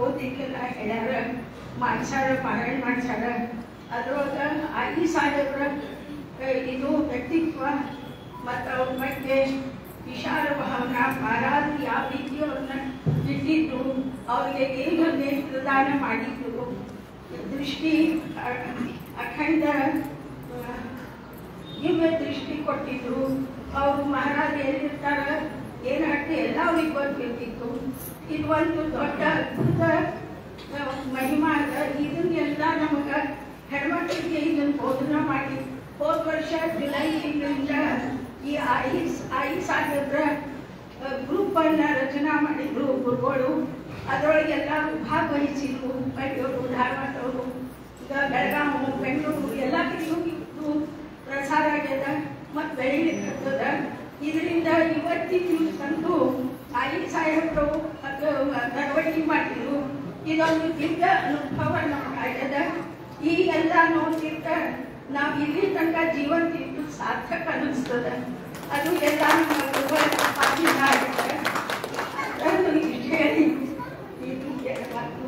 ಓದಿಕ್ಕೆಲ್ಲ ಹೇಳ್ಯಾರ, ಮಾಡ್ಸಾರ, ಪಾರಾಯಣ ಮಾಡ್ಸಾರ. ಅದ್ರೊಳಗ ಐದು ಸಾಹೇಬ್ರ ಇದು ವ್ಯಕ್ತಿತ್ವ ಮತ್ತು ಅವ್ರ ಬಗ್ಗೆ ವಿಶಾಲ ಭಾವನಾ ಮಾರಾದಿ ಯಾವ ರೀತಿ ಅವ್ರನ್ನ ಇಟ್ಟಿದ್ದು, ಅವ್ರಿಗೆ ಏನು ನೇತ್ರದಾನ ಮಾಡಿದ್ರು, ದೃಷ್ಟಿ ಅಖಂಡ ದಿವ್ಯ ದೃಷ್ಟಿ ಕೊಟ್ಟಿದ್ರು. ಅವರು ಮಹಾರಾಜ ಎಲ್ಲಿರ್ತಾರ ಏನಾಗ್ತಿ ಎಲ್ಲ ಅವ್ರಿಗೆ ಗೊತ್ತಿರ್ತಿತ್ತು. ಇದು ಒಂದು ದೊಡ್ಡ ಅದ್ಭುತ ಮಹಿಮಾ ಅದ. ಇದನ್ನೆಲ್ಲ ನಮಗೆ ಹೆಣ್ಮಕ್ಳಿಗೆ ಇದನ್ನು ಬೋಧನಾ ಮಾಡಿ ಹೋದ ವರ್ಷ ಜುಲೈ ತಿಂಗಳಿಂದ ಈ ಐ ಸಾಹೇಬ್ರ ಗ್ರೂಪ್ ಅನ್ನ ರಚನಾ ಮಾಡಿದ್ರು ಗುರುಗಳು. ಅದರೊಳಗೆ ಎಲ್ಲರೂ ಭಾಗವಹಿಸಿದ್ರು. ಬೆಂಗಳೂರು, ಧಾರವಾಡದವರು, ಈಗ ಬೆಳಗಾವಿ, ಬೆಂಗಳೂರು ಎಲ್ಲ ಕಡೆಗೂ ಇದು ಪ್ರಸಾರ ಆಗ್ಯದ ಮತ್ತು ಬೆಳೀಲಿಕ್ಕದ. ಇದರಿಂದ ಇವತ್ತಿನ ದಿವಸಂತೂ ಐ ಸಾಹೇಬ್ರು ಮೆರವಣಿಗೆ ಮಾಡಿದ್ರು. ಇದೊಂದು ದಿವ್ಯ ಅನುಭವ ನಮಗಾಗ್ಯದ. ಈ ಎಲ್ಲ ನೋಡ್ತಿರ್ತ ನಾವು ಇಲ್ಲಿ ತನಕ ಜೀವನ ಇದ್ದು ಸಾರ್ಥಕ ಅನ್ನಿಸ್ತದ. ಅದು ಎಲ್ಲ ನಮ್ಮ ಗುರುಗಳ ಆಗ್ತದೆ. ಅದನ್ನು ಹೇಳಿ ಇದು ಕೇಳಬಾರ್ದು.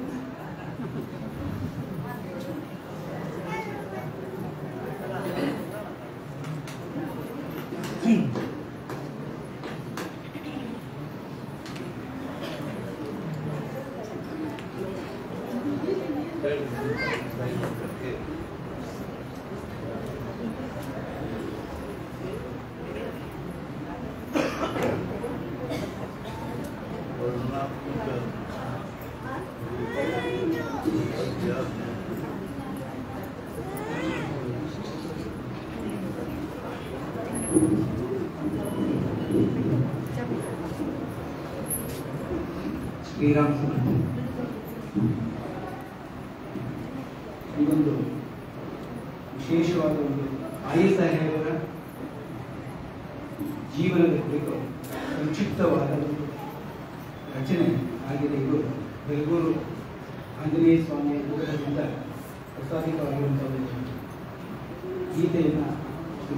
ಶ್ರೀರಾಮ್ ಇದೊಂದು ವಿಶೇಷವಾದ ಒಂದು ಐ ಸಾಹೇಬರ ಜೀವನದ ಕುರಿತು ಸಂಕ್ಷಿಪ್ತವಾದ ರಚನೆ ಆಗಿದೆ. ಇದು ಬೆಳಗೂರು ಆಂಜನೇಯ ಸ್ವಾಮಿಯ ಅನುಗ್ರಹದಿಂದ ಪ್ರಸಾದಿತವಾಗಿರುವಂತಹ ಗೀತೆಯನ್ನು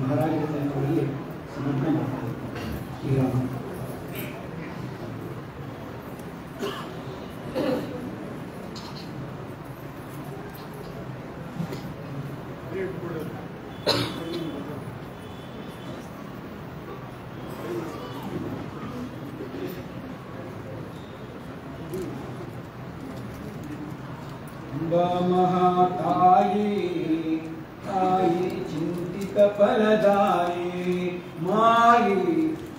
ಮಹಾರಾಜರ ಸನ್ನಿಧಿಯಲ್ಲಿ ಸಮರ್ಪಣೆ ಮಾಡ್ತಾರೆ. ಶ್ರೀರಾಮ महाताये ताये चिंतित फलदाये माये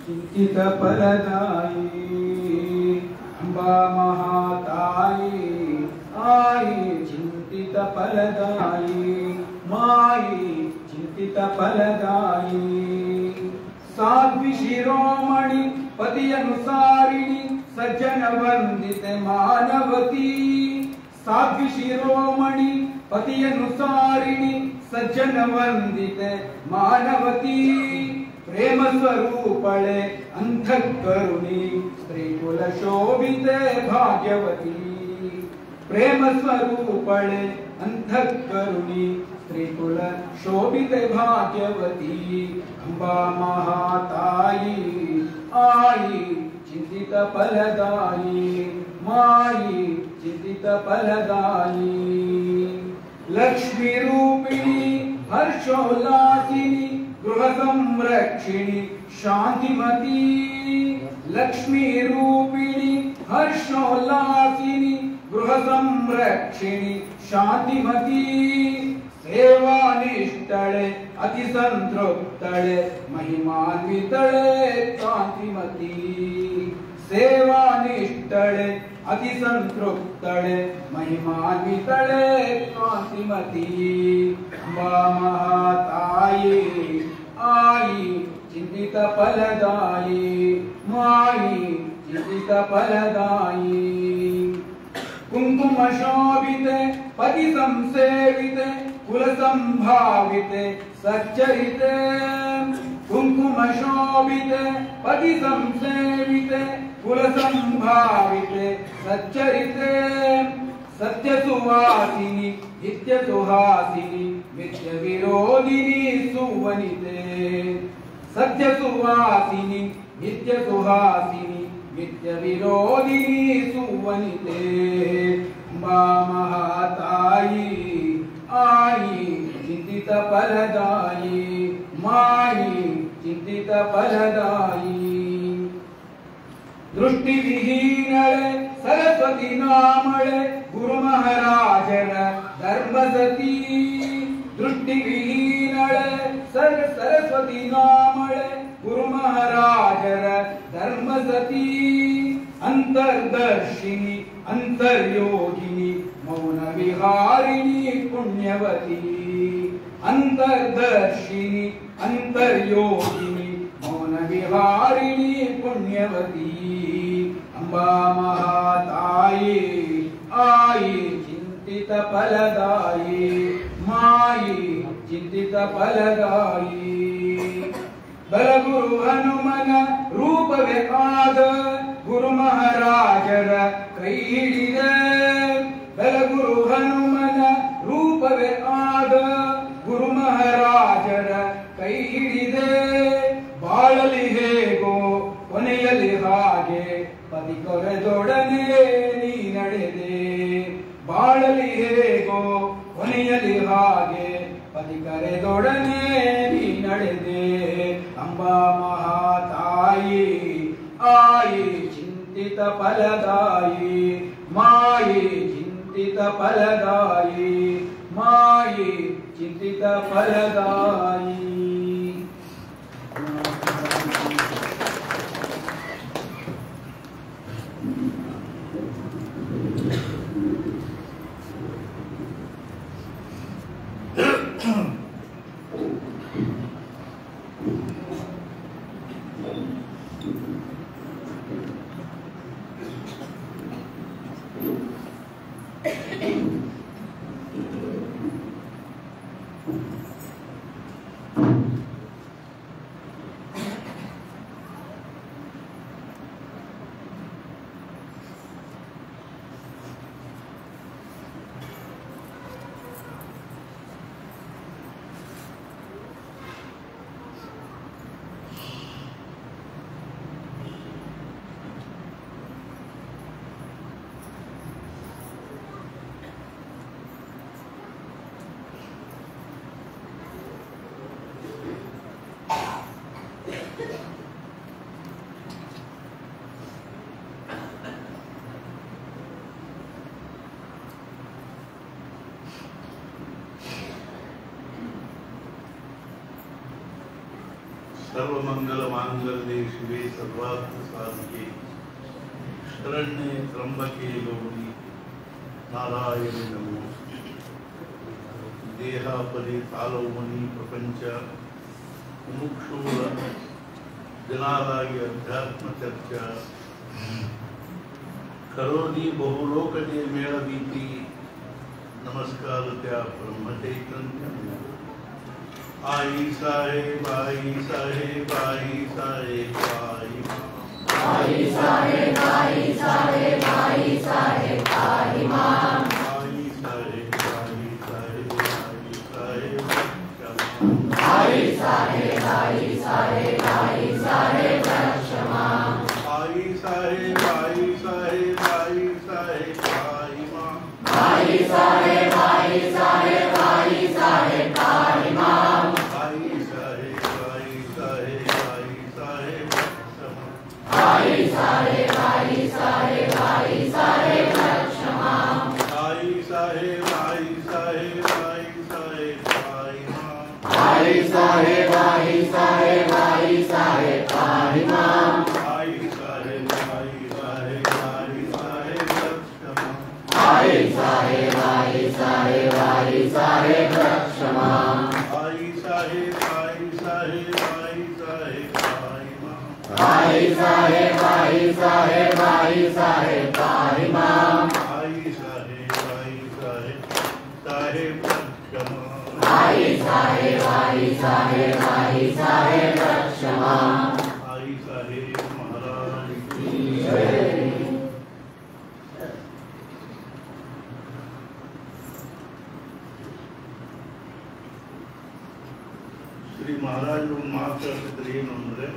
चिंतित फलदाये अम्बा महाताये आये चिंतित फलदाये माये चिंतित फलदाये साध्वी शिरोमणि पतियनुसारिणि सज्जन वंदित मानवती साध्वी शिरोमणि पतियनुसारिणि सज्जन वंदित मानवती प्रेम स्वरूपळे अंधकरुणी स्त्रीकुल शोभिते भाग्यवती प्रेम स्वरूपळे अंधकरुणी स्त्रीकुल शोभिते भाग्यवती अंबा महाताई आई चिंतित फलदायी माई चिंतित फलदायी लक्ष्मी रूपिणी हर्षोल्लासिनी गृह संरक्षिणी शांतिमती लक्ष्मी रूपिणी हर्षोल्लासिनी गृह संरक्षिणी शांतिमती सेवानिष्ठळे अतिसंतृप्तळे महिमान्वितळे कांतिमती सेवानिष्ठळे अतिसंतृप्तळे महिमान्वितळे कांतिमती अंबा महाताये आई चिंतित फलदायी माई चिंतित फलदायी कुंकुम शोभिते पति संसेविते कुल संभाविते सच्चरिते कुंकुम शोभिते पति संसेविते कुल संभाविते सच्चरिते सत्य सुवासिनी नित्य सुहासिनी नित्य विरोधिनी सुवनिते सत्य सुवासिनी नित्य सुहासिनी नित्य विरोधिनी सुवनिते महाताई आई चिंतित फलदायी माई चिंतित फलदायी दृष्टि विहीनळे सरस्वती नामळे गुरु महाराजर धर्मसती दृष्टि विहीनळे सरस्वती नामळे गुरु महाराजर धर्मसती अंतर्दर्शिनी अंतर्योगिनी मौन विहारिणी पुण्यवती अंतर्दर्शिनी अंतर्योगिनी मौन विहारिणी पुण्यवती अंबा महाताई आई चिंतित फलदायी माई चिंतित फलदायी बलगुरु हनुमन रूपवे आद गुरु महाराजर कೈ ಹಿಡಿದೆ बलगुरु हनुमन रूपवे आद गुरु महाराजर ಕೈ ಹಿಡಿದೆ ಬಾಳಲಿ ಹೇಗೋ ಕೊನೆಯಲ್ಲಿ ಹಾಗೆ ಪತಿ ಕೊರೆದೊಡನೆ ನೀ ನಡೆದೆ ಬಾಳಲಿ ಹೇಗೋ ಕೊನೆಯಲ್ಲಿ ಹಾಗೆ ಪತಿ ಕರೆದೊಡನೆ ನೀ ನಡೆದೆ ಅಂಬಾ ಮಹಾತಾಯಿ ಆಯಿ ಚಿಂತಿತ ಫಲದಾಯಿ ಮಾಯಿ ಚಿಂತಿತ ಫಲದಾಯಿ ಮಾಯಿ ಚಿಂತಿತ ಫಲದಾಯಿ सर्वमंगल मांगल्ये शिवे सर्वार्थ साधिके शरण्ये त्र्यंबके गौरी नारायणे नमोस्तुते देहापदे तालवमनी प्रपंच मुमुक्षुर जनालागी अध्यात्म चर्चा करोनी बहुलोकने मेळवीती नमस्कार त्या ब्रह्मचैतन्य आई साहेब आई साहेब आई साहेब आई साहेब आई साहेब आई साहेब आई मां आई साहेब आई साहेब आई साहेब आई साहेब आई साहेब क्षमा आई साहेब आई साहेब आई साहेब आई मां आई साहेब आई साहेब आई साहेब आई मां आई साहेब आई साहेब आई साहेब क्षमा आई साहेब आई साहेब आई साहेब आई मां आई साहेब आई साहेब आई साहेब आई मां आई साहेब आई साहेब आई साहेब क्षमा आई साहेब आई साहेब आई साहेब क्षमा आई साहेब आई साहेब आई साहेब आई मां साई साहेब आई साहेब आई साहेब पाहि मां आई साहेब साहेब क्षमा आई साहेब आई साहेब क्षमा आई साहेब महाराज की जय। ಶ್ರೀ ಮಹಾರಾಜರು ಮಾತಾಡ್ತಿದ್ರೆ ಏನು ಅಂದ್ರೆ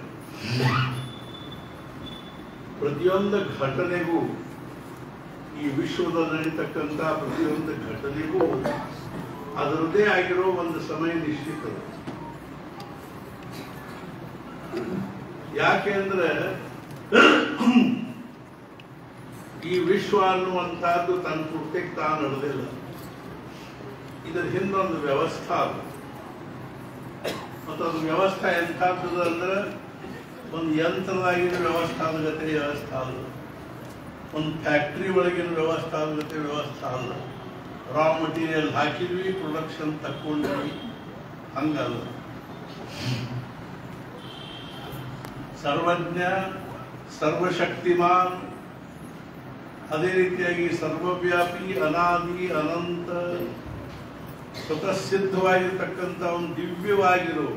ಪ್ರತಿಯೊಂದು ಘಟನೆಗೂ ಈ ವಿಶ್ವದಲ್ಲಿ ನಡೀತಕ್ಕಂಥ ಪ್ರತಿಯೊಂದು ಘಟನೆಗೂ ಅದರದ್ದೇ ಆಗಿರೋ ಒಂದು ಸಮಯ ನಿಶ್ಚಿತ. ಯಾಕೆ ಅಂದ್ರೆ ಈ ವಿಶ್ವ ಅನ್ನುವಂತಹದ್ದು ತನ್ನ ಪೂರ್ತಿಗೆ ತಾನು ನಡೆದಿಲ್ಲ. ಇದರ ಹಿಂದೊಂದು ವ್ಯವಸ್ಥೆ ಅದು. ಮತ್ತು ಅದು ವ್ಯವಸ್ಥೆ ಎಂಥದ್ದು ಅಂದ್ರೆ ಒಂದು ಯಂತ್ರದಾಗಿನ ವ್ಯವಸ್ಥೆ ಆಗತ್ತೆ ವ್ಯವಸ್ಥೆ ಅಲ್ಲ, ಒಂದು ಫ್ಯಾಕ್ಟ್ರಿ ಒಳಗಿನ ವ್ಯವಸ್ಥೆ ಆಗತ್ತೆ ವ್ಯವಸ್ಥೆ ಅಲ್ಲ. ರಾ ಮಟೀರಿಯಲ್ ಹಾಕಿದ್ವಿ, ಪ್ರೊಡಕ್ಷನ್ ತಕ್ಕೊಂಡ್ವಿ, ಹಂಗಲ್ಲ. ಸರ್ವಜ್ಞ, ಸರ್ವಶಕ್ತಿಮಾನ್, ಅದೇ ರೀತಿಯಾಗಿ ಸರ್ವವ್ಯಾಪಿ, ಅನಾದಿ, ಅನಂತ, ಸ್ವತಃ ಸಿದ್ಧವಾಗಿರ್ತಕ್ಕಂಥ ಒಂದು ದಿವ್ಯವಾಗಿರೋ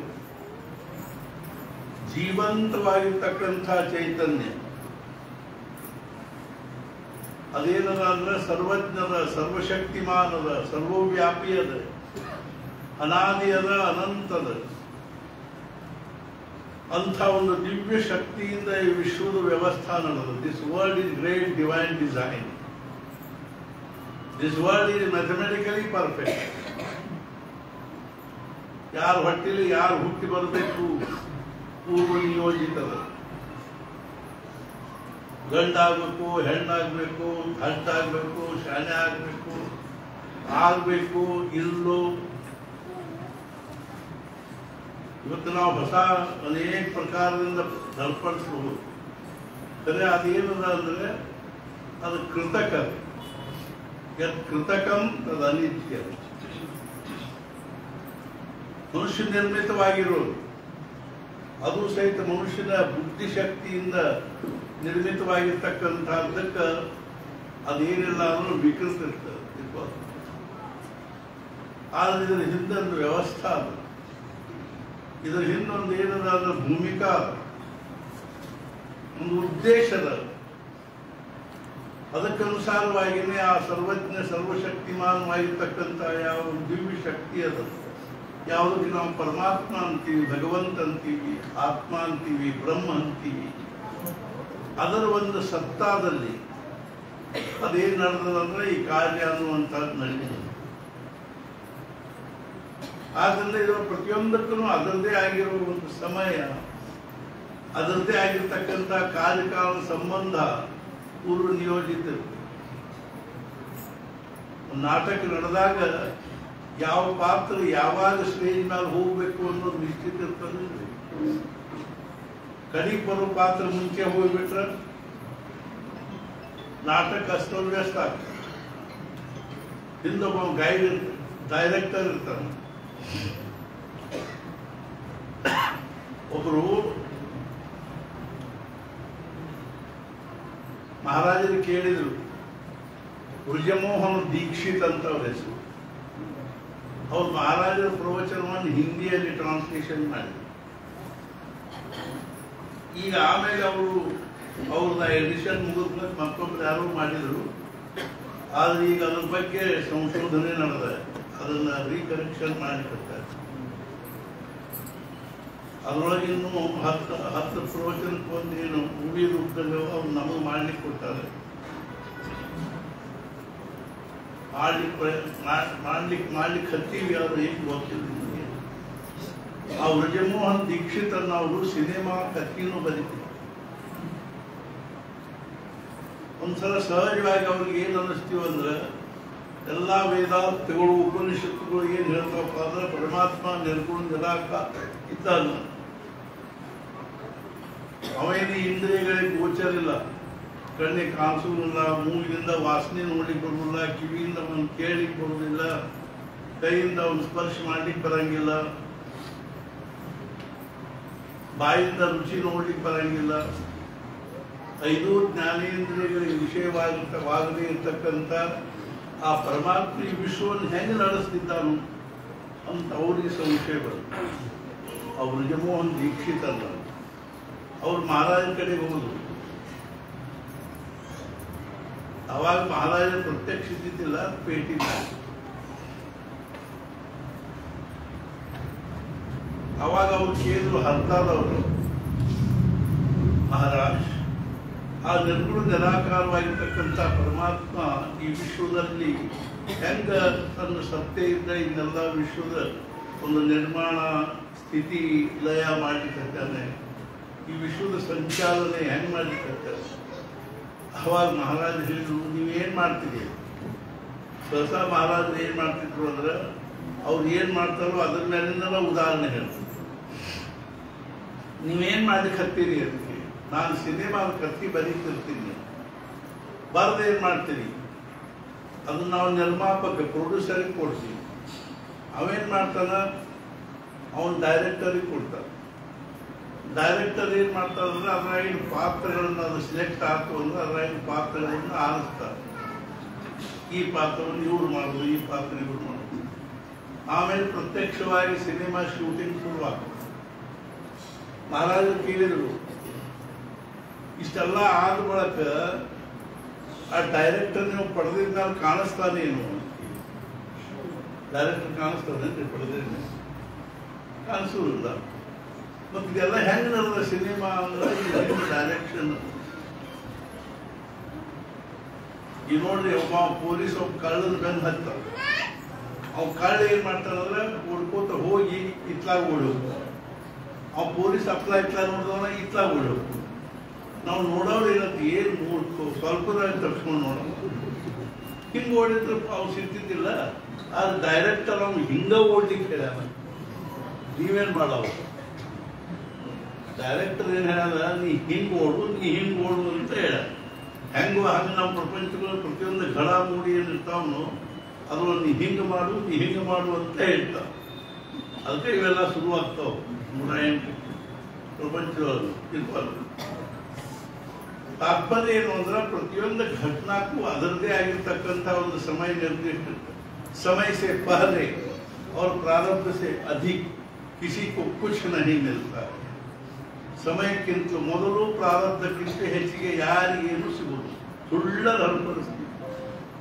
ಜೀವಂತವಾಗಿರ್ತಕ್ಕಂಥ ಚೈತನ್ಯ ಅದೇನದ ಅಂದ್ರೆ ಸರ್ವಜ್ಞದ, ಸರ್ವಶಕ್ತಿಮಾನದ, ಸರ್ವವ್ಯಾಪಿ ಅದ, ಅನಾದಿ ಅದ, ಅನಂತದ. ಅಂಥ ಒಂದು ದಿವ್ಯ ಶಕ್ತಿಯಿಂದ ಈ ವಿಶ್ವದ ವ್ಯವಸ್ಥೆ ನಡೆದು. This world is great divine design. This world is mathematically perfect. ಯಾರು ಹೊಟ್ಟಿಲಿ ಯಾರು ಹುಟ್ಟಿ ಬರಬೇಕು ಪೂರ್ವ ನಿಯೋಜಿತದ. ಗಂಡಾಗಬೇಕು, ಹೆಣ್ಣಾಗಬೇಕು, ಹಟ್ಟಾಗಬೇಕು, ಶಾಣೆ ಆಗಬೇಕು, ಆಗಬೇಕು ಇಲ್ಲೋ. ಇವತ್ತು ನಾವು ಹೊಸ ಅನೇಕ ಪ್ರಕಾರದಿಂದ ದರ್ಪಡಿಸಬಹುದು. ಸರಿ, ಅದೇನದ ಅಂದ್ರೆ ಅದು ಕೃತಕ. ಯತ್ ಕೃತಕಂ ತದ್ ಅನಿತ್ಯ. ಮನುಷ್ಯ ನಿರ್ಮಿತವಾಗಿರೋದು ಅದು ಸಹಿತ ಮನುಷ್ಯನ ಬುದ್ಧಿಶಕ್ತಿಯಿಂದ ನಿರ್ಮಿತವಾಗಿರ್ತಕ್ಕಂಥದ್ದಕ್ಕೆ ಅದೇನಿಲ್ಲ ಅಂದ್ರೂ ವಿಕೃತ ಇರ್ತದೆ. ಆದ್ರೆ ಇದರ ಹಿಂದೊಂದು ವ್ಯವಸ್ಥೆ ಅದು. ಇದರ ಹಿಂದೊಂದು ಏನದ ಅಂದ್ರೆ ಭೂಮಿಕಾ, ಒಂದು ಉದ್ದೇಶದ. ಅದಕ್ಕನುಸಾರವಾಗಿಯೇ ಆ ಸರ್ವಜ್ಞ ಸರ್ವಶಕ್ತಿಮಾನವಾಗಿರ್ತಕ್ಕಂಥ ಯಾವ ದಿವ್ಯ ಶಕ್ತಿ ಅದ, ಯಾವುದಕ್ಕೆ ನಾವು ಪರಮಾತ್ಮ ಅಂತೀವಿ, ಭಗವಂತ ಅಂತೀವಿ, ಆತ್ಮ ಅಂತೀವಿ, ಬ್ರಹ್ಮ ಅಂತೀವಿ, ಅದರ ಒಂದು ಸತ್ತಾದಲ್ಲಿ ಅದೇನ್ ನಡೆದಂದ್ರೆ ಈ ಕಾರ್ಯ ಅನ್ನುವಂಥದ್ದು ನಡೆದಿದೆ. ಆದ್ರಿಂದ ಇದರ ಪ್ರತಿಯೊಂದಕ್ಕೂ ಅದರದ್ದೇ ಆಗಿರುವ ಒಂದು ಸಮಯ, ಅದರದ್ದೇ ಆಗಿರ್ತಕ್ಕಂಥ ಕಾರ್ಯಕಾಲ ಸಂಬಂಧ ಪೂರ್ವ ನಿಯೋಜಿತ. ನಾಟಕ ನಡೆದಾಗ ಯಾವ ಪಾತ್ರ ಯಾವಾಗ ಸ್ಟೇಜ್ ಮೇಲೆ ಹೋಗ್ಬೇಕು ಅನ್ನೋದು ನಿಶ್ಚಿತ ಇರ್ತದೆ. ಕಡಿಗೆ ಬರೋ ಪಾತ್ರ ಮುಂಚೆ ಹೋಗ್ಬಿಟ್ರೆ ನಾಟಕ ಅಸ್ತವ್ಯಸ್ತ ಆಗ್ತದೆ. ಹಿಂದೊಬ್ಬ ಗೈಡ್ ಇರ್ತಾನೆ, ಡೈರೆಕ್ಟರ್ ಇರ್ತಾನೆ. ಒಬ್ಬರು ಮಹಾರಾಜರು ಕೇಳಿದ್ರು, ಬ್ರಜಮೋಹನ್ ದೀಕ್ಷಿತ್ ಅಂತ ಅವ್ರ ಹೆಸರು. ಅವ್ರು ಮಹಾರಾಜರ ಪ್ರವಚನವನ್ನು ಹಿಂದಿಯಲ್ಲಿ ಟ್ರಾನ್ಸ್ಲೇಷನ್ ಮಾಡಿದ್ರು. ಈಗ ಆಮೇಲೆ ಅವ್ರನ್ನ ಎಡಿಷನ್ ಮುಗಿದ್ಮೇಲೆ ಮತ್ತೊಬ್ರು ಯಾರು ಮಾಡಿದ್ರು. ಆದ್ರೆ ಈಗ ಅದ್ರ ಬಗ್ಗೆ ಸಂಶೋಧನೆ ನಡೆದ, ಅದನ್ನ ರೀಕರೆಕ್ಷನ್ ಮಾಡಿಕೊಡ್ತಾರೆ. ಅದರೊಳಗಿನ್ನೂ 10 ಪ್ರವಚನಕ್ಕೆ ಒಂದು ಏನು ಮೂವಿ ರೂಪದಲ್ಲಿ ಅವ್ರು ನಮಗೆ ಮಾಡ್ಲಿಕ್ಕೆ ಕೊಡ್ತಾರೆ. ಮಾಡ್ಲಿಕ್ಕೆ ಹತ್ತೀವಿ, ಆದ್ರೆ ಏನು ಗೊತ್ತಿಲ್ಲ. ಆ ಬ್ರಜಮೋಹನ್ ದೀಕ್ಷಿತ್ ಅನ್ನ ಅವರು ಸಿನಿಮಾ ಕಥೆಯನ್ನು ಬರೀತಾರೆ. ಒಂದ್ಸಲ ಸಹಜವಾಗಿ ಅವ್ರಿಗೆ ಏನ್ ಅನ್ನಿಸ್ತೀವಿ ಅಂದ್ರೆ, ಎಲ್ಲಾ ವೇದಾಂತಗಳು ಉಪನಿಷತ್ತುಗಳು ಏನ್ ಹೇಳ್ತಾವಪ್ಪ ಅಂದ್ರೆ ಪರಮಾತ್ಮ ನಿರ್ಗುಣ ನಿರಾಕಾರ ಇದ್ದಾನ. ಅವೇನು ಇಂದ್ರಿಯಗಳಿಗೆ ಗೋಚರಿಲ್ಲ, ಕಣ್ಣಿಗೆ ಕಾಣಿಸೋದಿಲ್ಲ, ಮೂಗಿನಿಂದ ವಾಸನೆ ನೋಡ್ಲಿಕ್ಕೆ ಬರುವುದಿಲ್ಲ, ಕಿವಿಯಿಂದ ಅವನು ಕೇಳಲಿಕ್ಕೆ ಬರುವುದಿಲ್ಲ, ಕೈಯಿಂದ ಅವನು ಸ್ಪರ್ಶ ಮಾಡ್ಲಿಕ್ಕೆ ಬರಂಗಿಲ್ಲ. ಬಾಯಿಂದ ರುಚಿ ನೋಡ್ಲಿಕ್ಕೆ ಬರಂಗಿಲ್ಲ. 5 ಜ್ಞಾನೇಂದ್ರಿಯಗಳಿಗೆ ವಿಷಯವಾಗದೇ ಇರ್ತಕ್ಕಂಥ ಆ ಪರಮಾತ್ಮ ಈ ವಿಶ್ವವನ್ನು ಹೆಂಗೆ ನಡೆಸ್ತಿದ್ದಾನು ಅಂತ ಅವ್ರಿಗೆ ಸಂಶಯ ಬಂತು. ಅವ್ರು ನಿಜಮೋಹನ್ ದೀಕ್ಷಿತ್ ಅಲ್ಲ, ಅವ್ರು ಮಹಾರಾಜನ ಕಡೆಗೆ ಹೋದ್ರು. ಅವಾಗ ಮಹಾರಾಜ ಪ್ರತ್ಯಕ್ಷ ಇದ್ದಿದ್ದಿಲ್ಲ, ಭೇಟಿ ಮಾಡಿ. ಅವಾಗ ಅವ್ರು ಕೇಳಿದ್ರು ಹರ್ತಾದವರು, ಮಹಾರಾಜ್ ಆ ನಿರ್ಗುಣ ನಿರಾಕಾರವಾಗಿರ್ತಕ್ಕಂಥ ಪರಮಾತ್ಮ ಈ ವಿಶ್ವದಲ್ಲಿ ಹೆಂಗ ತನ್ನ ಸತ್ತೆಯಿಂದ ಇನ್ನೆಲ್ಲ ವಿಶ್ವದ ಒಂದು ನಿರ್ಮಾಣ ಸ್ಥಿತಿ ಲಯ ಮಾಡಲಿಕ್ಕೆ, ಈ ವಿಶ್ವದ ಸಂಚಾಲನೆ ಹೆಂಗ್ ಮಾಡಲಿಕ್ಕೆ. ಅವಾಗ ಮಹಾರಾಜ ಹೇಳಿದ್ರು, ನೀವೇನ್ ಮಾಡ್ತೀರಿ? ಹೊಸ ಮಹಾರಾಜರು ಏನ್ ಮಾಡ್ತಿದ್ರು ಅಂದ್ರೆ, ಅವ್ರು ಏನ್ ಮಾಡ್ತಾರೋ ಅದ್ರ ಮೇಲಿಂದ ಉದಾಹರಣೆ ಹೇಳ್ತಾರೆ. ನೀವೇನ್ ಮಾಡ್ಲಿಕ್ಕೆ ಹತ್ತೀರಿ ಅಂತ. ನಾನು ಸಿನಿಮಾದ ಕತ್ತಿ ಬರೀತಿರ್ತೀನಿ, ಬರೆದು ಏನ್ ಮಾಡ್ತೀನಿ, ಅದನ್ನ ನಾವು ನಿರ್ಮಾಪಕ ಪ್ರೊಡ್ಯೂಸರಿಗೆ ಕೊಡ್ತೀವಿ. ಅವೇನ್ ಮಾಡ್ತಾನ, ಅವನ್ ಡೈರೆಕ್ಟರಿಗೆ ಕೊಡ್ತಾನ. ಡೈರೆಕ್ಟರ್ ಏನ್ ಮಾಡ್ತಾರಂದ್ರೆ ಅದ್ರಾಗಿನ ಪಾತ್ರಗಳನ್ನ ಅದು ಸಿಲೆಕ್ಟ್ ಆಗ್ತು ಅಂದ್ರೆ ಅದ್ರಾಗಿನ ಪಾತ್ರಗಳನ್ನ ಆರಿಸ್ತಾರೆ. ಈ ಪಾತ್ರವನ್ನು ಇವ್ರು ಮಾಡೋದು, ಈ ಪಾತ್ರ ಇವ್ರು ಮಾಡೋದು. ಆಮೇಲೆ ಪ್ರತ್ಯಕ್ಷವಾಗಿ ಸಿನಿಮಾ ಶೂಟಿಂಗ್ ಶುರುವಾಗ್ತದೆ. ಮಹಾರಾಜರು ಕೇಳಿದ್ರು, ಇಷ್ಟೆಲ್ಲ ಆದ ಬಳಕ ಆ ಡೈರೆಕ್ಟರ್ ನೀವು ಪಡೆದಿದ್ದ ಮೇಲೆ ಕಾಣಿಸ್ತಾನೇನು? ಡೈರೆಕ್ಟರ್ ಕಾಣಿಸ್ತಾನೆ ಪಡೆದಿದ್ದ ಕಾಣಿಸೋದಿಲ್ಲ. ಮತ್ತೆ ಇದೆಲ್ಲ ಹೆಂಗ್ ನಡೆದ ಸಿನಿಮಾ ಅಂದ್ರೆ ಡೈರೆಕ್ಷನ್. ಈ ನೋಡ್ರಿ, ಒಬ್ಬ ಪೊಲೀಸ್ ಒಬ್ಬ ಕಳ್ಳದ ಬೆನ್ನು ಹತ್ತಾರ. ಅವ್ ಕಳ್ಳ ಏನ್ ಮಾಡ್ತಾರಂದ್ರೆ ಓಡ್ಕೋತ ಹೋಗಿ ಇತ್ಲಾಗ ಓಡೋದು. ಅವ್ ಪೊಲೀಸ್ ಇತ್ಲಾಗ ನೋಡಿದವನ ಇತ್ಲಾಗ ಓಡೋದು. ನಾವು ನೋಡೋರು ಏನಂತ ಏನ್ ಸ್ವಲ್ಪದಾಗ ತಪ್ಸ್ಕೊಂಡು ನೋಡೋದು. ಹಿಂಗ್ ಓಡಿದ್ರೆ ಅವ್ರು ಸಿಗ್ತಿದ್ದಿಲ್ಲ. ಆದ್ರೆ ಡೈರೆಕ್ಟರ್ ಅವ್ನು ಹಿಂಗ ಓಡ್ಲಿಕ್ಕೆ ಹೇಳ್ಯಾರ. ನೀವೇನ್ ಮಾಡವು? ಡೈರೆಕ್ಟರ್ ಏನ್ ಹೇಳ್ಯಾರ, ನೀ ಹಿಂಗ್ ಓಡು, ನೀ ಹಿಂಗ್ ಓಡು ಅಂತ ಹೇಳ. ಹೆಂಗೋ ಹಂಗ ನಮ್ಮ ಪ್ರಪಂಚಗಳು ಪ್ರತಿಯೊಂದು ಘಡ ಮೂಡಿ ಏನಿರ್ತಾವನು ಅದ್ರ ನೀ ಹಿಂಗ ಮಾಡು, ನೀ ಹಿಂಗ ಮಾಡು ಅಂತ ಹೇಳ್ತಾವ. ಅದಕ್ಕೆ ಇವೆಲ್ಲ ಶುರುವಾಗ್ತಾವ. 108 ಪ್ರಪಂಚದೊಳಗೆ ಇರ್ಬಾರ್ದು. ತಾತ್ಪರ್ಯ ಏನು ಅಂದ್ರೆ ಪ್ರತಿಯೊಂದು ಘಟನಾಕ್ಕೂ ಅದರದೇ ಆಗಿರ್ತಕ್ಕಂಥ ಒಂದು ಸಮಯ ನಿರ್ದಿಷ್ಟ. समय से पहले और प्रारब्ध से अधिक किसी को कुछ नहीं मिलता है. ಸಮಯಕ್ಕಿಂತ ಮೊದಲು ಪ್ರಾರಬ್ಧಕ್ಕಿಂತ ಹೆಚ್ಚಿಗೆ ಯಾರಿಗೇನು ಸಿಗುವುದು. ಸುಳ್ಳರ ಪರಿಸ್ಥಿತಿ.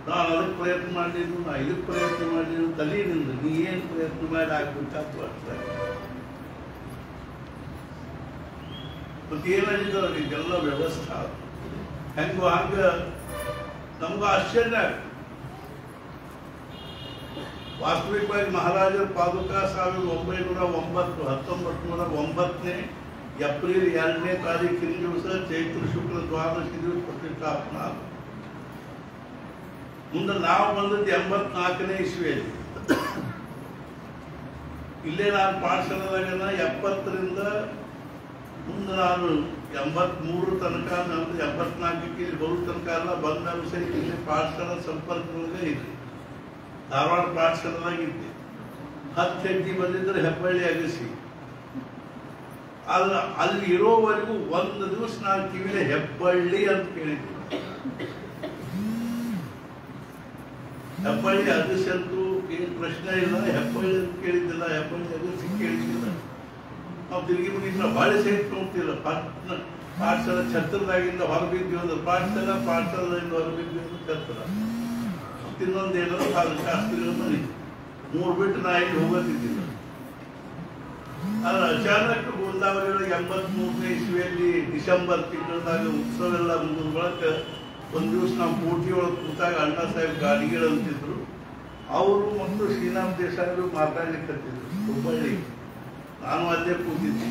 ನಾನು ಅದಕ್ಕೆ ಪ್ರಯತ್ನ ಮಾಡಿದ್ದು, ನಾ ಇದಕ್ಕೆ ಪ್ರಯತ್ನ ಮಾಡಿದ್ದು, ತಲೆಯಿಂದ ನೀ ಏನು ಪ್ರಯತ್ನ ಮಾಡಿ ಆಗ್ಬೇಕಾಗ್ತು ಅಷ್ಟೇ. ಮತ್ತೆ ಏನಾಗಿದೆ ಇದೆಲ್ಲ ವ್ಯವಸ್ಥೆ ಹೆಂಗೋ ಹಂಗ ನಮ್ಗೂ ಆಶ್ಚರ್ಯ. ವಾಸ್ತವಿಕವಾಗಿ ಮಹಾರಾಜರ ಪಾದುಕಾ 1909 ಏಪ್ರಿಲ್ 2ನೇ ತಾರೀಕಿನ ದಿವಸ ಚೈತ್ರ ಶುಕ್ಲ ದ್ವಾದಶಿ ದಿವಸ ಪ್ರತಿಷ್ಠಾಪನಾ. ಮುಂದೆ ನಾವು ಬಂದದ್ದು 84ನೇ ಇಸ್ವಿಯಲ್ಲಿ. ಇಲ್ಲೇ ನಾನು ಪಾಠಶಾಲೆದಾಗ 70ರಿಂದ ಮುಂದೆ ನಾನು 83 ತನಕ, 74ಕ್ಕೆ ಇಲ್ಲಿ ಬರೋ ತನಕ ಎಲ್ಲ ಬಂದ ವಿಷಯ ಇಲ್ಲಿ ಪಾಠಶಾಲಾ ಸಂಪರ್ಕದೊಳಗೆ ಇದ್ದೆ. ಧಾರವಾಡ ಪಾಠಶಾಲೆದಾಗ ಇದ್ದೆ. 10 ಹೆಜ್ಜೆ ಬಂದಿದ್ರೆ ಹೆಬ್ಬಳ್ಳಿ ಅಗಸಿ. ಅಲ್ಲಿ ಇರೋವರೆಗೂ ಒಂದು ದಿವಸ ನಾನು ಕಿವಿಲೆ ಹೆಬ್ಬಳ್ಳಿ ಅಂತ ಕೇಳಿದ್ದೆ. ಹೆಬ್ಬಳ್ಳಿ ಅಗಸಿ ಅಂತೂ ಏನು ಪ್ರಶ್ನೆ ಇಲ್ಲ, ಹೆಬ್ಬಳ್ಳಿ ಅಂತ ಕೇಳಿದ್ದಿಲ್ಲ, ಹೆಬ್ಬಳ್ಳಿ ಅಗಸಿ ಕೇಳಿದ್ದಿಲ್ಲ. ನಾವು ತಿರುಗಿ ಮುಗಿದ ಬಾಳೆ ಸಹಿತ ನೋಡ್ತಿಲ್ಲ. ಪಾಠಶಾಲೆ ಛತ್ರದಾಗಿಂದ ಹೊರಬಿದ್ವಿ ಅಂದ್ರೆ ಪಾಠಶಾಲೆಯಿಂದ ಹೊರಬಿದ್ವಿ ಅಂದ್ರೆ ಛತ್ರ. ಇನ್ನೊಂದೇನೋ ಶಾಸ್ತ್ರಿಗಳ ಮನೆ 3 ಬಿಟ್ಟು ನಾ ಇಲ್ಲಿ ಹೋಗೋದಿದ್ದಿಲ್ಲ. ಆದ್ರೆ ಅಚಾನಕ್ ಗೋದಾವರಿಗಳ 83ನೇ ಇಸ್ವಿಯಲ್ಲಿ ಡಿಸೆಂಬರ್ ತಿಂಗಳದಾಗ ಉತ್ಸವ ಎಲ್ಲ ಮುಗಿದ ಬಳಕ ಒಂದ್ ದಿವಸ ನಾವು ಕೋಟಿ ಒಳಗೆ ಕೂತಾಗ ಅಣ್ಣಾ ಸಾಹೇಬ್ ಗಾಡಿಗಳು ಅಂತಿದ್ರು. ಅವರು ಮತ್ತು ಶ್ರೀನಾಥ್ ದೇಸಾಯಿ ಮಾತಾಡ್ಲಿಕ್ಕೆ ಹುಬ್ಬಳ್ಳಿ. ನಾನು ಅಲ್ಲೇ ಕೂತಿದ್ದೆ.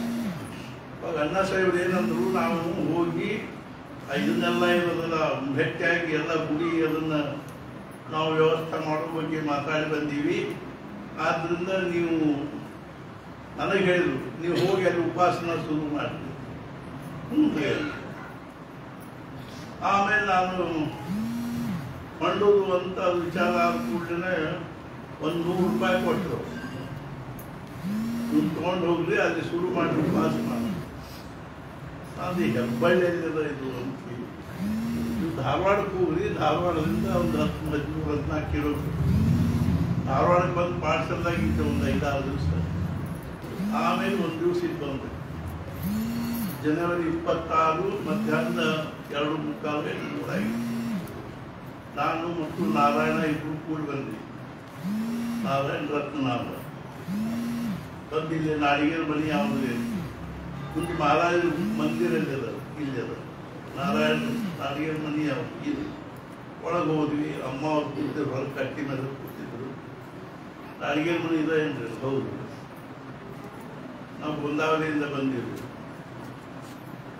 ಅವಾಗ ಅಣ್ಣಾ ಸಾಹೇಬ್ರು ಏನಂದ್ರು, ನಾವು ಹೋಗಿ ಇದನ್ನೆಲ್ಲ ಏನದಲ್ಲ ಭೇಟಿಯಾಗಿ ಎಲ್ಲ ಗುಡಿ ಅದನ್ನ ನಾವು ವ್ಯವಸ್ಥೆ ಮಾಡೋ ಬಗ್ಗೆ ಮಾತಾಡಿ ಬಂದೀವಿ. ಆದ್ರಿಂದ ನೀವು ನನಗೆ ಹೇಳಿದ್ರು, ನೀವು ಹೋಗಿ ಅಲ್ಲಿ ಉಪಾಸನ ಶುರು ಮಾಡ್ತೀವಿ. ಆಮೇಲೆ ನಾನು ಮಂಡೋದು ಅಂತ ವಿಚಾರ ಆದ ಕೂಡಲೇ ಒಂದು 100 ರೂಪಾಯಿ ಕೊಟ್ಟರು. ನೀವು ತಗೊಂಡು ಹೋಗ್ರಿ, ಅಲ್ಲಿ ಶುರು ಮಾಡಿ ಉಪವಾಸ ಮಾಡಿ. ಅದು ಹೆಬ್ಬಳ್ಳಿಯಲ್ಲಿರೋ ಇದು ಅಂತ ನೀವು ಧಾರವಾಡಕ್ಕೆ ಹೋಗ್ರಿ, ಧಾರವಾಡದಿಂದ ಒಂದು 10-14 ಕಿಲೋಮೀಟರ್. ಧಾರವಾಡಕ್ಕೆ ಬಂದು ಪಾರ್ಸಲ್ದಾಗ ಇದ್ದೆ ಒಂದು 5-6 ದಿವಸ. ಆಮೇಲೆ ಒಂದು ದಿವಸ ಇದು ಬಂದೆ. ಜನವರಿ 26 ಮಧ್ಯಾಹ್ನ 2:45 ನಾನು ಮತ್ತು ನಾರಾಯಣ ಇಬ್ಬರು ಕೂಡಿ ಬಂದ್ವಿ. ನಾರಾಯಣ ರತ್ನಾಥ ಬಂದು ಇಲ್ಲಿ ನಾಡಿಗೇರ ಮನೆ ಯಾವುದೇ ಮುಂದೆ ಮಹಾರಾಜರ ಮಂದಿರಲ್ಲಿದೆ, ಇಲ್ಲದ ನಾರಾಯಣ ನಾಡಿಗೇರ ಮನೆ ಯಾವುದು ಇಲ್ಲಿ. ಒಳಗೆ ಹೋದ್ವಿ. ಅಮ್ಮ ಅವ್ರು ಕೂತಿದ್ರು, ಹೊರಗೆ ಕಟ್ಟಿ ಮೇಲೆ ಕೂತಿದ್ರು. ನಾಡಿಗೇರ ಮನೆ ಇದೆ ಏನ್ರಿ? ಹೌದು. ನಾವು ಗೊಂದಾವಲಿಯಿಂದ ಬಂದಿದ್ವಿ.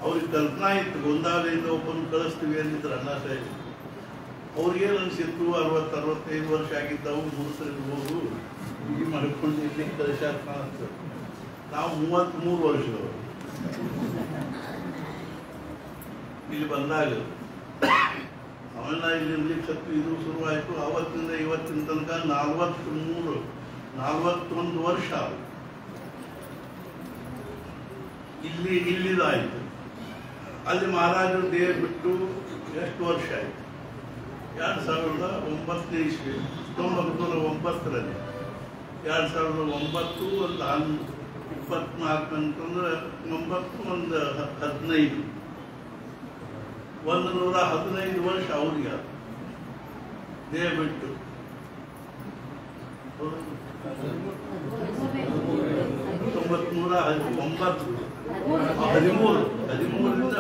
ಅವ್ರಿಗೆ ಕಲ್ಪನಾ ಇತ್ತು ಗೊಂದಾವಲಿಯಿಂದ ಒಬ್ಬನ ಕಳಿಸ್ತೀವಿ ಅಂದಿದ್ರು ಅಣ್ಣ ಸಾಹೇಬ್. ಅವ್ರಿಗೇನು ಅನಿಸಿತ್ತು 60-65 ವರ್ಷ ಆಗಿದ್ದವು, ಮುಗಿಸಿರ್ಬೋದು, ಈ ಮಾಡ್ಕೊಂಡು ಇಲ್ಲಿ ಕಳಿಸಾಕ ಅಂತ. ನಾವು 33 ವರ್ಷದವರು ಇಲ್ಲಿ ಬಂದಾಗ. ಆಮೇಲೆ ಇಲ್ಲಿ ಇರ್ಲಿಕ್ಕೆ ಸತ್ತು ಇದು ಶುರುವಾಯಿತು. ಅವತ್ತಿಂದ ಇವತ್ತಿನ ತನಕ 41 ವರ್ಷ ಇಲ್ಲಿದಾಯಿತು. ಅಲ್ಲಿ ಮಹಾರಾಜರು ದೇಹ ಬಿಟ್ಟು ಎಷ್ಟು ವರ್ಷ ಆಯಿತು? 2009 ಇಸ್ವಿ, 1909ರಲ್ಲಿ 2009 ಒಂದು 24 ಅಂತಂದ್ರೆ 9 ಒಂದು 15, 115 ವರ್ಷ ಅವ್ರಿಗೆ ದೇಹ ಬಿಟ್ಟು.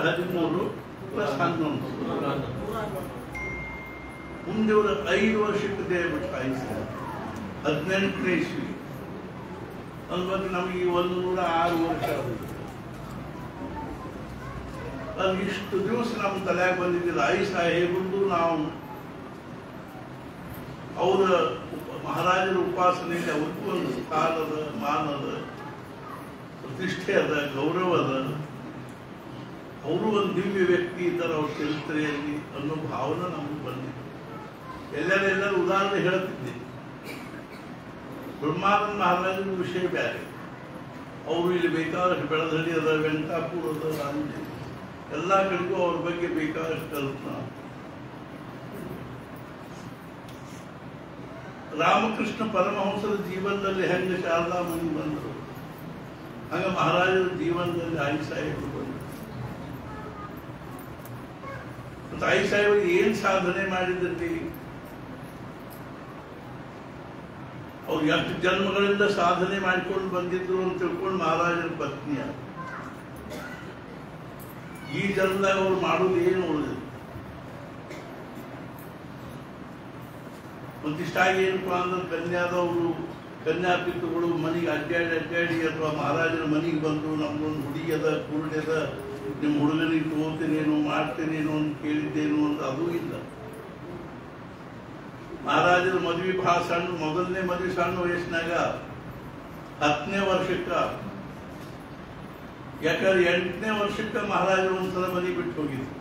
13 ಪ್ಲಸ್ 11 ಮುಂದೆ ಅವರು 5 ವರ್ಷಕ್ಕೆ ದೇಹ ಬಿಟ್ಟು ಆಯ್ತು. 18ನೇ ಇಸ್ವಿ ಅನ್ಬೇಕು ನಮಗೆ 106 ವರ್ಷ ಆಗುತ್ತೆ. ಅದು ಇಷ್ಟು ದಿವಸ ನಮ್ಮ ತಲೆಯಾಗ ಬಂದಿದ್ದಿಲ್ಲ. ಐ ಸಾಹೇಬಂದು ನಾವು ಅವರ ಮಹಾರಾಜರ ಉಪಾಸನೆಯಲ್ಲಿ ಅವ್ರಿಗೂ ಒಂದು ಸ್ಥಾನದ, ಮಾನದ, ಪ್ರತಿಷ್ಠೆ ಅದ, ಗೌರವ ಅದ. ಅವರು ಒಂದು ದಿವ್ಯ ವ್ಯಕ್ತಿ ಇದ್ದಾರೆ ಅವ್ರ ಚರಿತ್ರೆಯಲ್ಲಿ ಅನ್ನೋ ಭಾವನೆ ನಮಗೆ ಬಂದಿದೆ. ಎಲ್ಲರೂ ಉದಾಹರಣೆ ಹೇಳ್ತಿದ್ದೆ. ಬ್ರಹ್ಮಾನಂದ ಮಹಾರಾಜರ ವಿಷಯ ಬೇರೆ. ಅವರು ಇಲ್ಲಿ ಬೇಕಾದಷ್ಟು ಬೆಳದಹಳ್ಳಿ ಅದ, ವೆಂಕಟಾಪುರ ಅದ, ರಾಂಜಿ ಎಲ್ಲ ಕಡೆಗೂ ಅವ್ರ ಬಗ್ಗೆ ಬೇಕಾದಷ್ಟು ಕಲ್ಪನಾ. ರಾಮಕೃಷ್ಣ ಪರಮಹಂಸರ ಜೀವನದಲ್ಲಿ ಹೆಂಗೆ ಶಾರದಾ ಮನಿ ಬಂದರು, ಹಂಗ ಮಹಾರಾಜರ ಜೀವನದಲ್ಲಿ ಆಯಿ ಸಾಹೇಬರು ಬಂದರು. ಮತ್ತು ಆಯಿ ಸಾಹೇಬರು ಏನ್ ಸಾಧನೆ ಮಾಡಿದ್ರಿ, ಅವ್ರು ಎಷ್ಟು ಜನ್ಮಗಳಿಂದ ಸಾಧನೆ ಮಾಡಿಕೊಂಡು ಬಂದಿದ್ರು ಅಂತ ತಿಳ್ಕೊಂಡು ಮಹಾರಾಜರ ಪತ್ನಿಯ ಈ ಜನ್ಮದಾಗ ಅವ್ರು ಮಾಡೋದು ಏನು ಉಳಿದಿದೆ. ಒಂದಿಷ್ಟಾಗಿ ಏನಪ್ಪಾ ಅಂದ್ರೆ ಕನ್ಯಾದವರು, ಕನ್ಯಾಪಿತೃಗಳು ಮನೆಗೆ ಅಡ್ಡಾಡಿ ಅಥವಾ ಮಹಾರಾಜರ ಮನೆಗೆ ಬಂದು ನಮ್ಗೊಂದು ಹುಡುಗಿ ಅದ, ಕುರುಡಿ ಅದ, ನಿಮ್ಮ ಹುಡುಗನಿಗೆ ತಗೋತೀನೇನು ಮಾಡ್ತೇನೇನು ಅಂತ ಕೇಳಿದ್ದೇನು ಅಂತ ಅದೂ ಇಲ್ಲ. ಮಹಾರಾಜರ ಮದುವೆ ಬಹಳ ಸಣ್ಣ, ಮೊದಲನೇ ಮದುವೆ ಸಣ್ಣ ವಯಸ್ಸಿನಾಗ 10ನೇ ವರ್ಷಕ್ಕ. ಯಾಕಂದ್ರೆ 8ನೇ ವರ್ಷಕ್ಕ ಮಹಾರಾಜರು ಒಂದ್ಸಲ ಮನೆ ಬಿಟ್ಟು ಹೋಗಿದ್ರು.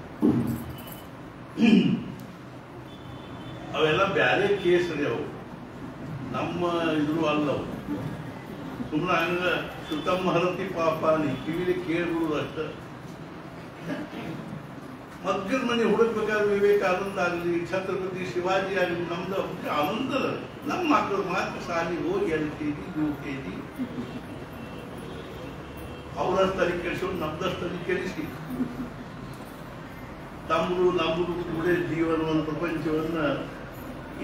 ಅವೆಲ್ಲ ಬ್ಯಾರೆ ಕೇಸ್ ರೀ, ಅವು ನಮ್ಮ ಇದ್ರು ಅಲ್ಲವು. ಸುಮ್ಮನೆ ಹಂಗ ಸುತಮ್ಮ ಹರತಿ ಪಾಪ ನೀ ಕಿವಿಲಿ ಕೇಳ್ಬಿಡುದು ಅಷ್ಟ. ಮಗ್ಗದ ಮನೆ ಹುಡುಕ್ಬೇಕಾದ್ರೆ ವಿವೇಕಾನಂದ ಆಗಲಿ, ಛತ್ರಪತಿ ಶಿವಾಜಿ ಆಗಲಿ, ನಮ್ದು ಆನಂದದ. ನಮ್ಮ ಮಕ್ಕಳು ಮಾತ್ರ ಶಾಲೆಗೆ ಹೋಗಿ LKG UKG ಅವರಷ್ಟು ತಲೆ ಕೆಡಿಸೋದು, ನಮ್ದಷ್ಟು ತಲೆ ಕೆಡಿಸಿ ನಮ್ಮದು ಕೂಡೇ ಜೀವನವನ್ನು, ಪ್ರಪಂಚವನ್ನ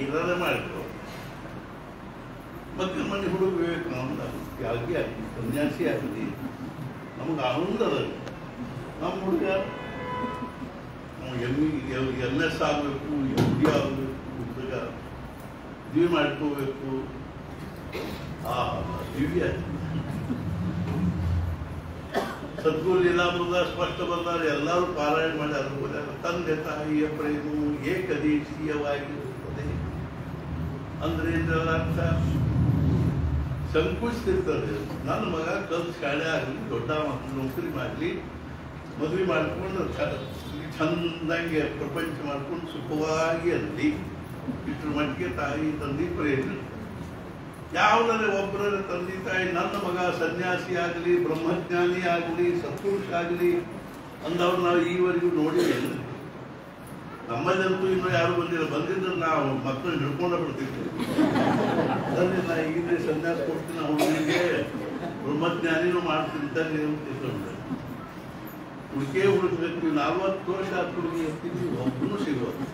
ಏನಾರ ಮಾಡಿದ್ರು. ಮಗ್ಗದ ಮನೆ ಹುಡುಗ ವಿವೇಕಾನಂದ ಆಗಲಿ, ಸನ್ಯಾಸಿ ಆಗಲಿ, ನಮ್ಗೆ ಆನಂದದ. ನಮ್ಮ ಹುಡುಗ MS ಆಗಬೇಕು, MD ಆಗಬೇಕು, ಹುಡುಗ ದಿವ್ಯ ಮಾಡ್ಕೋಬೇಕು. ದಿವ್ಯ ಸದ್ಗುರು ಲೀಲಾಮೃತ ಸ್ಪಷ್ಟ ಬಂದಾರೆ, ಎಲ್ಲರೂ ಪಾರಾಯಣ ಮಾಡಿ ಅದ್ರ ತಂದೆ ತಾಯಿಯ ಪ್ರೇಮು ಏಕದೇಶೀಯವಾಗಿರುತ್ತದೆ ಅಂದ್ರೆ ಅರ್ಥ ಸಂಕುಚಿತಿರ್ತದೆ. ನನ್ನ ಮಗ ಕಲ್ತು ಶಾಲೆ ಆಗಲಿ, ದೊಡ್ಡ ಮಕ್ಕಳು ನೌಕರಿ ಮಾಡಲಿ, ಮದುವೆ ಮಾಡಿಕೊಂಡು ಚಂದಂಗೆ ಪ್ರಪಂಚ ಮಾಡ್ಕೊಂಡು ಸುಖವಾಗಿ ಅಲ್ಲಿ ಇಷ್ಟರ ಮಟ್ಟಿಗೆ ತಾಯಿ ತಂದೆ ಪ್ರೇಮ. ಯಾವುದರ ಒಬ್ಬರ ತಂದೆ ತಾಯಿ ನನ್ನ ಮಗ ಸನ್ಯಾಸಿ ಆಗಲಿ, ಬ್ರಹ್ಮಜ್ಞಾನಿ ಆಗಲಿ, ಸತ್ಪುರುಷ ಆಗಲಿ, ಅಂದವ್ರು ನಾವು ಈವರೆಗೂ ನೋಡಿಲ್ಲ. ನಮ್ಮಲ್ಲಂತೂ ಇನ್ನೂ ಯಾರು ಬಂದಿದ್ರೆ ನಾವು ಮಕ್ಕಳು ಹಿಡ್ಕೊಂಡ ಬಿಡ್ತಿದ್ವಿ. ಅದರಲ್ಲಿ ನಾ ಈಗಿದ್ರೆ ಸನ್ಯಾಸ ಕೊಡ್ತೀನಿ ಹುಡುಗರಿಗೆ ಬ್ರಹ್ಮಜ್ಞಾನಿನೂ ಮಾಡ್ತಿರ್ತಾರೆ ಅಂತ ತಿಳ್ಕೊಂಡ್ರೆ ಹುಡುಕೇ ಹುಡುಕ್ಬೇಕು. 40 ವರ್ಷ ಆದ ಹುಡುಗಿ ಇರ್ತೀವಿ, ಒಬ್ಬನು ಸಿಗೋದು.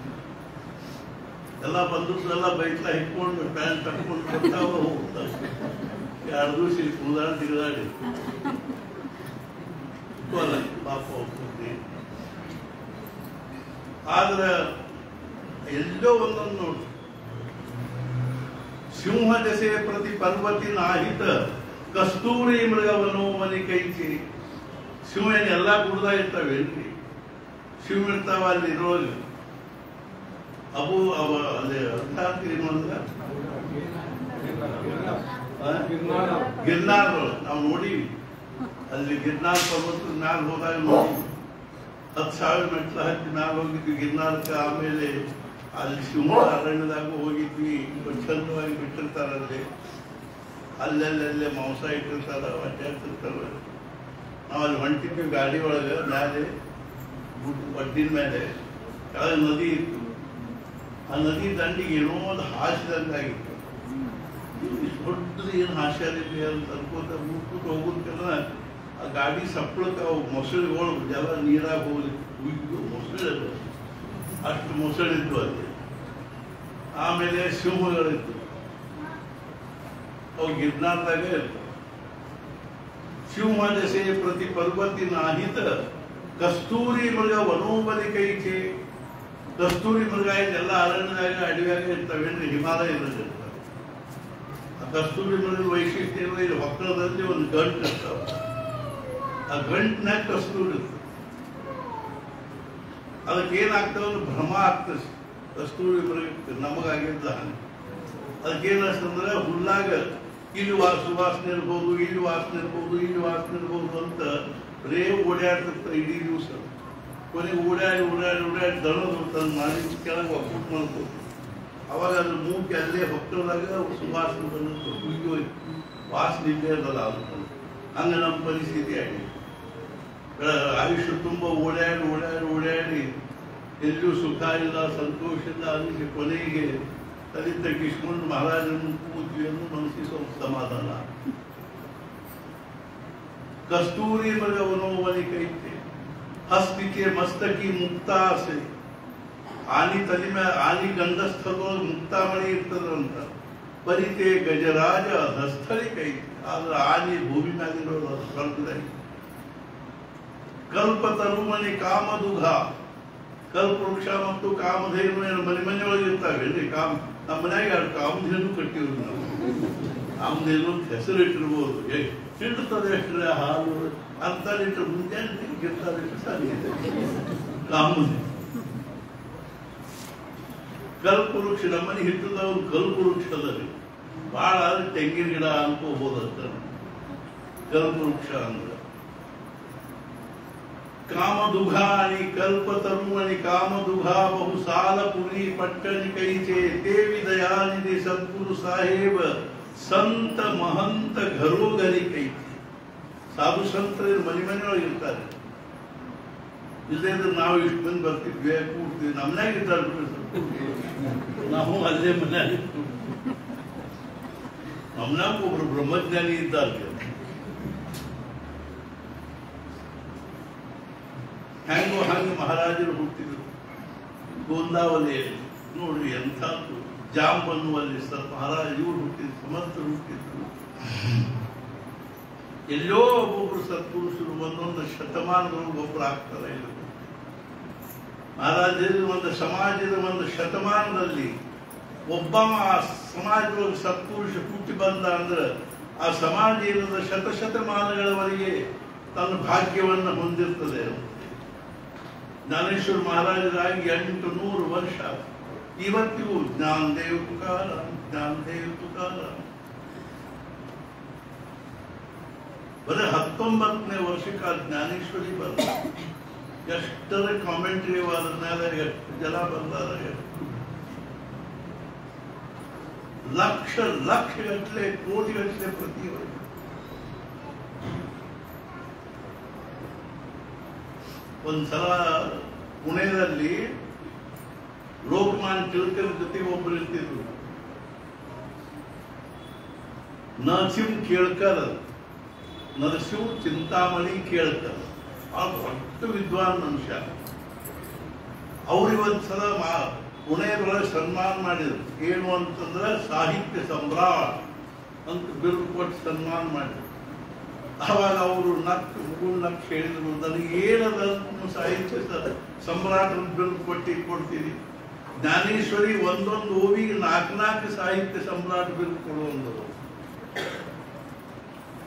ಎಲ್ಲ ಬಂದೂರೆಲ್ಲ ಬೈಕ್ಲ ಹಿಡ್ಕೊಂಡು ಪ್ಯಾಂಟ್ ಕಟ್ಕೊಂಡು ಬರ್ತಾವ ಹೋಗ್ತಾವೆ. 2 ದಿವಸ ಇಲ್ಲಿ ಕುದಾಡಿ ತಿರುಗಾಡಿ ಪಾಪ ಹೋಗ್ತೀನಿ. ಆದ್ರೆ ಎಲ್ಲೋ ಒಂದೊಂದು ನೋಡಿ, ಸಿಂಹ ದಶೆ ಪ್ರತಿ ಪರ್ವತಿ ನಾಹಿತ ಕಸ್ತೂರಿ ಮೃಗವನು ಮನಿ ಕೈಚಿ. ಶಿವ ಏನು ಎಲ್ಲ ಕುಡ್ದ ಇರ್ತಾವೇನ್ರಿ? ಶಿವ ಇರ್ತಾವ ಅಲ್ಲಿ ಇರೋದು ಅವು ಅಲ್ಲಿ ಅರ್ಥ ಆಗ್ತೀರಿ ನೋಡಿದ್ರ ಗಿರ್ನಾರ್ ನಾವು ನೋಡಿವಿ. ಅಲ್ಲಿ ಗಿರ್ನಾರ್ ಪರ್ವತದ ಮ್ಯಾಲ ಹೋದಾಗ ನೋಡಿ 10,000 ಮೆಟ್ಲು ಹತ್ತಿ ಮ್ಯಾಲ ಹೋಗಿದ್ವಿ ಗಿರ್ನಾರ್ಕ. ಆಮೇಲೆ ಅಲ್ಲಿ ಶಿವಮೊಗ್ಗ ಅರಣ್ಯದಾಗ ಹೋಗಿದ್ವಿ. ಚಂದವಾಗಿ ಬಿಟ್ಟಿರ್ತಾರಲ್ಲಿ, ಅಲ್ಲೆಲ್ಲೇ ಮಾಂಸ ಇಟ್ಟಿರ್ತಾರ, ಅಡ್ಡಾಡ್ತಿರ್ತಾರ. ನಾವು ಅಲ್ಲಿ ಹೊಂಟಿದ್ವಿ ಗಾಡಿ ಒಳಗೆ. ಮ್ಯಾಲೆ ಒಡ್ಡಿನ ಮೇಲೆ ಕೆಳಗೆ ನದಿ ಇತ್ತು. ಆ ನದಿ ದಂಡಿಗೆ ಏನೋ ಒಂದು ಹಾಸಿದಂಗಾಗಿತ್ತು. ದೊಡ್ಡದು ಏನು ಹಾಸ್ಯಾರಿದೆ ಅಂತ ಅನ್ಕೋತ ಮುಟ್ಬಿಟ್ಟು ಹೋಗೋದಕ್ಕೆಲ್ಲ ಆ ಗಾಡಿ ಸಪ್ಪಳಕ್ಕೆ ಅವು ಮೊಸಳೆಗಳು ಎಲ್ಲ ನೀರಾಗ ಹೋಗಿ ಉಯ್ದು ಮೊಸಳೆ ಅಷ್ಟು ಮೊಸಳಿದ್ದು ಅಲ್ಲಿ. ಆಮೇಲೆ ಸಿಂಹಗಳಿತ್ತು, ಅವು ಗಿರ್ನಾರ್ದಾಗ ಇರ್ತವೆ. ಸಿಂಹ ದಶೆ ಪ್ರತಿ ಪರ್ವತಿ ನಾಹಿತ ಕಸ್ತೂರಿ ಮೃಗ ವನೋಬಲಿ ಕೈಚೆ. ಕಸ್ತೂರಿ ಮೃಗ ಇದೆಲ್ಲ ಅರಣ್ಯದಾಗ ಅಡವ್ಯಾಗ ಇರ್ತಾವೇನ್ರಿ? ಹಿಮಾಲಯದಲ್ಲಿ ಇರ್ತಾವೆ. ಆ ಕಸ್ತೂರಿ ಮೃಗದ ವೈಶಿಷ್ಟ್ಯ ಇಲ್ಲಿ ಹೊಕ್ಕಳದಲ್ಲಿ ಒಂದು ಗಂಟು ಇರ್ತಾವ. ಆ ಗಂಟಿನಾಗ ಕಸ್ತೂರಿ ಇರ್ತದೆ. ಅದಕ್ಕೇನಾಗ್ತದೆ? ಒಂದು ಭ್ರಮ ಆಗ್ತದೆ ಕಸ್ತೂರಿ ಮೃಗಕ್ಕೆ, ನಮಗಾಗಿದ್ದ ಹಾನಿ. ಅದಕ್ಕೇನಂದ್ರೆ ಹುಲ್ಲಾಗ ಇಲ್ಲಿ ಸುವಾಸನೆ ಇರ್ಬೋದು, ಇಲ್ಲಿ ವಾಸನೆ ಇರ್ಬೋದು, ಇಲ್ಲಿ ವಾಸನೆ ಇರ್ಬೋದು ಅಂತ ಬರೇ ಓಡಾಡ್ತಿರ್ತಾರೆ ಇಡೀ ದಿವಸ. ಕೊನೆಗೆ ಓಡಾಡಿ ಓಡಾಡಿ ಓಡಾಡಿ ದಣದು ತಂದು ಮಾಡಿ ಕೆಳಗೆ ಒಕ್ಕೂಟ್ ಮಾಡ್ಕೋದು. ಅವಾಗ ಅದ್ರ ಮೂಗಿ ಅಲ್ಲೇ ಹೊಕ್ಕಳದಾಗ ಸುವಾಸನೆ ಬಂದು ಹುಯ್ಯೋ ವಾಸನೆ ಇಲ್ಲೇ ಇರಲ್ಲ. ಅದು ಹಂಗೆ ನಮ್ಮ ಪರಿಸ್ಥಿತಿ ಆಗಿದೆ. ಆಯುಷ್ಯ ತುಂಬ ಓಡಾಡಿ ಓಡಾಡಿ ಓಡಾಡಿ ಎಲ್ಲೂ ಸುಖ ಇಲ್ಲ, ಸಂತೋಷ ಇಲ್ಲ. ಅದಕ್ಕೆ ಕೊನೆಗೆ ತಲೆ ತಗ್ಗಿಸ್ಕೊಂಡು ಮಹಾರಾಜನ ಕೂತ್ವಿ ಅನ್ನೋ ಮನಸ್ಸಿಗೆ ಸ್ವಲ್ಪ ಸಮಾಧಾನ. ಕಸ್ತೂರಿ ಮೃಗವನೋ ಮನಿ ಕೈತೆ ಹಸ್ತಿಕೆ ಮಸ್ತಕಿ ಮುಕ್ತಾಸೆ. ಆನಿ ತಲೆ ಮೇಲೆ ಆನಿ ಗಂಧಸ್ಥಳದೊಳಗೆ ಮುಕ್ತಾಮಣಿ ಇರ್ತದಂತ. ಪರಿತೆ ಗಜರಾಜ ಹಸ್ತಳಿ ಕೈತೆ. ಆದ್ರೆ ಆನಿ ಭೂಮಿ ಮ್ಯಾಲಿರೋದು ಸ್ವರ್ಗದಾಗ. ಕಲ್ಪ ತರುಮಣಿ ಕಾಮದುಘ. ಕಲ್ಪ ವೃಕ್ಷ ಮತ್ತು ಕಾಮಧೇನು ಮನೆ ಮನೆಯೊಳಗೆ ಇರ್ತಾವೆ. ನಮ್ಮ ಮನೆಯಾಗ 2 ಕಾಮಧೇನು ಕಟ್ಟಿದ್ರು ನಾವು. ಕಾಮಧೇನು ಹೆಸರು ಇಟ್ಟಿರ್ಬೋದು, ಇಡ್ತದೆ ಎಷ್ಟ್ರೆ ಹಾಲು ಅಂತ ಇಟ್ಟರೆ ಮುಂಜಾನೆ ಗಿರ್ತಾರೆ ಸಾಧ್ಯ. ಕಾಮಧೇನು ಕಲ್ಪ ವೃಕ್ಷ ನಮ್ಮನೆ ಹಿಟ್ಟದವ್ರು ಕಲ್ಪ ವೃಕ್ಷದಲ್ಲಿ ಭಾಳ ತೆಂಗಿನ ಗಿಡ ಅನ್ಕೋಬೋದಂತ. ಕಲ್ಪ ವೃಕ್ಷ ಅಂದ್ರೆ ಕಾಮದುಘಾನಿ ಕಲ್ಪ ತರುಮಣಿ ಕಾಮದುಘಾ ಬಹುಸಾಲ ಪುರಿ ಪಟ್ಟಣಿ ಕೈಚೆ. ದೇವಿ ದಯಾನಿಧಿ ಸದ್ಗುರು ಸಾಹೇಬ ಸಂತ ಮಹಂತ ಘರೋಘರಿ ಕೈಚೆ. ಸಾಧು ಸಂತರು ಮನೆ ಮನೆಯೊಳಗೆ ಇರ್ತಾರೆ. ಇಲ್ಲೇ ಇದ್ರೆ ನಾವು ಇಷ್ಟು ಮಂದಿ ಬರ್ತಿದ್ವಿ, ಕೂಡ್ತೀವಿ. ನಮ್ಮನ್ಯಾಗ ಇರ್ತಾರೆ, ನಾವು ಅಲ್ಲೇ ಮನ್ಯಾಗ ನಮ್ಮನ್ಯಾಗ ಒಬ್ರು ಬ್ರಹ್ಮಜ್ಞಾನಿ ಇದ್ದಾರೆ. ಹೆಂಗೋ ಹಂಗೆ ಮಹಾರಾಜರು ಹುಟ್ಟಿದ್ರು ಗೋಂದಾವಲಿಯಲ್ಲಿ. ನೋಡ್ರಿ ಎಂಥ ಜಾಂಬನ್ನುವಲ್ಲಿ ಮಹಾರಾಜ ಇವ್ರು ಹುಟ್ಟಿದ್ರು, ಸಮರ್ಥರು ಹುಟ್ಟಿದ್ರು. ಎಲ್ಲೋ ಒಬ್ಬೊಬ್ರು ಸತ್ಪುರುಷರು ಒಂದೊಂದು ಶತಮಾನದೊಳಗೆ ಒಬ್ಬರು ಆಗ್ತಾರೆ. ಮಹಾರಾಜರು ಸಮಾಜದ ಒಂದು ಶತಮಾನದಲ್ಲಿ ಒಬ್ಬ ಸಮಾಜದೊಳಗೆ ಸತ್ಪುರುಷ ಹುಟ್ಟಿ ಬಂದ ಅಂದ್ರೆ ಆ ಸಮಾಜ ಏನಂದ್ರೆ ಶತಶತಮಾನಗಳವರೆಗೆ ತನ್ನ ಭಾಗ್ಯವನ್ನು ಹೊಂದಿರ್ತದೆ. ಜ್ಞಾನೇಶ್ವರ ಮಹಾರಾಜರಾಗಿ 800 ವರ್ಷ. ಇವತ್ತಿಗೂ ಜ್ಞಾನದೇವ್ ತುಕಾರಾಮ್, ಜ್ಞಾನದೇವ್ ತುಕಾರಾಮ್. ಬರೀ 19ನೇ ವರ್ಷಕ್ಕೆ ಜ್ಞಾನೇಶ್ವರಿ ಬಂದ. ಎಷ್ಟರ ಕಾಮೆಂಟ್ರಿ ಅದ್ರ ಮೇಲೆ ಎಷ್ಟು ಜನ ಬಂದಾರ, ಲಕ್ಷ ಗಟ್ಟಲೆ ಕೋಟಿಗಟ್ಟಲೆ ಪ್ರತಿ ವರ್ಷ. ಒಂದ್ಸಲ ಪುಣೆಯಲ್ಲಿ ಲೋಕಮಾನ್ಯ ತಿಲಕರ ಜೊತೆಗೆ ಒಬ್ಬರು ಇರ್ತಿದ್ರು, ನರಸಿಂಹ ಕೇಳ್ಕರ್, ನರಸಿಂಹ ಚಿಂತಾಮಣಿ ಕೇಳ್ಕರ್. ದೊಡ್ಡ ವಿದ್ವಾನ್ ಮನುಷ್ಯ. ಅವ್ರಿಗೆ ಒಂದ್ಸಲ ಪುಣೆಯೊಳಗೆ ಸನ್ಮಾನ ಮಾಡಿದ್ರು. ಏನು ಅಂತಂದ್ರೆ ಸಾಹಿತ್ಯ ಸಮ್ರಾಟ್ ಅಂತ ಬಿರುದು ಕೊಟ್ಟು ಸನ್ಮಾನ ಮಾಡಿದ್ರು. ಆವಾಗ ಅವರು ನಕ್ ಹೇಳಿದ್ರು, ನನಗೆ ಏನದ ಸಾಹಿತ್ಯ ಸಮ್ರಾಟ್ ಅಂತ ಬಿರುದು ಕೊಡ್ತೀನಿ. ಜ್ಞಾನೇಶ್ವರಿ ಒಂದೊಂದು ಓವಿಗೆ 4 ಸಾಹಿತ್ಯ ಸಮ್ರಾಟ್ ಬಿರುದು ಕೊಡುವಂಥದ್ದು.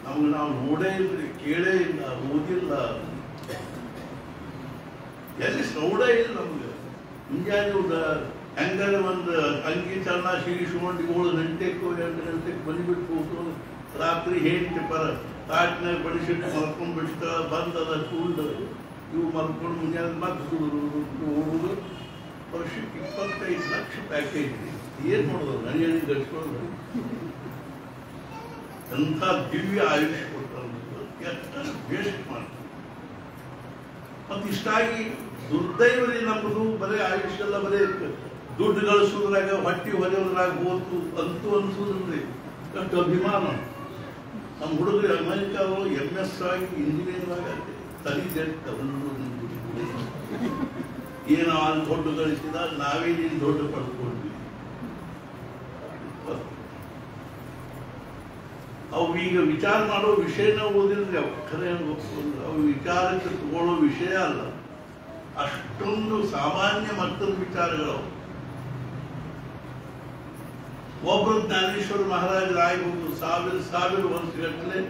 ನಮ್ಗೆ ನಾವು ನೋಡೇ ಇಲ್ರಿ, ಕೇಳೇ ಇಲ್ಲ, ಓದಿಲ್ಲ, ಎಲ್ಲಿ ಸೌಡ ಇಲ್ಲ ನಮ್ಗೆ. ಮುಂಜಾನೆ ಹೆಂಗಾರೆ ಒಂದು ಅಂಗಿ ಚರಣ ಶೀರಿಸ್ಕೊಂಡು 7 ಗಂಟೆಗೂ 8 ಗಂಟೆಗೆ ಬಂದ್ಬಿಟ್ಟು ಹೋಗೋದು. ರಾತ್ರಿ ಹೇಳಿ ಪರ ತಾಟಿನಾಗ ಬಡಿಸಿಟ್ಟು ಮಲ್ಕೊಂಡು ಬಿಡ್ತಾಳ, ಬಂದದ ಕೂಲ್ಡ್ ಇವು ಮಲ್ಕೊಂಡು ಮುಂಜಾನೆ ಮತ್ತೆ ಹೋಗುದು. ವರ್ಷಕ್ಕೆ 25 ಲಕ್ಷ ಪ್ಯಾಕೇಜ್. ಏನ್ ಮಾಡೋದು? ನನಗೆ ಗಡಿಸ್ಕೊಳ್ಳೋದು. ಎಂಥ ದಿವ್ಯ ಆಯುಷ್ಯ ಕೊಡ್ತಾರೆ, ಎಷ್ಟು ವೇಸ್ಟ್ ಮಾಡ್ತಾರೆ. ಮತ್ತೆ ಇಷ್ಟಾಗಿ ದುರ್ದೈವರಿ ನಮ್ಮದು ಬರೀ ಆಯುಷ್ಯ ಎಲ್ಲ ಬರೀ ದುಡ್ಡು ಗಳಿಸೋದ್ರಾಗ ಹೊಟ್ಟಿ ಹೊರೆಯೋದ್ರಾಗ ಹೋತು ಅಂತೂ ಅನ್ಸೋದ್ರಿ. ಎಷ್ಟು ಅಭಿಮಾನ ನಮ್ಮ ಹುಡುಗರು ಅಮೆರಿಕಾವು MS ಆಗಿ ಇಂಜಿನಿಯರ್ ಆಗಿ ತಲೆ ಏನೋ ಅಲ್ಲಿ ದೊಡ್ಡ ಗಳಿಸಿದ, ನಾವೇ ನೀನು ದೊಡ್ಡ ಪಡ್ಕೊಂಡ್ವಿ. ಅವು ಈಗ ವಿಚಾರ ಮಾಡೋ ವಿಷಯನ ಓದಿದ್ರೆ ಅವು ಖರೆ ಅವು ವಿಚಾರಕ್ಕೆ ತಗೊಳ್ಳೋ ವಿಷಯ ಅಲ್ಲ. ಅಷ್ಟೊಂದು ಸಾಮಾನ್ಯ ಮಟ್ಟದ ವಿಚಾರಗಳು. ಒಬ್ಬರು ಜ್ಞಾನೇಶ್ವರ ಮಹಾರಾಜರಾಗಿ ಸಾವಿರ ವರ್ಷಗಟ್ಟಲೆ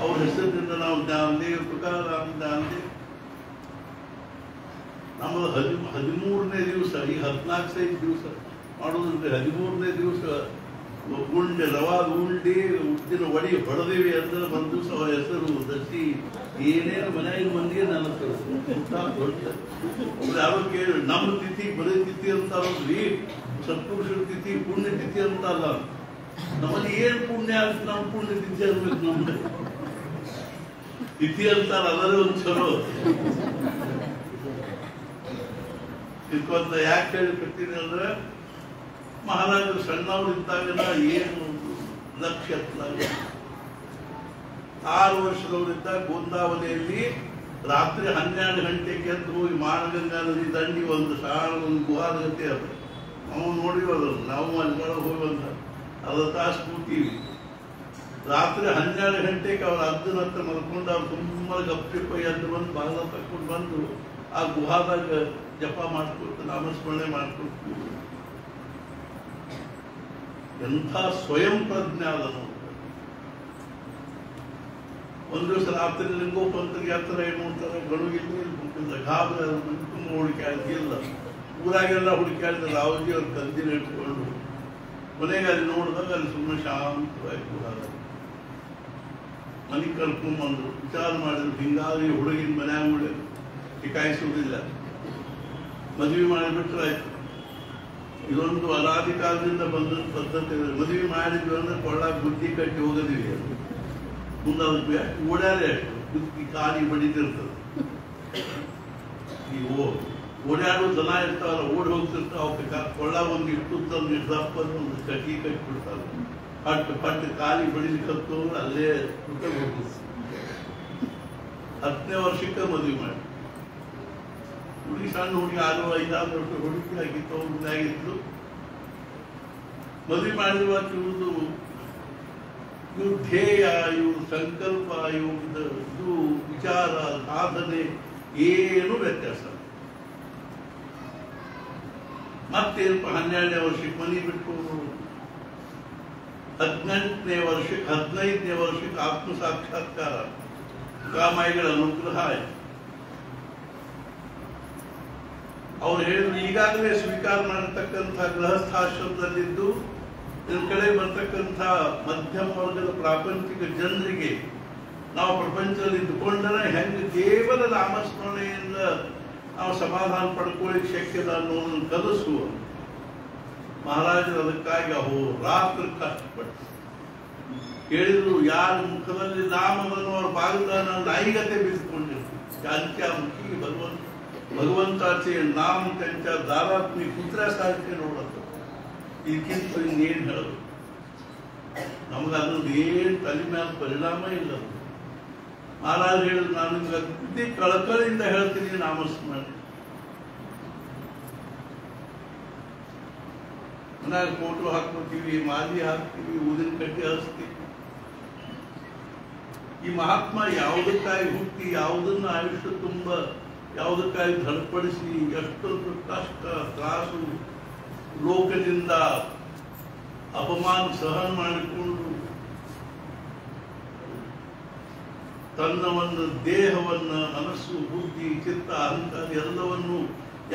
ಅವ್ರ ಹೆಸರಿನಿಂದ ನಾವು ಜ್ಞಾನದೇ ತುಕಾರಾಮ್ ಜ್ಞಾನದೇ. ನಮ್ಮದು 13ನೇ ದಿವಸ, ಈ 14 ದಿವಸ ಮಾಡೋದಂದ್ರೆ 13ನೇ ದಿವಸ ಉಂಡೆ ರವಾದ ಉಂಡೆ ಉದ್ದಿನ ವಡಿ ಹೊಡೆದೇವಿ ಅಂದ್ರೆ ಒಂದು ದಿವಸ ಅವರ ಹೆಸರು ದಸಿ ಏನೇನು ಮನೆಯ ಮಂದಿಗೆ ನನ್ನ ದೊಡ್ಡ ಯಾರೋ ಕೇಳಿ ನಮ್ಮ ತಿಥಿ ಬರೀ ತಿಥಿ ಅಂತಾರಲ್ರಿ, ಸತ್ಪುರುಷರ ತಿಥಿ ಪುಣ್ಯ ತಿಥಿ ಅಂತಲ್ಲ. ನಮ್ಮಲ್ಲಿ ಏನ್ ಪುಣ್ಯ ಅಂತ ನಮ್ಮ ಪುಣ್ಯ ತಿಥಿ ಅನ್ಬೇಕು. ನಮ್ದು ತಿಥಿ ಅಂತಾರ, ಅದರೇ ಒಂದು ಚಲೋ. ಇದಕ್ಕೊಂದು ಯಾಕೆ ಹೇಳಿಬಿಡ್ತೀನಿ ಅಂದ್ರೆ, ಮಹಾರಾಜರು ಸಣ್ಣವರು ಇದ್ದಾಗೆಲ್ಲ ಏನು ನಕ್ಷತ್ರ 6 ವರ್ಷದವರಿದ್ದ ಗೋಂದಾವಲಿಯಲ್ಲಿ ರಾತ್ರಿ 12 ಗಂಟೆಗೆ ಅಂತ ಹೋಗಿ ಮಾನಗಂಗಾ ನದಿ ದಂಡಿ ಒಂದು ಗುಹಾದ ಗತಿ ಅದು. ನಾವು ನೋಡಿವಲ್ಲ, ನಾವು ಅಲ್ಲಿ ಹೋಗಿ ಬಂದ ಅರ್ಧ ತಾಸು ಕೂತೀವಿ. ರಾತ್ರಿ 12 ಗಂಟೆಗೆ ಅವ್ರ ಅರ್ಧನ ಹತ್ರ ಮಲ್ಕೊಂಡು ಅವ್ರು ತುಂಬ ಗಪ್ಪಿಪ್ಪ ಎದ್ದು ಬಂದು ಬಾಗಿಲ ತಕ್ಕೊಂಡು ಬಂದು ಆ ಗುಹಾದಾಗ ಜಪ ಮಾಡ್ಕೊಳ್ತು, ನಾಮಸ್ಮರಣೆ ಮಾಡ್ಕೊಳ್ತು. ಎಂಥ ಸ್ವಯಂ ಪ್ರಜ್ಞೆ ಅದನ್ನು. ಒಂದು ದಿವಸ ರಾತ್ರಿ ಲಿಂಗೋಪಂತರಿಗೆ ಹತ್ರ ಏನು ಅಂತಾರೆ, ಗಣುಗಿಲ್ಲ ಗಾಬರಿ ತುಂಬ ಹುಡುಕಾಡಿಲ್ಲ. ಊರಾಗೆಲ್ಲ ಹುಡುಕಾಡಿದ್ರೆ ರಾವಜಿ ಅವ್ರ ಕಂದಿನ ಇಟ್ಕೊಂಡು ಕೊನೆಗೆ ಅಲ್ಲಿ ನೋಡಿದಾಗ ಅಲ್ಲಿ ಸುಮ್ಮನೆ ಶಾಂತವಾಗಿ ಕೂಡಾದ. ಮನೆಗೆ ಕರ್ಕೊಂಡ್ಬಂದ್ರು, ವಿಚಾರ ಮಾಡಿದ್ರು. ಹಿಂಗಾಗಿ ಹುಡುಗಿನ ಮನ್ಯಾಗ ಟಿಕಾಯಿಸುವುದಿಲ್ಲ, ಮದುವೆ ಮಾಡಿಬಿಟ್ರೆ ಆಯ್ತು. ಇದೊಂದು ಅನಾದಿ ಕಾಲದಿಂದ ಬಂದ ಪದ್ಧತಿ. ಮದುವೆ ಮಾಡಿದ್ವಿ ಅಂದ್ರೆ ಕೊಳ್ಳಾಗ ಬುದ್ಧಿ ಕಟ್ಟಿ ಹೋಗೋದಿವಿ. ಮುಂದೆ ಅದಕ್ಕೆ ಎಷ್ಟು ಓಡಾಡೇ ಅಷ್ಟು ಬುದ್ಧಿ ಕಾಲಿ ಬಡಿತಿರ್ತದೆ. ಈ ಓಡಾಡೋ ಜನ ಇರ್ತಾವಲ್ಲ, ಓಡಿ ಹೋಗ್ತಿರ್ತಾವ, ಅವಕ್ಕೆ ಕೊಳ್ಳ ಒಂದು ಇಟ್ಟು ತಂದು ದಪ್ಪನ್ನು ಒಂದು ಕಟ್ಟಿ ಕಟ್ಟಿಬಿಡ್ತಾರೆ. ಪಟ್ಟು ಕಾಲಿ ಬಡಿಲಿಕ್ಕೆ ಹತ್ತೋರು ಅಲ್ಲೇ ಹೋಗ್ತದೆ. 10ನೇ ವರ್ಷಕ್ಕೆ ಮದುವೆ ಮಾಡಿ ಹುಡುಗಿ ಸಣ್ಣ ಹುಡುಗಿ 6-5 ವರ್ಷ ಹುಡುಗಿ ಆಗಿತ್ತು, ಅವ್ರದ್ದಾಗಿತ್ತು. ಮದುವೆ ಮಾಡಿರುವಾಗ ಇವ್ರದ್ದು ಇವ್ರ ಧ್ಯೇಯ, ಇವ್ರ ಸಂಕಲ್ಪ, ಇವ್ರದ್ದು ವಿಚಾರ, ಸಾಧನೆ ಏನು ವ್ಯತ್ಯಾಸ. ಮತ್ತೇನಪ್ಪ 12ನೇ ವರ್ಷಕ್ಕೆ ಮನೆ ಬಿಟ್ಟು 15ನೇ ವರ್ಷಕ್ಕೆ ಆತ್ಮ ಸಾಕ್ಷಾತ್ಕಾರ, ಕಾಮಾಯಿಗಳ ಅನುಗ್ರಹ ಆಯ್ತು. ಅವ್ರು ಹೇಳಿದ್ರು, ಈಗಾಗಲೇ ಸ್ವೀಕಾರ ಮಾಡತಕ್ಕಂಥ ಗೃಹಸ್ಥಾಶ್ರಮದಲ್ಲಿದ್ದು ಇದ್ರ ಕಡೆ ಬರ್ತಕ್ಕಂಥ ಮಧ್ಯಮ ವರ್ಗದ ಪ್ರಾಪಂಚಿಕ ಜನರಿಗೆ ನಾವು ಪ್ರಪಂಚದಲ್ಲಿ ಇದ್ದುಕೊಂಡರೆ ಹೆಂಗೆ ಕೇವಲ ನಾಮಸ್ಮರಣೆಯಿಂದ ನಾವು ಸಮಾಧಾನ ಪಡ್ಕೊಳ್ಳಿಕ್ಕೆ ಶಕ್ಯದ ಅನ್ನೋದನ್ನು ಕಲಿಸುವ ಮಹಾರಾಜರು. ಅದಕ್ಕಾಗಿ ರಾತ್ರಿ ಕಷ್ಟಪಟ್ಟು ಹೇಳಿದ್ರು, ಯಾರ ಮುಖದಲ್ಲಿ ನಾಮವನ್ನು ಅವ್ರ ಭಾಗದ ನಾಯಿಗತೆ ಬಿದ್ದುಕೊಂಡಿರ್ತಾರೆ. त्यांच्या मुखी भगवंताचे नाम त्यांच्या दारात मी कुत्र्यासारखे ನೋಡತ್ತು ಇದಕ್ಕಿಂತ ಇನ್ನೇನು ಹೇಳೋದು ನಮಗದೊಂದು ಏನು ತಲೆ ಮೇಲೆ ಪರಿಣಾಮ ಇಲ್ಲ ಮಹಾರಾಜ್ ಹೇಳಿದ್ರು ನಾನು ಅತಿ ಕಳಕಳಿಯಿಂದ ಹೇಳ್ತೀನಿ ನಾಮಸ್ಮರಣೆ ಮನ್ಯಾಗ ಫೋಟೋ ಹಾಕ್ಕೊತೀವಿ ಮಾಲಿ ಹಾಕ್ತೀವಿ ಊದಿನ ಕಟ್ಟಿ ಹರಿಸ್ತೀವಿ ಈ ಮಹಾತ್ಮ ಯಾವುದಕ್ಕಾಗಿ ಹುಟ್ಟಿ ಯಾವುದನ್ನ ಆಯುಷ್ಯ ತುಂಬ ಯಾವುದಕ್ಕಾಗಿ ಧಡಪಡಿಸಿ ಎಷ್ಟೊಂದು ಕಷ್ಟ ತ್ರಾಸು ಲೋಕದಿಂದ ಅಪಮಾನ ಸಹನ ಮಾಡಿಕೊಂಡು ತನ್ನ ಒಂದು ದೇಹವನ್ನ ಮನಸ್ಸು ಬುದ್ಧಿ ಚಿತ್ತ ಅಹಂಕಾರ ಎಲ್ಲವನ್ನು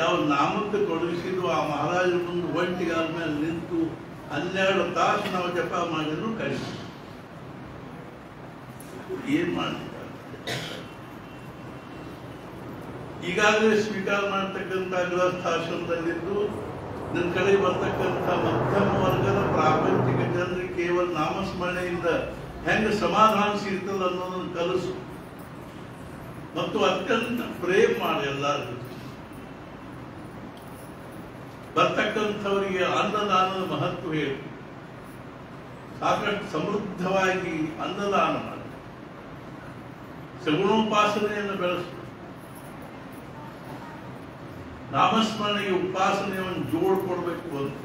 ಯಾವ ನಾಮಕ್ಕೆ ತೊಡಗಿಸಿದ್ರು ಆ ಮಹಾರಾಜರ ಮುಂದೆ ಒಂಟಿಗಾಲ ಮೇಲೆ ನಿಂತು 12 ತಾಸು ನಾವು ಜಪ ಮಾಡಿದ್ರು ಕಡಿಮೆ ಏನ್ ಮಾಡ್ತಾರೆ ಈಗಾಗಲೇ ಸ್ವೀಕಾರ ಮಾಡತಕ್ಕಂಥ ಗೃಹಸ್ಥಾಶ್ರಮದಲ್ಲಿದ್ದು ನನ್ನ ಕಡೆ ಬರ್ತಕ್ಕಂಥ ಮಧ್ಯಮ ವರ್ಗದ ಪ್ರಾಪಂಚಿಕ ಜನರಿಗೆ ಕೇವಲ ನಾಮಸ್ಮರಣೆಯಿಂದ ಹೆಂಗ ಸಮಾಧಾನ ಸಿಗ್ತದ ಅನ್ನೋದನ್ನು ಕಲಿಸು ಮತ್ತು ಅತ್ಯಂತ ಪ್ರೇಮ ಮಾಡಿ ಎಲ್ಲರಿಗೂ ಬರ್ತಕ್ಕಂಥವರಿಗೆ ಅನ್ನದಾನದ ಮಹತ್ವ ಹೇಳಿ ಸಾಕಷ್ಟು ಸಮೃದ್ಧವಾಗಿ ಅನ್ನದಾನ ಮಾಡಿ ಸಗುಣೋಪಾಸನೆಯನ್ನು ಬೆಳೆಸು ನಾಮಸ್ಮರಣೆಗೆ ಉಪಾಸನೆಯನ್ನು ಜೋಡ್ ಕೊಡ್ಬೇಕು ಅಂತ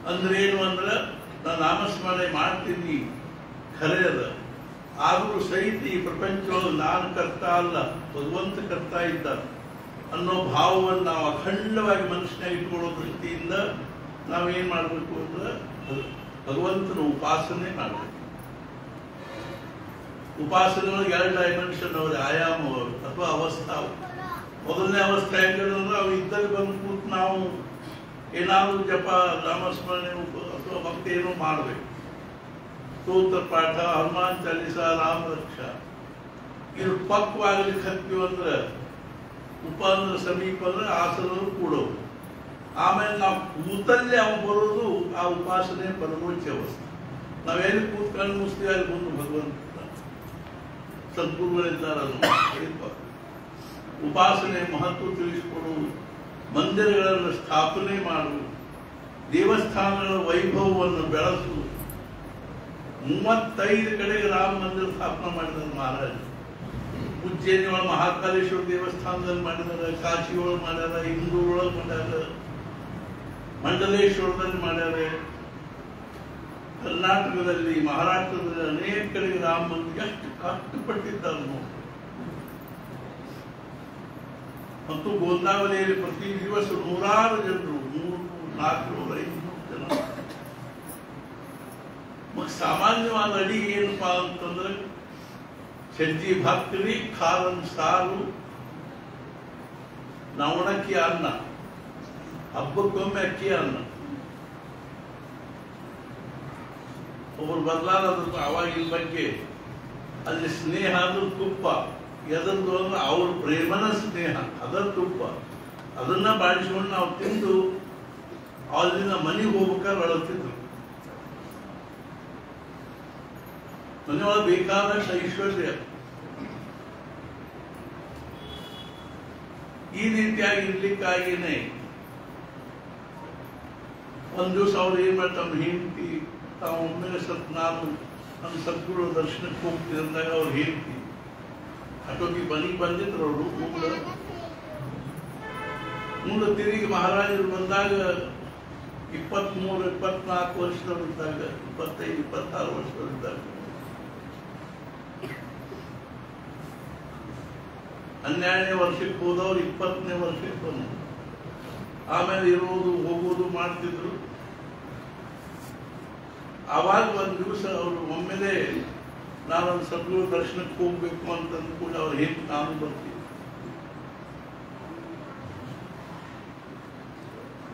ಅಂದ್ರೆ ಏನು ಅಂದ್ರೆ ನಾನು ನಾಮಸ್ಮರಣೆ ಮಾಡ್ತೀನಿ ಖರೆ ಅದ ಆದರೂ ಸಹಿತ ಈ ಪ್ರಪಂಚದೊಳಗೆ ನಾನು ಕರ್ತ ಅಲ್ಲ ಭಗವಂತ ಕರ್ತ ಇದ್ದ ಅನ್ನೋ ಭಾವವನ್ನು ನಾವು ಅಖಂಡವಾಗಿ ಮನಸ್ಸಿನಾಗ ಇಟ್ಕೊಳ್ಳೋ ದೃಷ್ಟಿಯಿಂದ ನಾವೇನ್ ಮಾಡಬೇಕು ಅಂದ್ರೆ ಭಗವಂತನ ಉಪಾಸನೆ ಮಾಡಬೇಕು ಉಪಾಸನೆ ಒಳಗೆ 2 ಡೈಮೆನ್ಷನ್ ಅವ್ರ ಆಯಾಮ ಅಥವಾ ಅವಸ್ಥಾ ಮೊದಲನೇ ಅವಸ್ಥೆ ಹೆಂಗಂದ್ರೆ ಅವು ಇದ್ದಾಗ ಬಂದು ಕೂತು ನಾವು ಏನಾದ್ರು ಜಪ ನಾಮಸ್ಮರಣೆ ಅಥವಾ ಭಕ್ತಿ ಏನೋ ಮಾಡಬೇಕು ಸ್ತೋತ್ರ ಪಾಠ ಹನುಮಾನ್ ಚಾಲೀಸ ರಾಮ ರಕ್ಷಾ ಇದು ಪಕ್ವಾಗ್ಲಿಕ್ಕೆ ಹತ್ತೀವಿ ಅಂದ್ರೆ ಉಪ ಅಂದ್ರೆ ಸಮೀಪ ಅಂದ್ರೆ ಆಸನರು ಕೂಡೋದು ಆಮೇಲೆ ನಾವು ಕೂತಲ್ಲಿ ಅವು ಬರೋದು ಆ ಉಪಾಸನೆ ಪರಮೋಚ್ಚ ಅವಸ್ಥೆ ನಾವೇನು ಕೂತ್ಕೊಂಡು ಮುಸ್ತೀವಿ ಅಲ್ಲಿ ಬಂದು ಭಗವಂತ ಸದ್ಗುರುಗಳಿದ್ದಾರೆ ಉಪಾಸನೆ ಮಹತ್ವ ತಿಳಿಸಿಕೊಡುವುದು ಮಂದಿರಗಳನ್ನು ಸ್ಥಾಪನೆ ಮಾಡುವುದು ದೇವಸ್ಥಾನಗಳ ವೈಭವವನ್ನು ಬೆಳೆಸುವುದು 35 ಕಡೆಗೆ ರಾಮ ಮಂದಿರ ಸ್ಥಾಪನೆ ಮಾಡಿದ್ದಾರೆ ಮಹಾರಾಜ ಉಜ್ಜಯಿನಿ ಒಳಗೆ ಮಹಾಕಾಲೇಶ್ವರ ದೇವಸ್ಥಾನದಲ್ಲಿ ಮಾಡಿದ್ದಾರೆ ಕಾಶಿ ಒಳಗೆ ಮಾಡ್ಯಾರ ಇಂದೂರ್ ಒಳಗೆ ಮಾಡ್ಯಾರ ಮಂಡಲೇಶ್ವರದಲ್ಲಿ ಮಾಡ್ಯಾರೆ ಕರ್ನಾಟಕದಲ್ಲಿ ಮಹಾರಾಷ್ಟ್ರದಲ್ಲಿ ಅನೇಕ ಕಡೆಗೆ ರಾಮ ಮಂದಿರ ಎಷ್ಟು ಕಷ್ಟಪಟ್ಟಿದ್ದಾರೆ ನೋಡಿ ಮತ್ತು ಗೋಂದಾವಲಿಯಲ್ಲಿ ಪ್ರತಿ ದಿವಸ 100 ಜನರು 300, 400, 500 ಜನ ಸಾಮಾನ್ಯವಾದ ಅಡಿಗೆ ಏನಪ್ಪಾ ಅಂತಂದ್ರೆ ಸಜ್ಜಿ ಭಕ್ತಿ ಖಾರನ್ ಸಾರು ನವಣಕ್ಕಿ ಅನ್ನ ಹಬ್ಬಕ್ಕೊಮ್ಮೆ ಅಕ್ಕಿ ಅನ್ನ ಒಬ್ಬರು ಬದಲಾದ ಅವಾಗಿನ ಬಗ್ಗೆ ಅಲ್ಲಿ ಸ್ನೇಹ ಅಂದ್ರೆ ತುಪ್ಪ ಎದರದು ಅಂದ್ರೆ ಅವ್ರ ಪ್ರೇಮನ ಸ್ನೇಹ ಅದರ ತುಪ್ಪ ಅದನ್ನ ಬಾಡಿಸ್ಕೊಂಡು ನಾವು ತಿಂದು ಅಲ್ಲಿಂದ ಮನೆಗೆ ಹೋಗ್ಬೇಕಾದ್ರೆ ಅಳತಿದ್ರು ಮನೆಯೊಳಗೆ ಬೇಕಾದಷ್ಟು ಐಶ್ವರ್ಯ ಈ ರೀತಿಯಾಗಿ ಇರ್ಲಿಕ್ಕಾಗಿನೇ ಒಂದ್ ದಿವಸ ಅವ್ರು ಏನ್ ಮಾಡ್ತಾರೆ ಹೆಂಡತಿ ತಾವು ಒಮ್ಮೆಲೆ ನಾನು ನಮ್ಮ ಸದ್ಗುರು ದರ್ಶನಕ್ಕೆ ಹೋಗ್ತೀನಿ ಅಂದಾಗ ಅವ್ರು ಹೆಂಡತಿ ಅಟೋಗಿ ಮನೆಗೆ ಬಂದಿದ್ರು ಅವರು ಮುಂದೆ ತಿರುಗಿ ಮಹಾರಾಜರು ಬಂದಾಗ 23, 24 ವರ್ಷದವರಿದ್ದಾಗ 25, 26 ವರ್ಷದವರಿದ್ದಾಗ 12ನೇ ವರ್ಷಕ್ಕೆ ಹೋದವ್ರು 20ನೇ ವರ್ಷಕ್ಕೆ ಬಂದ್ರು ಆಮೇಲೆ ಇರೋದು ಹೋಗೋದು ಮಾಡ್ತಿದ್ರು ಆವಾಗ ಒಂದ್ ದಿವಸ ಅವರು ಒಮ್ಮೆಲೆ ನಾನೊಂದು ಸದ್ಗುರು ದರ್ಶನಕ್ಕೆ ಹೋಗ್ಬೇಕು ಅಂತಂದು ಕೂಡ ಅವ್ರು ಹೇಗೆ ನಾನು ಬರ್ತೀನಿ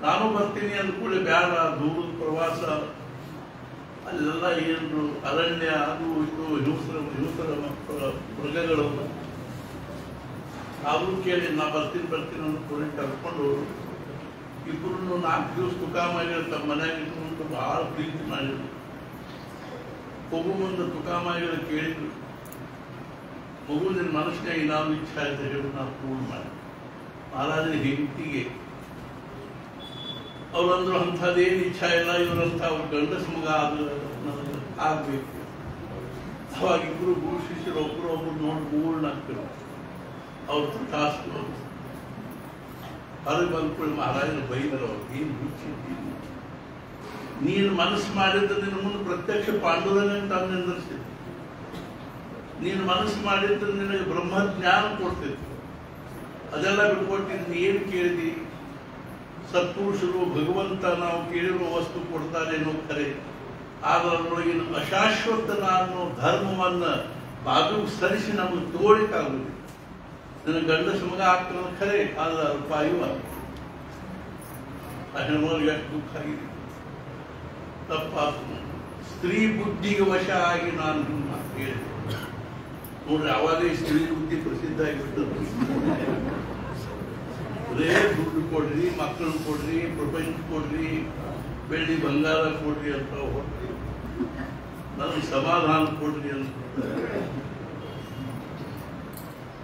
ನಾನು ಬರ್ತೀನಿ ಅಂದ ಕೂಡ ಬೇಡ ದೂರದ ಪ್ರವಾಸ ಅಲ್ಲೆಲ್ಲ ಏನು ಅರಣ್ಯ ಅದು ಇದು ಹಿಂಸರ ಮೃಗಗಳು ಆದ್ರೂ ಕೇಳಿ ನಾ ಬರ್ತೀನಿ ಅಂತ ಕೂಡ ಕರ್ಕೊಂಡು ಇಬ್ಬರು 4 ದಿವಸ ತುಕ ಮಾಡಿದ್ರು ತಮ್ಮ ಮನೆಯಾಗ ಇಟ್ಕೊಂಡು ಬಹಳ ಪ್ರೀತಿ ಮಾಡಿದ್ರು ಹೋಗು ಮುಂದೆ ತುಕ ಮಾಡಿದ್ರು ಕೇಳಿದ್ರು ಮಗುವಿನ ಮನಸ್ಸಿನಾಗ ನಾವು ಇಚ್ಛಾ ಇದ್ದರೆ ನಾವು ಪೂರ್ಣ ಮಾಡಿ ಮಹಾರಾಜನ ಹೆಂಡತಿಗೆ ಅವರಂದ್ರು ಅಂಥದ್ದೇನು ಇಚ್ಛಾ ಇಲ್ಲ, ಇವರಂಥ ಅವ್ರ ಗಂಡಸ ಮಗ ಆಗ್ಬೇಕು. ಅವಾಗ ಇಬ್ಬರು ಗುರು ಶಿಷ್ಯರು ಒಬ್ರು ನೋಡಿ ಮೂರ್ನಾಗ್ತರು. ಅವ್ರು ಟಾಸ್ಕ್ ಹೊರಗೆ ಬಂದ್ಕೊಳ್ಳಿ ಮಹಾರಾಜನ ಬೈದರು. ಅವ್ರಿಗೆ ಏನು ಹುಚ್ಚಿದ್ದೀನಿ, ನೀನು ಮನಸ್ಸು ಮಾಡಿದ್ರೆ ನಿನ್ನ ಮುಂದೆ ಪ್ರತ್ಯಕ್ಷ ಪಾಂಡುರಂಗ ಅಂತ ನಿಂದಿರ್ಸಿದ್ರು. ನೀನು ಮನಸ್ಸು ಮಾಡಿದ್ರೆ ನಿನಗೆ ಬ್ರಹ್ಮಜ್ಞಾನ ಕೊಡ್ತಿತ್ತು. ಅದೆಲ್ಲ ಬಿಟ್ಕೊಟ್ಟಿದ್ದು ಏನು ಕೇಳಿದಿ? ಸತ್ಪುರುಷರು ಭಗವಂತ ನಾವು ಕೇಳಿರುವ ವಸ್ತು ಕೊಡ್ತಾರೇನೋ ಖರೆ, ಆದ್ರೆ ಅದರೊಳಗಿನ ಅಶಾಶ್ವತನ ಅನ್ನೋ ಧರ್ಮವನ್ನ ಬಾಜು ಸರಿಸಿ ನಮಗೆ ತೋಳಿಕಾಗುವುದು. ನನ್ನ ಗಂಡಸ ಮಗ ಆಗ್ತಾನ ಖರೆ, ಆದ್ರೆ ಅಲ್ಪಾಯುವ ಆ ಹೆಣ್ಮಗಳಿಗೆ ಎಷ್ಟು ದುಃಖ ಆಗಿದೆ. ತಪ್ಪಾತು. ಸ್ತ್ರೀ ಬುದ್ಧಿಗೆ ವಶ ಆಗಿ ನಾನು ಹೇಳಿದೆ ನೋಡ್ರಿ. ಅವಾಗೇ ಸ್ತ್ರೀ ಬುದ್ಧಿ ಪ್ರಸಿದ್ಧ ಆಗಿಬಿಟ್ಟದ್ದು. ಬರೇ ದುಡ್ಡು ಕೊಡ್ರಿ, ಮಕ್ಕಳನ್ನ ಕೊಡ್ರಿ, ಪ್ರಪಂಚ ಕೊಡ್ರಿ, ಬೆಳ್ಳಿ ಬಂಗಾರ ಕೊಡ್ರಿ ಅಂತ ಹೊರಟ್ರಿ, ನನಗೆ ಸಮಾಧಾನ ಕೊಡ್ರಿ ಅಂತ.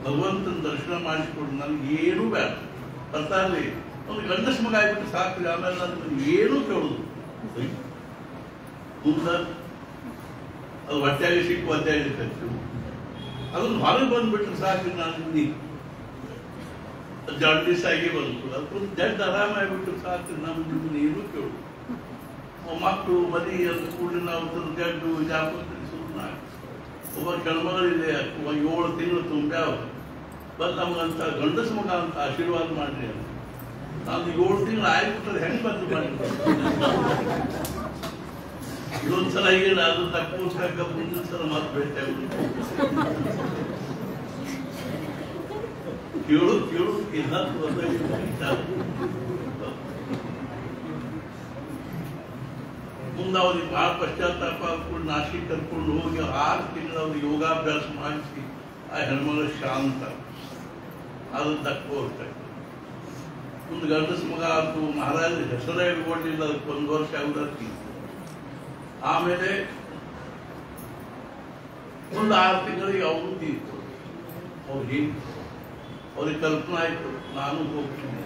ಭಗವಂತನ ದರ್ಶನ ಮಾಡಿಸ್ಕೊಡ್ರಿ, ನನಗೆ ಏನೂ ಬೇಡ. ಬರ್ತಾರಲಿ ಅವ್ನು ಗಂಡಸ ಮಗ ಆಗ್ಬಿಟ್ಟು ಸಾಕ್ರಿ, ಆಮೇಲೆ ನನಗೆ ಏನೂ ಕೇಳುದು. ಮುಂದೆ ಅದು ಹೊಟ್ಟೆಗೆ ಸಿಕ್ಕು ಹೊಟ್ಟೆಗೆ ಖರ್ಚು, ಅದನ್ನು ಹೊರಗೆ ಬಂದ್ಬಿಟ್ರೆ ಸಾಕ್ರಿ. ನಾನು ಜಾಂಡೀಸ್ ಆಗಿ ಬಂತು, ಅದಕ್ಕೊಂದು ಜಡ್ ಆರಾಮಾಗಿಬಿಟ್ಟು ಸಾಕ್ರಿ. ನಮ್ಗೆ ಏನೂ ಕೇಳು. ಮಕ್ಕಳು ಮದಿ ಅಂತ ಕೂಡಲೇ ನಾವು ಜಡ್ಡು ಜಾಪತ್ರಿ ಸುಮ್ಮನೆ. ಒಬ್ಬ ಕೆಳಮಗಳಿದೆ, 7 ತಿಂಗಳು ತುಂಬ್ಯಾವ. ಬಂದು ನಮಗಂತ ಗಂಡಸ ಮಗ ಅಂತ ಆಶೀರ್ವಾದ ಮಾಡ್ರಿ ಅಂತ. ನಾನು 7 ತಿಂಗಳು ಆಗ್ಬಿಟ್ರೆ ಹೆಂಗೆ ಬಂದು ಮಾಡಿ ಇದೊಂದ್ಸಲ ಏನು ಅದು ತಕ್ಕ ಮುಂದಿನ ಸಲ ಮಾತು ಭೇಟಿ ಕೇಳು ಮುಂದೆ ಅವ್ರಿಗೆ ಬಹಳ ಪಶ್ಚಾತ್ತಾಪ ಹಾಕೊಂಡು ನಾಶಿಕ್ ಕರ್ಕೊಂಡು ಹೋಗಿ 6 ತಿಂಗಳು ಅವ್ರಿಗೆ ಯೋಗಾಭ್ಯಾಸ ಮಾಡಿಸಿ ಆ ಹೆಣ್ಮಗಳ ಶಾಂತ ಅದು ತಕ್ಕ ಹೋಗ್ತಾರೆ. ಮುಂದೆ ಗಂಡಸ ಮಗ ಆಯ್ತು, ಮಹಾರಾಜ ಹೆಸರೇ ಇಟ್ಕೊಂಡಿಲ್ಲ, ಅದಕ್ಕೆ 1 ವರ್ಷ ಆಗುದಕ್ಕೆ. ಆಮೇಲೆ ಒಂದು 6 ತಿಂಗಳಿಗೆ ಅವರು ತೀರ್ತು. ಅವ್ರಿಗೆ ಕಲ್ಪನಾ ಆಯ್ತು, ನಾನು ಹೋಗ್ತೀನಿ.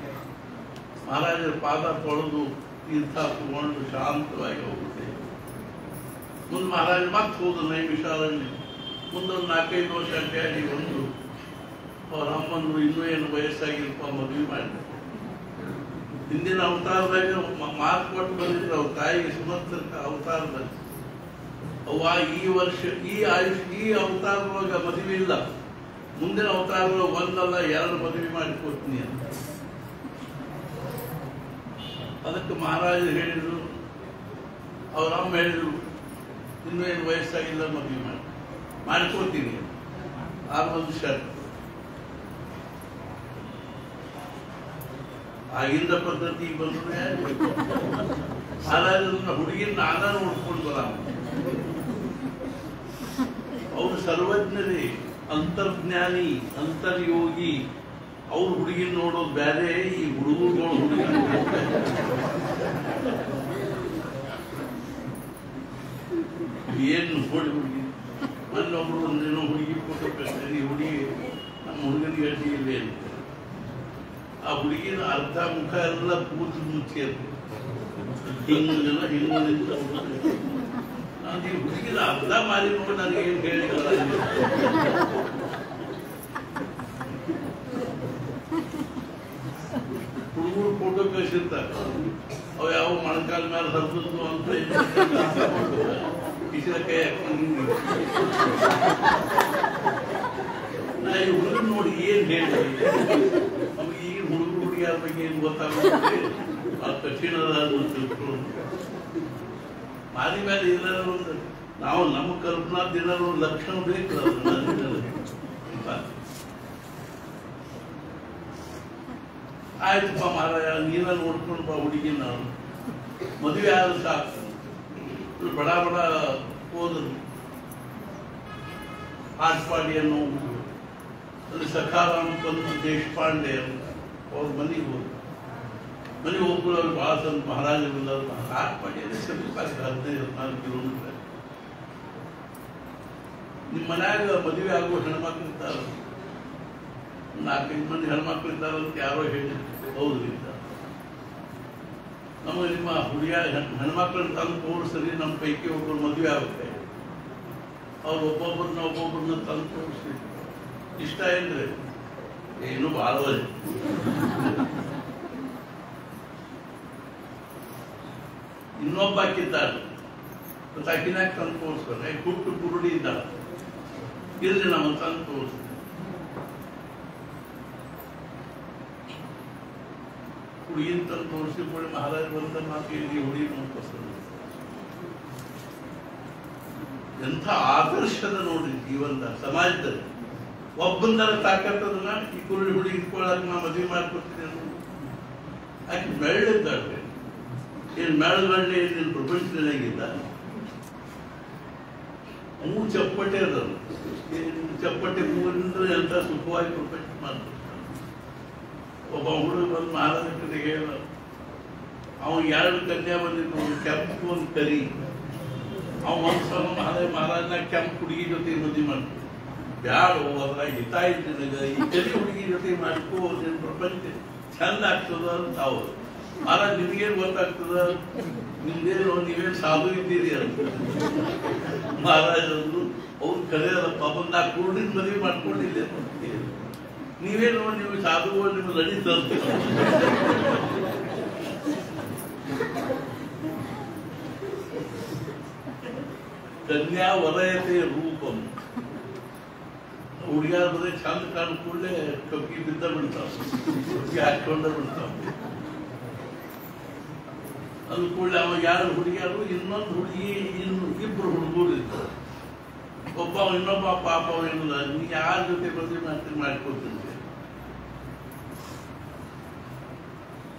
ಮಹಾರಾಜರ ಪಾದ ತೊಳೆದು ತೀರ್ಥ ತಗೊಂಡು ಶಾಂತವಾಗಿ ಹೋಗುತ್ತೆ. ಮುಂದೆ ಮಹಾರಾಜ ಮತ್ತೆ ಹೋದ ನೈಮಿಷಾರಣ್ಯ. ಮುಂದೊಂದು 4-5 ವರ್ಷ ಅಡ್ಡಾಡಿ ಒಂದು ಅವ್ರ ಅಮ್ಮಂದ್ರು ಇನ್ನೂ ಏನು ವಯಸ್ಸಾಗಿಲ್ಪ ಮದುವೆ ಮಾಡಿದ್ರು. ಹಿಂದಿನ ಅವತಾರದಾಗ ಮಾತು ಕೊಟ್ಟು ಬಂದಿದ್ರು ಅವ್ರ ತಾಯಿಗೆ ಸುಮಂತ್ರಕ ಅವತಾರದಲ್ಲಿ. ಅವ್ವ ಈ ವರ್ಷ ಈ ಅವತಾರದೊಳಗ ಮದುವೆ ಇಲ್ಲ, ಮುಂದಿನ ಅವತಾರದೊಳಗೆ 1 ಅಲ್ಲ 2 ಮದುವೆ ಮಾಡಿಕೊಡ್ತೀನಿ ಅಂತ. ಅದಕ್ಕೆ ಮಹಾರಾಜರು ಹೇಳಿದ್ರು, ಅವ್ರ ಅಮ್ಮ ಹೇಳಿದ್ರು, ಇನ್ನೂ ಏನು ವಯಸ್ಸಾಗಿಲ್ಲ ಮದುವೆ ಮಾಡಿಕೊಡ್ತೀನಿ. ಆಗ ಒಂದು ಶರ್ಟ್. ಆಗಿಂದ ಪದ್ಧತಿ ಬಂದ್ರೆ ಮಹಾರಾಜರನ್ನ ಹುಡುಗಿನ ನಾನ ನೋಡ್ಕೊಂಡು ಬರ. ಅವರು ಸರ್ವಜ್ಞರೇ, ಅಂತರ್ಜ್ಞಾನಿ, ಅಂತರ್ಯೋಗಿ. ಅವ್ರ ಹುಡುಗಿನ ನೋಡೋದು ಬೇರೆ, ಈ ಹುಡುಗರುಗಳು ಹುಡುಗಿ ಏನು ನೋಡಿ ಹುಡುಗಿ. ಮನ್ನೊಬ್ರು ಒಂದೇನೋ ಹುಡುಗಿ ಫೋಟೋ ಕಳಿಸ್ತಾರೆ, ಹುಡುಗಿ ನಮ್ಮ ಹುಡುಗನಿಗೆ ಅಡ್ಡಿ ಇಲ್ಲೇ ಅಂತ. ಆ ಹುಡುಗಿನ ಅರ್ಧ ಮುಖ ಎಲ್ಲ ಕೂತು ಮುಚ್ಚಿ ಅಂತ ಹಿಂಗಲ್ಲ ಹಿಂಗ ನಿಂತ ನಾನು ಈ ಹುಡುಗಿನ ಅರ್ಧ ಮಾರಿ ನೋಡಿ ನನಗೆ ಏನು ಹೇಳಿಲ್ಲ. ಹುಡುಗರು ಫೋಟೋ ಕಳಿಸಿರ್ತಾರೆ, ಅವು ಯಾವ ಮೊಣಕಾಲ ಮೇಲೆ ಹರಿದ್ದು ಅಂತ ಕಿಸಿದ ಕೈ ಹಾಕೊಂಡು ನಾ ಈ ಹುಡುಗರು ನೋಡಿ ಏನ್ ಹೇಳ್ತಾರೆ. ನಮ್ಗೆ ಈಗ ಹುಡುಗರು ಹುಡುಗಿಯರ ಬಗ್ಗೆ ಏನು ಗೊತ್ತಾಗುತ್ತೆ, ಆ ಕಠಿಣದ ತಿಳ್ಕೊಂಡು ಮಾರಿ ಮೇಲೆ ಏನಾದ್ರು ಒಂದು ನಾವು ನಮ್ಮ ಕಲ್ಪನಾ ದಿನ ಒಂದು ಲಕ್ಷಣ ಬೇಕು. ಆಯ್ತಪ್ಪ ಮಹಾರಾಜ, ನೀನ ನೋಡ್ಕೊಂಡು ಬಾ ಹುಡುಗಿ. ನಾವು ಮದುವೆ ಆದ್ರೆ ಸಾಕು. ಬಡ ಬಡ ಹೋದ್ರು ಆಟ್ಪಾಡಿ ಅನ್ನೋ ಅಲ್ಲಿ ಸಖಾರಾಮ್ ಪಂತ್ ದೇಶಪಾಂಡೆ ಅಂತ ಅವ್ರ ಮನೆಗೆ ಹೋದ್ರು. ಮನೆಗೆ ಹೋಗ್ಬಿಟ್ಟು ಅವ್ರು ಭಾಳ ಸ್ವಲ್ಪ ಮಹಾರಾಜರು ಆಟ್ಪಾಡಿ ಅಂದರೆ ಸಮೀಪ 15-14 ಕಿಲೋಮೀಟರ್. ನಿಮ್ಮ ಮನ್ಯಾಗ ಮದುವೆ ಆಗುವ ಹೆಣ್ಮಕ್ಳು ಇರ್ತಾರ, 4-5 ಮಂದಿ ಹೆಣ್ಮಕ್ಳು ಇರ್ತಾರಂತ ಯಾರೋ ಹೇಳಿ ಹೌದು ಇರ್ತಾರೆ. ನಮಗೆ ನಿಮ್ಮ ಹುಡುಗಿಯ ಹೆಣ್ಮಕ್ಳನ್ನ ತಂದು ತೋರಿಸ್ರಿ, ನಮ್ಮ ಪೈಕಿ ಒಬ್ಬರು ಮದುವೆ ಆಗುತ್ತೆ, ಅವ್ರು ಒಬ್ಬೊಬ್ಬರನ್ನ ತಂದು ತೋರಿಸ್ರಿ. ಇಷ್ಟ ಏನ್ರಿ? ಏನು ಭಾಳ ಇನ್ನೊಬ್ಬ ಹಾಕಿದ್ದಾಳೆ, ಆಕಿನಾಗ ತಂದು ತೋರಿಸ್ತಾರೆ, ಹುಟ್ಟು ಕುರುಡಿ ಇದ್ದಾಳೆ, ಇಲ್ರಿ ನಮ್ಮ ತಂದು ತೋರಿಸ್ತಾರೆ. ಹುಡುಗಿನ ತಂದು ತೋರಿಸಿಕೊಳ್ಳಿ ಮಹಾರಾಜ ಬಂದ ಮಾತು ಹುಡುಗಿ ನೋಡ್ಕೊಳ್ತಾರೆ. ಎಂಥ ಆದರ್ಶದ ನೋಡ್ರಿ ಜೀವನದ ಸಮಾಜದಲ್ಲಿ. ಒಬ್ಬಂದರ ತಾಕತ್ತದನ್ನ ಈ ಕುರುಡಿ ಹುಡುಗಿ ಇಟ್ಕೊಳ್ಳಕ್ಕೆ ನಾ ಮದುವೆ ಮಾಡ್ಕೊಡ್ತೀನಿ ಆಕೆ ಮೆಳ್ಳಿದ್ದಾಳೆ. ಏನ್ ಮೆಳಗಂಡೆ ಏನ್ ಪ್ರಪಂಚದಲ್ಲಾಗಿದ್ದ ಮೂರು ಚಪ್ಪಟ್ಟೆ ಅದನ್ನು ಚಪ್ಪಟ್ಟೆ ಮೂರಿಂದ ಎಂತ ಸುಖವಾಗಿ ಪ್ರಪಂಚ ಮಾಡ್ತಾರೆ. ಒಬ್ಬ ಹುಡುಗ ಬಂದು ಮಹಾರಾಜ ಕಡೆ ಹೇಳ, ಅವನು 2 ಕನ್ಯಾ ಬಂದಿದ್ದು, ಕೆಂಪು ಒಂದು ಕರಿ. ಅವ ಒಂದ್ಸಲ ಮಹಾರಾಜನ ಕೆಂಪು ಹುಡುಗಿ ಜೊತೆ ಮದುವೆ ಮಾಡ್ತಾರೆ. ಬ್ಯಾಡ, ಅದ್ರಾಗ ಹಿತ ಇತ್ತು ನಿನಗ, ಈ ಕರಿ ಹುಡುಗಿ ಜೊತೆ ಮಾಡ್ಕೋ, ನಿನ್ ಪ್ರಪಂಚ ಚಂದ ಆಗ್ತದ ಅಂತ ಅವ್ರು. ಮಹಾರಾಜ ನಿಮ್ಗೇನು ಗೊತ್ತಾಗ್ತದ, ನಿಮ್ದೇನು ನೀವೇನು ಸಾಧು ಇದ್ದೀರಿ ಅಂತ. ಮಹಾರಾಜರು ಅವ್ರು ಕರೆಯಲ್ಲ, ಪಾಪ ನಾ ಕುರುಡಿನ ಮದುವೆ ಮಾಡ್ಕೊಂಡಿಲ್ಲ, ನೀವೇನು ನೀವು ಸಾಧುಗಳು ನೀವು ನಡೀತ ಕನ್ಯಾ ವಲಯತೆ ರೂಪಂ. ಹುಡುಗಿಯಾರ ಬರೀ ಚಂದ ಕಾಣ ಕೂಡಲೇ ಕಬ್ಬಿ ಬಿದ್ದ ಬಿಡ್ತಾವ, ಕಬ್ಬಿ ಹಾಕೊಂಡ ಬಿಡ್ತಾವ. ಅದು ಕೂಡಲೇ ಅವ 2 ಹುಡುಗಿಯಾರು, ಇನ್ನೊಂದು ಹುಡುಗಿ, ಇಬ್ರು ಹುಡುಗರು ಇರ್ತಾರೆ. ಒಬ್ಬ ಇನ್ನೊಬ್ಬ ಪಾಪ ಏನಿಲ್ಲ, ನೀ ಯಾರ ಜೊತೆ ಮದುವೆ ಮಾಡ್ತೀನಿ ಮಾಡ್ಕೊಳ್ತೀನಿ.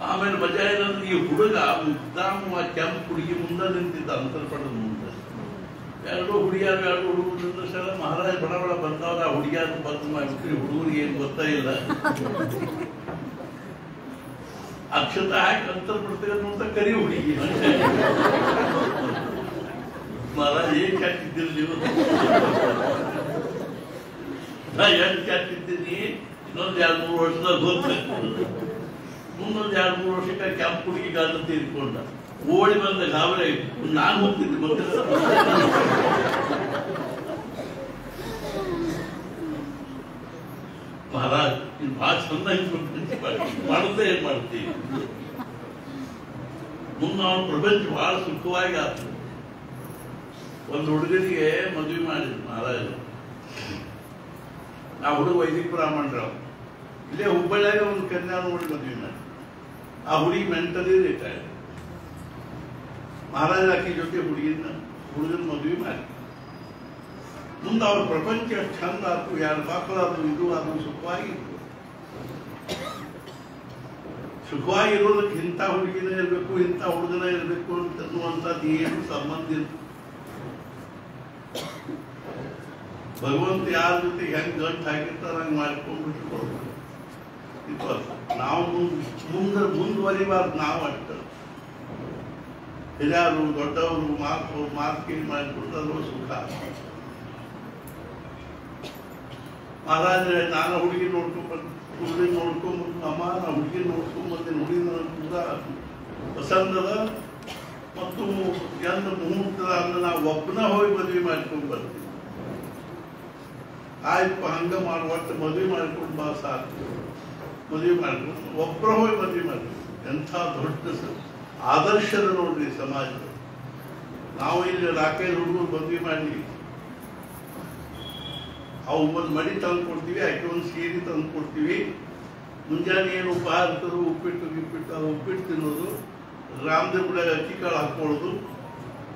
ಆಮೇಲೆ ಮಜಾ ಏನಂದ್ರೆ ಈ ಹುಡುಗ ಉದ್ದಾಮ ಕೆಂಪು ಹುಡುಗಿ ಮುಂದೆ ನಿಂತಿದ್ದ, ಅಂತರ್ಪಣದ ಮುಂದೆ. 2 ಹುಡುಗಿಯಾರು 2 ಹುಡುಗರು ಸಲ ಮಹಾರಾಜ ಬಡ ಬಡ ಬಂದವ್ರ ಆ ಹುಡುಗಿಯಾರು ಬಂದು ಮಾಡ್ಬಿಟ್ರಿ. ಹುಡುಗರಿಗೆ ಏನು ಗೊತ್ತಾ ಇಲ್ಲ, ಅಕ್ಷತ ಹಾಕಿ ಅಂತರ್ಪಡ್ತೀರ ಅಂತ ಕರಿ ಹುಡುಗಿ. ಮಹಾರಾಜ ಏನ್ ಹಾಕಿದ್ದೀರಿ ನೀವು? ನಾ ಏನ್ ಹಾಕಿದ್ದೀನಿ, ಇನ್ನೊಂದು 2-3 ವರ್ಷದಾಗ ಗೊತ್ತಾಗ್ತದೆ. ಮುಂದೊಂದು 2-3 ವರ್ಷಕ್ಕೆ ಕೆಂಪು ಹುಡುಗಿ ಗಾದ ತೀರ್ಕೊಂಡ ಓಡಿ ಬಂದ ಗಾಬರಿ ನಾನು ಹೋಗ್ತಿದ್ದೆ ಮತ್ತೆ. ಮಹಾರಾಜ್ ಇದು ಬಹಳ ಚಂದಾಗಿ ಮಾಡುತ್ತೆ, ಏನ್ ಮಾಡ್ತೀವಿ. ಮುಂದೆ ಅವನ ಪ್ರಪಂಚ ಬಹಳ ಸುಖವಾಗಿ ಆಗ್ತದೆ. ಒಂದು ಹುಡುಗನಿಗೆ ಮದುವೆ ಮಾಡಿದ್ರು ಮಹಾರಾಜ. ಆ ಹುಡುಗ ವೈದಿಕ ಬ್ರಾಹ್ಮಣರಾವ್. ಇಲ್ಲೇ ಹುಬ್ಬಳ್ಳಿಯಾಗ ಒಂದು ಕನ್ಯಾ ನೋಡಿ ಮದುವೆ ಮಾಡಿ. ಆ ಹುಡುಗಿ ಮೆಂಟಲಿ ರಿಟೈರ್ಡ್. ಮಹಾರಾಜ ಆಕಿ ಜೊತೆ ಹುಡುಗನ ಮದುವೆ ಮಾಡಿ ಮುಂದೆ ಅವ್ರ ಪ್ರಪಂಚ ಚಂದ ಆಯ್ತು. 2 ಮಕ್ಕಳಾದ್ರು, ಇದು ಅದು ಸುಖವಾಗಿತ್ತು. ಸುಖವಾಗಿರೋದಕ್ಕೆ ಇಂಥ ಹುಡುಗಿನ ಇರಬೇಕು, ಇಂಥ ಹುಡುಗನ ಇರಬೇಕು ಅಂತನ್ನುವಂಥದ್ದು ಏನು ಸಂಬಂಧ ಇಲ್ಲ. ಭಗವಂತ ಯಾರ ಜೊತೆ ಹೆಂಗ್ ಗಂಟು ಹಾಕಿರ್ತಾರ ಹಂಗೆ ಮಾಡ್ಕೊಂಡ್ಬಿಟ್ಟು ನಾವು ಮುಂದುವರಿಬಾರ್ದು. ನಾವು ಅಷ್ಟ ಹಿರಿಯರು ದೊಡ್ಡವರು ಮಾತು ಕೇಳಿ ಮಾಡಿಕೊಡ್ತಾರೋ ಸುಖ. ಮಹಾರಾಜ ನಾನು ಹುಡುಗಿ ನೋಡ್ಕೊಂಡ್ಬಂದು ಅಮ್ಮ ನಾ ಹುಡುಗಿ ನೋಡ್ಕೊಂಡ್ಬಂದೇನೆ. ಹುಡುಗಿನ ಕೂಡ ಪಸಂದದ ಮತ್ತು ಎಂದ ಮುಹೂರ್ತದ ಅಂದ್ರೆ ನಾವು ಒಬ್ಬನ ಹೋಗಿ ಮದುವೆ ಮಾಡ್ಕೊಂಡು ಬರ್ತೀವಿ. ಆಯ್ತು ಹಂಗ ಒಟ್ಟು ಮದುವೆ ಮಾಡ್ಕೊಂಡು ಬಾ ಸಾಕು. ಮದುವೆ ಮಾಡ್ಕೊಂಡು ಒಬ್ಬರ ಹೋಗಿ ಮದುವೆ ಮಾಡ್ತೀವಿ. ಎಂಥ ದೊಡ್ಡ ಆದರ್ಶದ ನೋಡ್ರಿ ಸಮಾಜ. ನಾವು ಇಲ್ಲಿ 4-5 ಹುಡುಗರು ಮದುವೆ ಮಾಡಿ ಅವು ಒಂದು ಮಡಿ ತಂದು ಕೊಡ್ತೀವಿ, ಆಕೆ ಒಂದು ಸೀರೆ ತಂದು ಕೊಡ್ತೀವಿ. ಮುಂಜಾನೆ ಏನು ಉಪಹಾರ ಇರ್ತರು, ಉಪ್ಪಿಟ್ಟು ಅದು ಉಪ್ಪಿಟ್ಟು ತಿನ್ನೋದು, ರಾಮದೇವ್ರ ಅಕ್ಕಿ ಕಾಳು ಹಾಕೊಳ್ಳೋದು.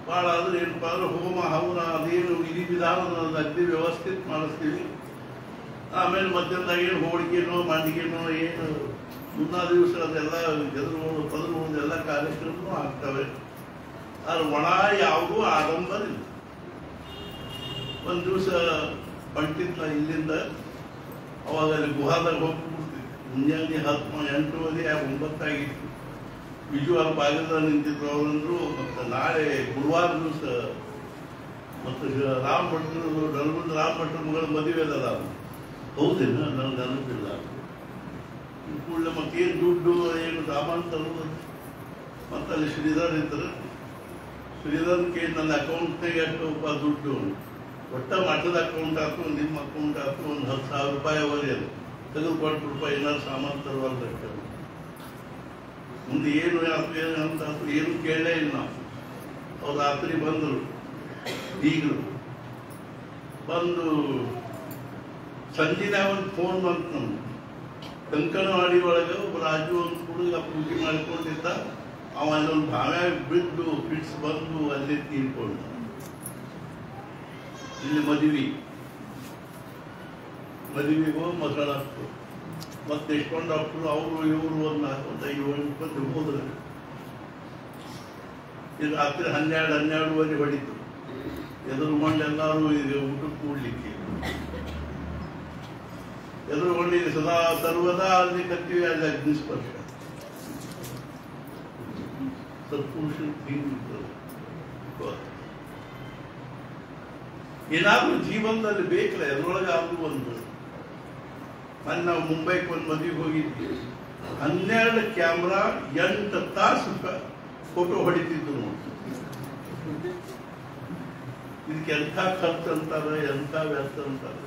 ಭಾಳ ಆದ್ರೆ ಏನಪ್ಪ ಅಂದ್ರೆ ಹೋಮ ಹವನ ಅದೇನು ವಿಧಿ ವಿಧಾನ ಅಗ್ದಿ ವ್ಯವಸ್ಥಿತ ಮಾಡಿಸ್ತೀವಿ. ಆಮೇಲೆ ಮಧ್ಯಾಹ್ನದಾಗ ಏನು ಹೋಳಿಗೆನೋ ಮಂಡಿಗೆನೋ ಏನು ಮುನ್ನಾ ದಿವಸ ಅದೆಲ್ಲ ಗೆದ್ರು ಪದರು ಎಲ್ಲ ಕಾರ್ಯಕ್ರಮನೂ ಆಗ್ತವೆ. ಆದ್ರೆ ಒಣ ಯಾವುದೂ ಆಡಂಬರ ಇಲ್ಲ. ಒಂದು ದಿವಸ ಹೊಂಟಿದ್ನ ಇಲ್ಲಿಂದ, ಅವಾಗ ಅಲ್ಲಿ ಗುಹಾದಾಗ ಹೋಗ್ಬಿಡ್ತೀವಿ. ಮುಂಜಾನೆ 8:30 9 ಆಗಿತ್ತು. ವಿಜುವಾರ ಬಾಗಿಲ ನಿಂತಿದ್ರು. ಅವರಂದ್ರು ಮತ್ತೆ ನಾಳೆ ಗುರುವಾರ ದಿವಸ ಮತ್ತು ರಾಮ್ ಭಟ್ರು ನಲ್ಗುಂದ ರಾಮ್ ಭಟ್ರ ಮಗಳ ಮದುವೆ ಅಲ್ಲ ಹೌದೇನು ನನಗೆ ನೆನಪಿಲ್ಲ. ಕೂಡಲೇ ಮತ್ತೇನು ದುಡ್ಡು ಏನು ಸಾಮಾನು ತರೋದು. ಮತ್ತು ಅಲ್ಲಿ ಶ್ರೀಧರ್ ಇದ್ರು. ಶ್ರೀಧರ್ ಕೇಳಿ ನನ್ನ ಅಕೌಂಟ್ನಾಗ ಎಷ್ಟು ದುಡ್ಡು ಒಟ್ಟ ಮಠದ ಅಕೌಂಟ್ ಹಾಕು ನಿಮ್ಮ ಅಕೌಂಟ್ ಹಾಕು ಒಂದು 10,000 ರೂಪಾಯಿ ಅವರಿ ಅದು ತೆಗೆದುಕೊಟ್ಟು ರೂಪಾಯಿ ಏನಾದ್ರು ಸಾಮಾನು ತರುವಾಗ ಮುಂದೆ ಏನು ಅಂತ ಏನು ಕೇಳಲೇ ಇಲ್ಲ ನಾವು. ಅವ್ರು ರಾತ್ರಿ ಬಂದರು ಈಗಲು ಬಂದು ಸಂಜೆನ ಒಂದು ಫೋನ್ ಬಂತು ನಮ್ಗೆ. ಕಂಕಣವಾಡಿ ಒಳಗೆ ಒಬ್ಬ ರಾಜು ಒಂದು ಹುಡುಗ ಪೂಜೆ ಮಾಡ್ಕೊಂಡಿದ್ದ. ಅವ ಅಲ್ಲೊಂದು ಭಾವ್ಯಾಗ ಬಿದ್ದು ಫಿಟ್ಸ್ ಬಂದು ಅಲ್ಲೇ ತೀರ್ಕೊಂಡು. ಇಲ್ಲಿ ಮದುವೆಗೂ ಮಸಾಳಾಗ್ತು. ಮತ್ತೆ ಎಷ್ಟೊಂದು ಡಾಕ್ಟ್ರು ಅವರು ಇವರು ಒಂದು 5-7 ಹೋದ್ರೆ ಇದು ರಾತ್ರಿ 12-12:30 ಹೊಡಿತು. ಎದುರುಗೊಂಡು ಎಲ್ಲರೂ ಈಗ ಊಟಕ್ಕೆ ಕೂಡ್ಲಿಕ್ಕೆ ಎದುರುಗೊಂಡಿಗೆ ಸದಾ ಸರ್ವದಾ ಅಲ್ಲಿ ಕತ್ತೀವಿ. ಅಲ್ಲಿ ಅಗ್ನಿಸ್ಪರ್ಶ ಸತ್ಪುರುಷ ಏನಾದ್ರೂ ಜೀವನದಲ್ಲಿ ಬೇಕಲ್ಲ ಎದ್ರೊಳಗೆ ಆದ್ರೂ ಒಂದು. ಮೊನ್ನೆ ನಾವು ಮುಂಬೈಗೆ ಒಂದು ಮದುವೆಗೆ ಹೋಗಿದ್ವಿ. 12 ಕ್ಯಾಮ್ರಾ 8 ತಾಸು ಫೋಟೋ ಹೊಡಿತಿದ್ದು ನೋಡಿ. ಇದಕ್ಕೆ ಎಂಥ ಖರ್ಚು ಅಂತಾರೆ, ಎಂಥ ವ್ಯರ್ಥ ಅಂತಾರೆ.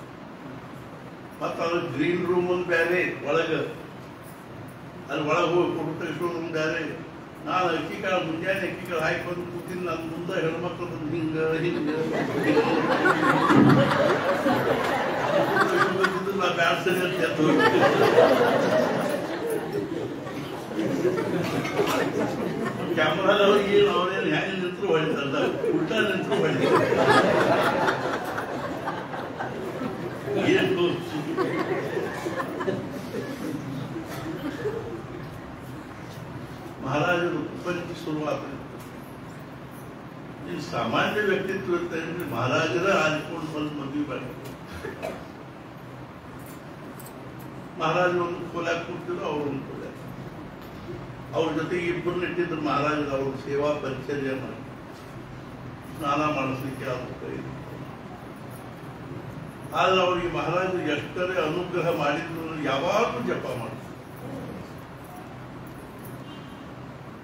ಮತ್ತು ಅದು ಗ್ರೀನ್ ರೂಮ್ ಒಂದು ಬೇರೆ ಒಳಗೆ, ಅಲ್ಲಿ ಒಳಗೆ ಹೋಗಿ ಫೋಟೋ ತೆಗೆಸ್ಕೊಂಡು ಬೇರೆ. ನಾನು ಅಕ್ಕಿಕಾಳು ಮುಂಜಾನೆ ಅಕ್ಕಿಕಾಳು ಹಾಕೊಂಡು ಕೂತೀನಿ. ನನ್ನ ಮುಂದೆ ಹೆಣ್ಮಕ್ಳು ಬಂದು ಹಿಂಗೆ ನಾ ಬ್ಯಾಡ್ಸರಿ ಅಂತ ಎದ್ದು ಕ್ಯಾಮ್ರಾದವ್ರಿಗೆ ಏನು ಅವ್ರೇನು ಹೆಂಗೆ ನಿಂತರು ಹೊಡಿತಾರಲ್ಲ, ಉಲ್ಟಾ ನಿಂತರು ಹೊಡಿತಾರೆ. ಏನು ಮಹಾರಾಜರು ಪ್ರಪಂಚ ಶುರುವಾತ ಈ ಸಾಮಾನ್ಯ ವ್ಯಕ್ತಿತ್ವ ಇರ್ತಾರೆ. ಮಹಾರಾಜರ ಆರಿಕೊಂಡು ಬಂದು ಮದುವೆ ಮಾಡಿ ಮಹಾರಾಜರು ಒಂದು ಕೋಲಾಗ ಕೂತಿದ್ರು, ಅವರು ಒಂದು ಕೋಲಾಗ. ಅವ್ರ ಜೊತೆಗೆ ಇಬ್ಬರನ್ನ ಇಟ್ಟಿದ್ರು ಮಹಾರಾಜರು. ಅವ್ರ ಸೇವಾ ಪರಿಚರ್ಯ ಮಾಡಿ ಸ್ನಾನ ಮಾಡಿಸ್ಲಿಕ್ಕೆ ಆಗ್ತದೆ. ಆದ್ರೆ ಅವ್ರಿಗೆ ಮಹಾರಾಜರು ಎಷ್ಟರೇ ಅನುಗ್ರಹ ಮಾಡಿದ್ರು ಯಾವಾಗಲೂ ಜಪ ಮಾಡಿದ್ರು.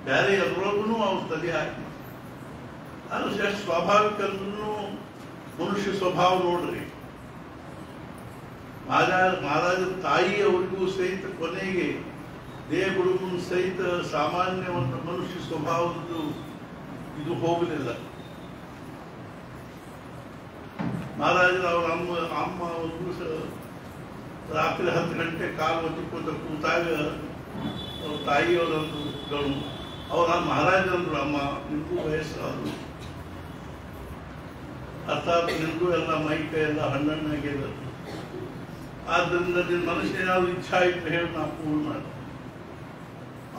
ಬೇರೆ ಎಲ್ಲರೊಳಗೂ ಅವ್ರು ತಲೆ ಹಾಕಿ ಅದು ಸ್ವಾಭಾವಿಕ ಅಂದ್ರೂ ಮನುಷ್ಯ ಸ್ವಭಾವ ನೋಡ್ರಿ. ಮಹಾರಾಜರ ತಾಯಿ ಅವರಿಗೂ ಸಹಿತ ಕೊನೆಗೆ ದೇಹಗುರುಗೂ ಸಹಿತ ಸಾಮಾನ್ಯ ಒಂದು ಮನುಷ್ಯ ಸ್ವಭಾವದ್ದು ಇದು ಹೋಗಲಿಲ್ಲ. ಮಹಾರಾಜರು ಅವರ ಅಮ್ಮ ಒಂದು ರಾತ್ರಿ 10 ಗಂಟೆ ಕಾಲು ಹೊತ್ತಿಕೊಂಡು ಕೂತಾಗ ಅವ್ರ ತಾಯಿಯವರೊಂದು ಗಣು ಅವ್ರು ಮಹಾರಾಜರಂದ್ರು, ಅಮ್ಮ ನಿಮಗೂ ವಯಸ್ಸಾದ್ರು, ಅರ್ಥಾತ್ ನಿಮಗೂ ಎಲ್ಲ ಮೈಕ ಎಲ್ಲ ಹಣ್ಣಾಗಿದೆ. ಆದ್ದರಿಂದ ನಿನ್ನ ಮನಸ್ಸಿನಾದ್ರು ಇಚ್ಛಾ ಇಟ್ಟು ಹೇಳಿ ನಾ ಪೂರ್ಣ ಮಾಡಿ.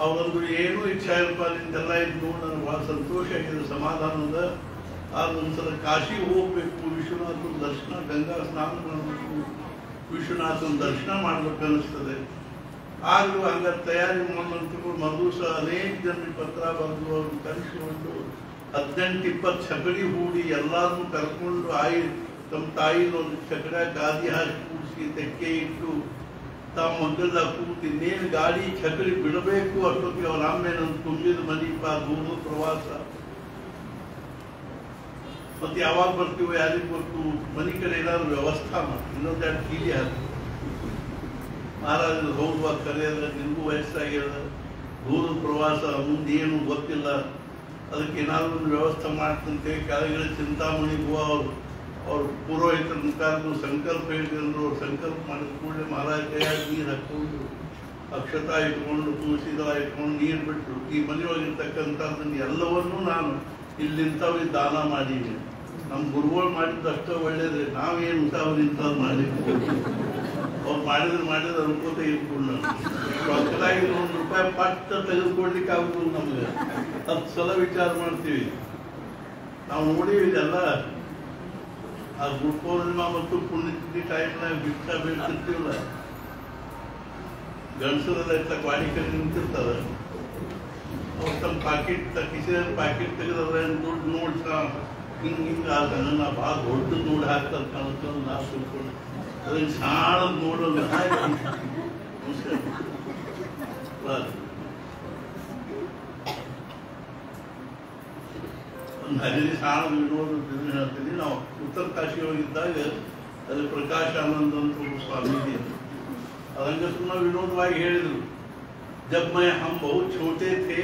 ಅವರಂದ್ರು ಏನೂ ಇಚ್ಛಾ ಇರಪ್ಪ, ನಿಂದೆಲ್ಲ ಇದು ನೋಡಿ ನನಗೆ ಬಹಳ ಸಂತೋಷ ಆಗಿದೆ, ಸಮಾಧಾನದ. ಆದ್ರೆ ಒಂದ್ಸಲ ಕಾಶಿಗೆ ಹೋಗ್ಬೇಕು, ವಿಶ್ವನಾಥನ ದರ್ಶನ, ಗಂಗಾ ಸ್ನಾನ ಮಾಡಬೇಕು, ವಿಶ್ವನಾಥನ ದರ್ಶನ ಮಾಡ್ಬೇಕು ಅನಿಸ್ತದೆ. ಆಗಲೂ ಹಂಗ ತಯಾರಿ ಮಾಡುವಂತರು ಮರುದಿವಸ ಅನೇಕ ಜನ ಪತ್ರ ಬಂದು ಅವ್ರನ್ನ ಕರೆಸಿಕೊಂಡು 18-20 ಚಕಡಿ ಹೂಡಿ ಎಲ್ಲಾರನ್ನೂ ಕರ್ಕೊಂಡು ತಮ್ಮ ತಾಯಿನ ಒಂದು ಚಕಡ ಗಾದಿ ಹಾಕಿ ಕೂಡಿಸಿ ತೆಕ್ಕೆ ಇಟ್ಟು ತಾವು ಮಗ್ಗಲ್ದಾಗ ಕೂತು ಇನ್ನೇನು ಗಾಡಿ ಚಕಡಿ ಬಿಡಬೇಕು ಅಷ್ಟೊತ್ತಿಗೆ ಅವ್ರ ಅಮ್ಮೆ ನನ್ನ ತುಂಬಿದ ಮನೀಪ ದೂರದ ಪ್ರವಾಸ. ಮತ್ತೆ ಯಾವಾಗ ಬರ್ತೀವೋ ಯಾರಿಗೆ ಗೊತ್ತು, ಮನೆ ಕಡೆ ಏನಾದ್ರು ವ್ಯವಸ್ಥೆ ಮಾಡಿ ಇನ್ನೊಂದೆರಡು ಕೀಲಿ ಹಾಕಿ. ಮಹಾರಾಜರು ಹೌದುವಾಗ ಕರೆಯೋದ, ನಿಮಗೂ ವಯಸ್ಸಾಗ್ಯದ, ದೂರದ ಪ್ರವಾಸ, ಮುಂದೆ ಏನು ಗೊತ್ತಿಲ್ಲ, ಅದಕ್ಕೆ ಏನಾದ್ರು ಒಂದು ವ್ಯವಸ್ಥೆ ಮಾಡ್ತಂತೆ. ಕೆಳಗಡೆ ಚಿಂತಾಮಣಿ ಹೂವ ಅವ್ರು ಪುರೋಹಿತರ ಮುಖಾಂತರ ಸಂಕಲ್ಪ ಹೇಳಿದ್ರು. ಅವ್ರು ಸಂಕಲ್ಪ ಮಾಡಿದ ಕೂಡಲೇ ಮಹಾರಾಜ ಕೈಯಾಗಿ ನೀರು ಹಾಕೊಂಡು ಅಕ್ಷತಾ ಇಟ್ಕೊಂಡು ತುಳಸಿದಳ ಇಟ್ಕೊಂಡು ನೀರು ಬಿಟ್ಟು ಈ ಮನೆಯೊಳಗಿರ್ತಕ್ಕಂಥದ್ದನ್ನು ಎಲ್ಲವನ್ನೂ ನಾನು ಇಲ್ಲಿಂಥವ್ರಿಗೆ ದಾನ ಮಾಡೀನಿ. ನಮ್ಮ ಗುರುಗಳು ಮಾಡಿದ್ದು ಅಷ್ಟೇ ಒಳ್ಳೇದ್ರಿ, ನಾವೇನು ಅವ್ರಿಂಥದ್ದು ಮಾಡಿದ್ವಿ. ಅವ್ರು ಮಾಡಿದ್ರೆ ಅನ್ಕೋತ ಇಟ್ಕೊಂಡು ಪಕ್ಕದಾಗಿ ₹1 ಪಟ್ಟ ತೆಗೆದುಕೊಡ್ಲಿಕ್ಕೆ ಆಗುದು. ನಮ್ಗೆ 10 ಸಲ ವಿಚಾರ ಮಾಡ್ತೀವಿ. ನಾವು ನೋಡೀವಿ ಇದೆಲ್ಲ. ಆ ಗುರುಪೌರ್ಣಿಮಾ ಮತ್ತು ಪುಣ್ಯತಿಥಿ ಟೈಮ್ನಾಗ ಭಿಕ್ಷ ಬೀಳ್ತಿರ್ತೀವಲ್ಲ, ಗಂಡಸರೆಲ್ಲ ಇರ್ತಕ್ಕ ವಾಡಿಕೆ ನಿಂತಿರ್ತಾರೆ. ಅವ್ರು ತಮ್ಮ ಕಿಸೆಯಲ್ಲಿ ಪ್ಯಾಕೆಟ್ ತೆಗೆದ್ರೆ ದುಡ್ಡು ನೋಡ್ಸ ಹಿಂಗಾಗ ನಾ ಭಾಳ ದೊಡ್ಡ ನೋಡಿ ಹಾಕ್ತಾರೆ ಕಾಣುತ್ತ ನಾವು ತಿಳ್ಕೊಂಡು ಅದನ್ನು ಸಾಣದ್ ನೋಡೋದು ನಮಸ್ಕಾರ. ಒಂದು ಹಳ್ಳಿ ಸಾಣದ ವಿನೋದ ಹೇಳ್ತೀನಿ. ನಾವು ಉತ್ತರ ಕಾಶಿ ಒಳಗಿದ್ದಾಗ ಅಲ್ಲಿ ಪ್ರಕಾಶ್ ಆನಂದ್ ಅಂತ ಒಬ್ಬ ಸ್ವಾಮೀಜಿ ಅದಂಗ ಸುಮ್ಮನೆ ವಿನೋದವಾಗಿ ಹೇಳಿದ್ರು, जब हम बहुत छोटे थे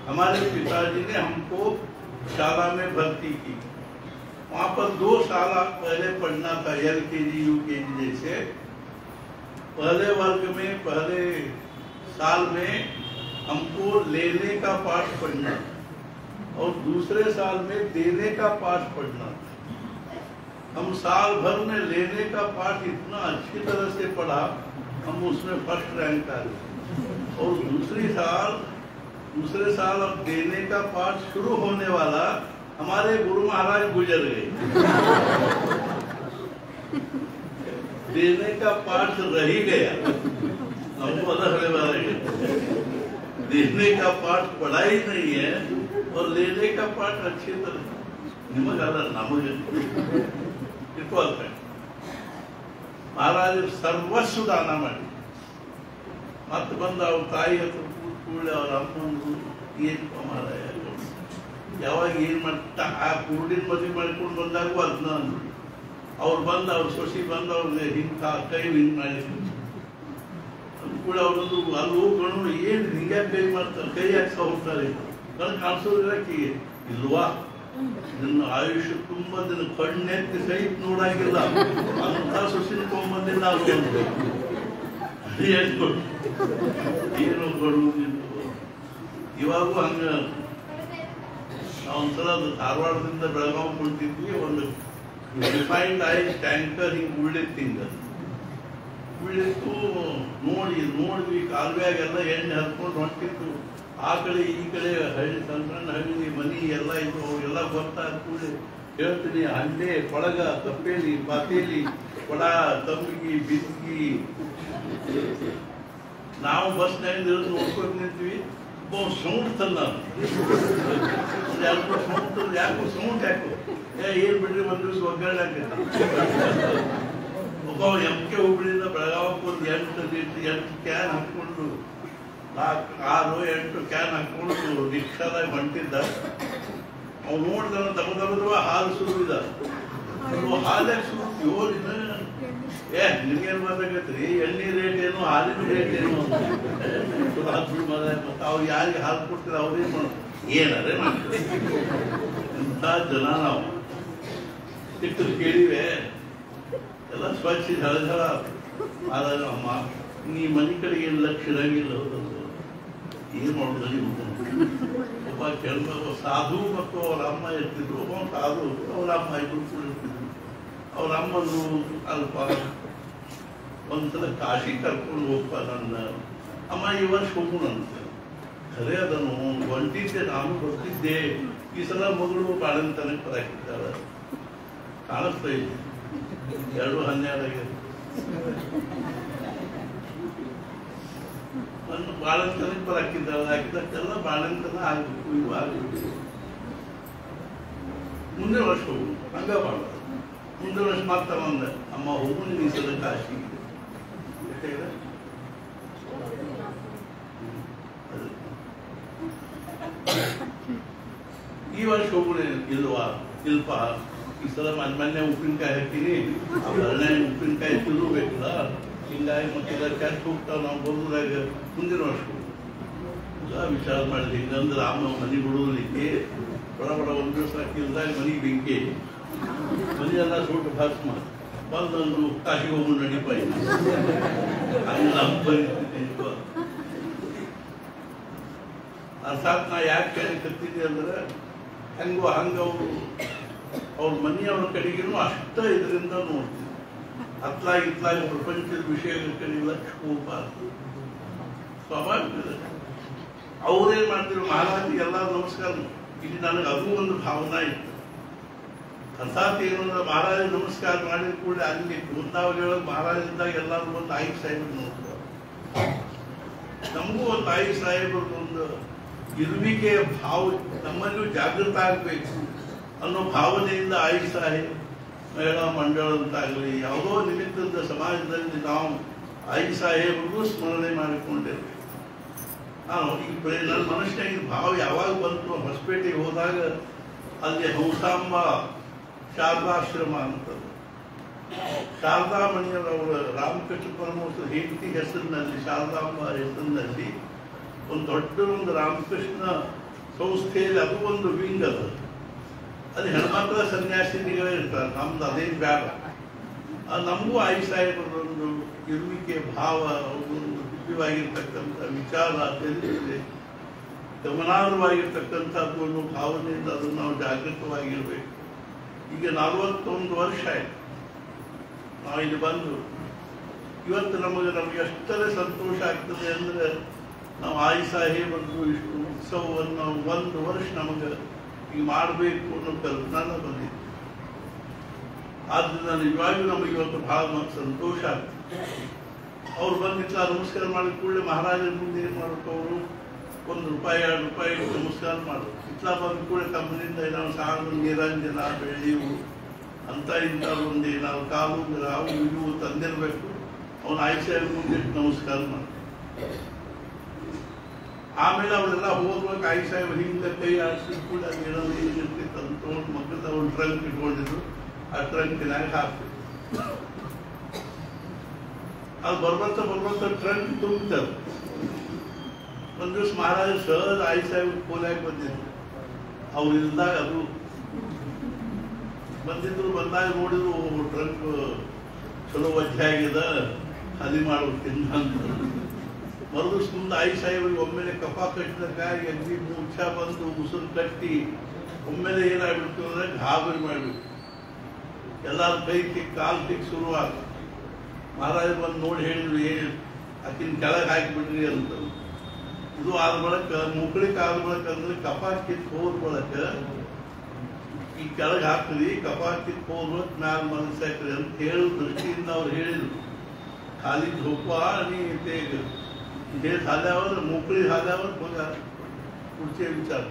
हमारे पिताजी ने हमको शाला में भर्ती की. वहाँ पर 2 साल पहले पढ़ना था, LKG UKG जैसे. पहले वर्ग में पहले साल में हमको लेने का पाठ पढ़ना और दूसरे साल में देने का पाठ पढ़ना. हम साल भर में लेने का पाठ इतना अच्छी तरह से पढ़ा, हम उसमें फर्स्ट रैंक आए. और दूसरे साल अब देने का पाठ शुरू होने वाला, हमारे गुरु महाराज गुजर गए. देने का पाठ रह ही गया, हमको अलग होने वाला है. देने का पाठ पढ़ा ही नहीं है और लेने का पाठ अच्छी तरह निमगाला नಮಗೆ ಇಟ್ಕೊಳ್ತಾರೆ. ಮಹಾರಾಜರು ಸರ್ವಸ್ವ ದಾನ ಮಾಡಿ ಮತ್ತೆ ಬಂದು ಅವ್ರ ತಾಯಿ ಹತ್ರ ಕೂಡಲೇ ಅವ್ರ ಅಮ್ಮಂದು ಏನಪ್ಪ ಮಾರಾಯ ಯಾವಾಗ ಏನು ಮಾಡ್ತಾ ಆ ಕುರುಡಿನ ಮದುವೆ ಮಾಡ್ಕೊಂಡು ಬಂದಾಗೂ ಅದನ್ನ ಅಂದ್ರು. ಅವ್ರು ಬಂದು ಅವ್ರ ಸೊಸಿ ಬಂದು ಅವ್ರಿಗೆ ಹಿಂಗೆ ಕೈ ಹಿಂಗೆ ಮಾಡಿ ಕೂಡ ಅವ್ರದ್ದು ಅಲ್ಲಿ ಹೋಗ್ಕೊಂಡು ಏನು ಹಿಂಗೆ ಕೈ ಮಾಡ್ತಾರೆ, ಕೈ ಹಾಕ್ಸ ಹೋಗ್ತಾರೆ. ಕಣ್ ಕಾಣಿಸೋದಿರಕ್ಕೆ ಇಲ್ವಾ, ನಿನ್ನ ಆಯುಷ್ಯ ತುಂಬ ದಿನ ಕಣ್ಣೆತ್ತಿ ಸಹಿತ ನೋಡಾಗಿಲ್ಲ ಅಂತ ಸೊಸಿನ ತಗೊಂಬಂದಿಲ್ಲ ಅದು ಏನು ಕೊಡುವುದಿಲ್ಲ. ಇವಾಗೂ ಹಂಗ ನಾವೊಂದ್ಸಲ ಧಾರವಾಡದಿಂದ ಬೆಳಗಾವಿ ಕೊಡ್ತಿದ್ವಿ. ಒಂದು ರಿಫೈನ್ಡ್ ಆಯಿಲ್ ಟ್ಯಾಂಕರ್ ಹಿಂಗೆ ಉಳ್ಳಿತ್ತು ನೋಡಿದ್ವಿ. ಕಾಲುವೆಯಾಗೆಲ್ಲ ಎಣ್ಣೆ ಹತ್ಕೊಂಡು ಹೊಂಟಿತ್ತು. ಆ ಕಡೆ ಈ ಕಡೆ ಹಳ್ಳಿ ಸಣ್ಣ ಸಣ್ಣ ಹಳ್ಳಿ ಮನಿ ಎಲ್ಲ ಇತ್ತು. ಅವೆಲ್ಲ ಗೊತ್ತಾದ ಕೂಡಲೇ ಹೇಳ್ತೀನಿ, ಹಂಡೆ ಕೊಳಗ ತಪ್ಪೇಲಿ ಪಾತೇಲಿ ಕೊಡ ತಂಬಿಗಿ ಬಿದ್ಗಿ ನಾವು ಬಸ್ನಾಗ ನೋಡ್ಕೊಂಡು ನಿಂತೀವಿ. ಸೌಂಡ್ ತಂದ ಯಾಕೋ ಸೌಂಡ್ ಯಾಕೋ ಏನ್ ಬಿಡ್ರಿ ಒಂದು ದಿವಸ ಒಗ್ಗರಣೆ ಆಗ್ತೈತೆ. ಒಬ್ಬ ಎಮ್ಕೆ ಹುಬ್ಳಿಯಿಂದ ಬೆಳಗಾವಕ್ಕೆ ಒಂದು 8 ಕ್ಯಾನ್ ಹಾಕೊಂಡು 6-8 ಕ್ಯಾನ್ ಹಾಕೊಂಡು ರಿಕ್ಷಾದಾಗ ಹೊಂಟಿದ್ದ. ಅವ್ನು ನೋಡಿದ ದಬದಬ ಹಾಲು ಸುರಿದ. ಹಾಲಾಗ ಸುರಿದ ನಿಮ್ಗೇನ್ ಮಾತಾಗತ್ರಿ, ಎಣ್ಣೆ ರೇಟ್ ಏನು ಹಾಲಿನ ರೇಟ್ ಏನು ಮತ್ತೆ ಅವ್ರು ಯಾರಿಗೆ ಹಾಲು ಕೊಡ್ತಾರೆ ಅವ್ರೇನ್ ಮಾಡೋದು, ಏನಾರೇ ಮಾಡ್ತಾರೆ. ಇಂಥ ಜನ ನಾವು ಸಿಟ್ಟು ಕೇಳಿವೆ ಎಲ್ಲ ಸ್ವಚ್ಛ ಝಳ ಆದ್ರೆ ಅಮ್ಮ ನೀ ಮನೆ ಕಡೆಗೆ ಏನು ಲಕ್ಷ ಇರಂಗಿಲ್ಲ. ಏನ್ ಮಾಡೋದು, ಒಬ್ಬ ಕೆಲಸ ಸಾಧು ಮತ್ತು ಅವ್ರ ಅಮ್ಮ ಇರ್ತಿದ್ರು. ಒಬ್ಬ ಸಾಧು ಅವ್ರ ಅಮ್ಮ ಇದ್ರು ಕೂಡ ಇರ್ತಿದ್ರು. ಅವ್ರ ಅಮ್ಮನು ಅಲ್ಪ ಒಂದ್ಸಲ ಕಾಶಿ ಕರ್ಕೊಂಡು ಹೋಗ್ಪ ನನ್ನ ಅಮ್ಮ ಈ ವರ್ಷ ಹೋಗೋಣ ಅಂತ. ಖರೆ ಅದನ್ನು ಹೊಂಟಿದ್ದೆ, ನಾನು ಬರ್ತಿದ್ದೆ. ಈ ಸಲ ಮಗಳು ಬಾಳಂತನಕ್ಕೆ ಬರಾಕಿದ್ದಾಳೆ, ಕಾಣಿಸ್ತಾ ಇದೆ 2-12 ನನ್ನ ಬಾಳಂತನಕ್ಕೆ ಬರಾಕಿದ್ದಾಳೆ. ಹಾಕಿದ್ದಕ್ಕೆಲ್ಲ ಬಾಳಂತನ ಆಗ್ಬೇಕು, ಇವು ಆಗ್ಬೇಕು. ಮುಂದಿನ ವರ್ಷ ಹೋಗು ಹಂಗ ಬಾಳ. ಮುಂದಿನ ವರ್ಷ ಮಾತ್ರ ಅಂದ, ಅಮ್ಮ ಹೋಗು ಈ ಸಲ ಕಾಶಿ. ಈ ವರ್ಷ ಹೋಗೋಣ ಇಲ್ವಾ, ಇಲ್ಪ ಈ ಸಲ ಮೊನ್ನೆ ಉಪ್ಪಿನಕಾಯಿ ಹಾಕಿನಿ, ಹರಳೆ ಉಪ್ಪಿನಕಾಯಿ ತಿರುಗಬೇಕಲ್ಲ, ಹಿಂಗಾಗಿ ಮತ್ತೆ ಕೆಟ್ಟ ಹೋಗ್ತಾವ. ನಾವು ಬರೋದ್ರಾಗ ಮುಂದಿನ ವರ್ಷ ವಿಚಾರ ಮಾಡಿದ್ವಿ. ಹಿಂಗಂದ್ರೆ ರಾಮ ಮನೆ ಬಿಡೋದಕ್ಕೆ ಬಡ ಒಂದು ದಿವಸ ಹಾಕಿಲ್ದಾಗ ಮನೆಗೆ ಬೆಂಕಿ, ಮನೆಯೆಲ್ಲ ಸುಟ್ಟು ಭಸ್ಮ ಬಂದು ಕಾಶಿಗೆ ಹೋಗು ನಡಿಪ. ಹಂಗೆ ನಮ್ಮ ಪರಿಸ್ಥಿತಿ ಅರ್ಥಾತ್ ನಾ ಯಾಕೆ ಕೇಳಿಕತ್ತಿದ್ದೆ ಅಂದ್ರೆ ಹೆಂಗೋ ಹಂಗ ಅವ್ರ ಮನೆಯವ್ರ ಕಡೆಗೂ ಅಷ್ಟ ಇದರಿಂದ ನೋಡ್ತೀವಿ. ಇತ್ಲಾಗ ಪ್ರಪಂಚದ ವಿಷಯಗಳ ಕಡೆ ಲಕ್ಷ ಹೋಗ್ಬಾರ್ದು. ಸ್ವಾಭಾವಿಕ ಅವ್ರೇನ್ ಮಾಡ್ತಿದ್ರು, ಮಹಾರಾಜಿಗೆ ಎಲ್ಲ ನಮಸ್ಕಾರ. ಇಲ್ಲಿ ನನಗೆ ಅದು ಒಂದು ಭಾವನಾ ಇತ್ತು. ಅರ್ಥಾತ್ ಏನು ಅಂದ್ರೆ ಮಹಾರಾಜ ನಮಸ್ಕಾರ ಮಾಡಿದ ಕೂಡ ಅಲ್ಲಿ ಮುಂದಾವಲಿ ಒಳಗೆ ಮಹಾರಾಜಿದ್ದಾಗ ಎಲ್ಲರೂ ಒಂದು 5 ಸಾಹೇಬ್ರು ನೋಡ್ತಾರೆ. ನಮಗೂ ಒಂದು 5 ಸಾಹೇಬ್ರದ್ದು ಒಂದು ಇರುವಿಕೆಯ ಭಾವ ನಮ್ಮಲ್ಲೂ ಜಾಗೃತ ಆಗ್ಬೇಕು. ಅನ್ನೋ ಭಾವನೆಯಿಂದ ಆಯಿ ಸಾಹೇಬ್ ಮಹಿಳಾ ಮಂಡಳ ಅಂತಾಗಲಿ ಯಾವುದೋ ನಿಮಿತ್ತದ ಸಮಾಜದಲ್ಲಿ ನಾವು ಆಯಿ ಸಾಹೇಬರಿಗೂ ಸ್ಮರಣೆ ಮಾಡಿಕೊಂಡಿರ್ಬೇಕು. ನಾನು ಈಗ ನನ್ನ ಮನಸ್ಸಿನಾಗ ಭಾವ ಯಾವಾಗ ಬಂತು, ಹೊಸಪೇಟೆಗೆ ಹೋದಾಗ ಅಲ್ಲಿ ಹಂಸಾಂಬ ಶಾರದಾಶ್ರಮ ಅಂತದ್ದು, ಶಾರದಾ ಮಣಿಯವರ ರಾಮಕೃಷ್ಣ ಪರಮಹಂಸರ ಹೆಂಡತಿ ಹೆಸರಿನಲ್ಲಿ, ಶಾರದಾಂಬ ಹೆಸರಿನಲ್ಲಿ ಒಂದು ದೊಡ್ಡ ರಾಮಕೃಷ್ಣ ಸಂಸ್ಥೆಯಲ್ಲಿ ಅದು ಒಂದು ವಿಂಗ್ ಅದು. ಅಲ್ಲಿ ಹೆಣ್ಮಕ್ಳ ಸನ್ಯಾಸಿನಿಗಳೇ ಇರ್ತಾರೆ. ನಮ್ದು ಅದೇ ಬೇಡ. ನಮಗೂ ಆಯಿ ಸಾಹೇಬರೊಂದು ಇರುವಿಕೆ ಭಾವ, ಒಂದು ದಿವ್ಯವಾಗಿರ್ತಕ್ಕಂಥ ವಿಚಾರ ತಿಳಿದಿದೆ, ಗಮನಾರ್ಹವಾಗಿರ್ತಕ್ಕಂಥದ್ದು ಅನ್ನೋ ಭಾವನೆಯಿಂದ ಅದನ್ನು ನಾವು ಜಾಗೃತವಾಗಿರ್ಬೇಕು. ಈಗ 41 ವರ್ಷ ಆಯ್ತು ನಾವು ಇಲ್ಲಿ ಬಂದು. ಇವತ್ತು ನಮಗೆ ಎಷ್ಟರ ಸಂತೋಷ ಆಗ್ತದೆ ಅಂದ್ರೆ ನಾವು ಆಯಿ ಸಾಹೇಬರದ್ದು ಇಷ್ಟು ಉತ್ಸವವನ್ನು 1 ವರ್ಷ ನಮಗೆ ಈಗ ಮಾಡಬೇಕು ಅನ್ನೋ ಕಲ್ಪನೆ ಬಂದಿದೆ. ಆದ್ರಿಂದ ನಿಜವಾಗಿಯೂ ನಮಗೆ ಇವತ್ತು ಬಹಳ ಸಂತೋಷ ಆಗ್ತದೆ. ಅವ್ರು ಬಂದಿತ್ತು ನಮಸ್ಕಾರ ಮಾಡಿದ ಕೂಡಲೇ ಮಹಾರಾಜರ ಮುಂದೆ ಏನು ಮಾಡಬೇಕು, ಅವರು ₹1 2 ರೂಪಾಯಿ ನಮಸ್ಕಾರ ಮಾಡೋದು. ಇತ್ಲಾ ಬಂದ ಕೂಡ ಕಂಪನಿಯಿಂದ ಏನಾದ್ರು ಸಾಗರ ನೀರಂಜನ ಬೆಳ್ಳಿವು ಅಂತ ಇಂಥ ಒಂದು ಏನಾದ್ರು ಕಾಲು ಅವು ಇವು ತಂದಿರಬೇಕು. ಅವನ ಆಯಿ ಸಾಹೇಬ್ ಮುಂದೆ ನಮಸ್ಕಾರ ಮಾಡಿ ಆಮೇಲೆ ಅವರೆಲ್ಲ ಹೋಗ್ಬೇಕು. ಆಯಿ ಸಾಹೇಬ್ ಹಿಂದೆ ಕೈ ಆಡಿಸಿದ ಕೂಡ ಅದೇನಾದ್ರು ಏನಿರ್ತಿತ್ತು ಅಂತ ತೊಗೊಂಡು ಮಕ್ಕಳದ ಅವ್ರು ಟ್ರಂಕ್ ಇಟ್ಕೊಂಡಿದ್ರು. ಆ ಟ್ರಂಕಿನಾಗ ಹಾಕ್ತಿದ್ರು. ಅದು ಬರ್ಬರ್ತಾ ಟ್ರಂಕ್ ತುಂಬ್ತಾರೆ. ಒಂದು ದಿವಸ ಮಹಾರಾಜ ಸಹಜ ಆಯಿ ಸಾಹೇಬ್ ಕೋಲಾಗ ಬಂದಿದ್ರು. ಅವ್ರು ಇಲ್ದಾಗ ಅದು ಬಂದಾಗ ನೋಡಿದ್ರು ಟ್ರಂಕ್ ಚಲೋ ವಜ್ಜೆ ಆಗಿದೆ, ಖಾಲಿ ಮಾಡ್ಬೇಕಿಂತ ಅಂತ. ಮರುದಿವ್ಸ ಮುಂದೆ ಆಯಿ ಸಾಹೇಬರಿಗೆ ಒಮ್ಮೆಲೆ ಕಫ ಕಟ್ಟಿದಾಗ ಎಗ್ಗಿ ಮೂರ್ಛ ಬಂದು ಉಸಿರು ಕಟ್ಟಿ ಒಮ್ಮೆಲೆ ಏನಾಗ್ಬಿಡ್ತು ಅಂದ್ರೆ ಗಾಬರಿ ಮಾಡ್ಬಿಟ್ಟು ಎಲ್ಲಾರು ಕೈ ಕಿಕ್ ಕಾಲು ಕಿಕ್ ಶುರುವಾದ. ಮಹಾರಾಜ ಬಂದು ನೋಡಿ ಹೇಳಿದ್ರು, ಆಕಿನ ಕೆಳಗೆ ಹಾಕಿಬಿಡ್ರಿ ಅಂತ. ಇದು ಆದ ಬಳಕ ಮುಕ್ಳಿಕ್ ಆದ ಬಳಕ ಅಂದ್ರೆ ಕಫ ಕಿತ್ ಹೋದ ಬಳಕ ಈ ಕೆಳಗೆ ಹಾಕ್ರಿ, ಕಫ ಕಿತ್ ಹೋದ ಬಳಕ ಮ್ಯಾಲ ಮನಸ್ಸಾಕ್ರಿ ಅಂತ ಹೇಳೋ ದೃಷ್ಟಿಯಿಂದ ಅವ್ರು ಹೇಳಿದ್ರು. ಖಾಲಿ झोपा आणि ते हे झाल्यावर मोकळी झाल्यावर बघा पुढचे विचार.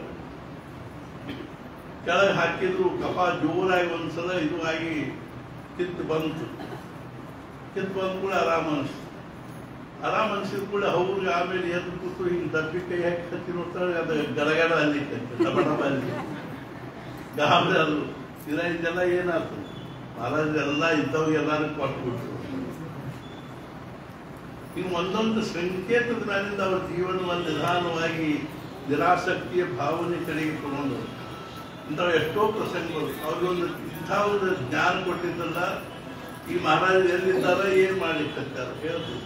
ಕೆಳಗೆ ಹಾಕಿದ್ರು. ಕಫ ಜೋರಾಗಿ ಒಂದ್ಸಲ ಇದು ಆಗಿ ಕಿತ್ತು ಬಂತು ಕೂಡ ಆರಾಮ ಅನಿಸಿದ ಕೂಡ ಅವ್ರಿಗೆ ಆಮೇಲೆ ಎದ್ದು ಕೂತು ಹಿಂಗೆ ದಬ್ಬಿ ಕೈ ಹಾಕಿ ಕತ್ತಿ ನೋಡ್ತಾಳೆ. ಅದು ಗಡಗಡ ಅಲ್ಲಿ ಟಪಟಪ ಅಲ್ಲಿ ಗಾಬರಿ ಅದು. ಇದೆಲ್ಲ ಏನಾಯ್ತು, ಮಹಾರಾಜರೆಲ್ಲ ಇದ್ದವ್ರು ಎಲ್ಲಾರು ಕೊಟ್ಬಿಟ್ರು. ಇನ್ನು ಒಂದೊಂದು ಸಂಕೇತದ ಮೇಲಿಂದ ಅವ್ರ ಜೀವನವನ್ನು ನಿಧಾನವಾಗಿ ನಿರಾಸಕ್ತಿಯ ಭಾವನೆ ಕಡೆಗೆ ತಗೊಂಡು ಇಂಥವು ಎಷ್ಟೋ ಪ್ರಸಂಗಗಳು. ಅವ್ರಿಗೊಂದು ಇಂಥ ಒಂದು ಜ್ಞಾನ ಕೊಟ್ಟಿದ್ದಲ್ಲ. ಈ ಮಹಾರಾಜರು ಎಲ್ಲಿದ್ದಾರೆ, ಏನ್ ಮಾಡ್ಲಿಕ್ಕಂತಾರ ಹೇಳಿದ್ರು.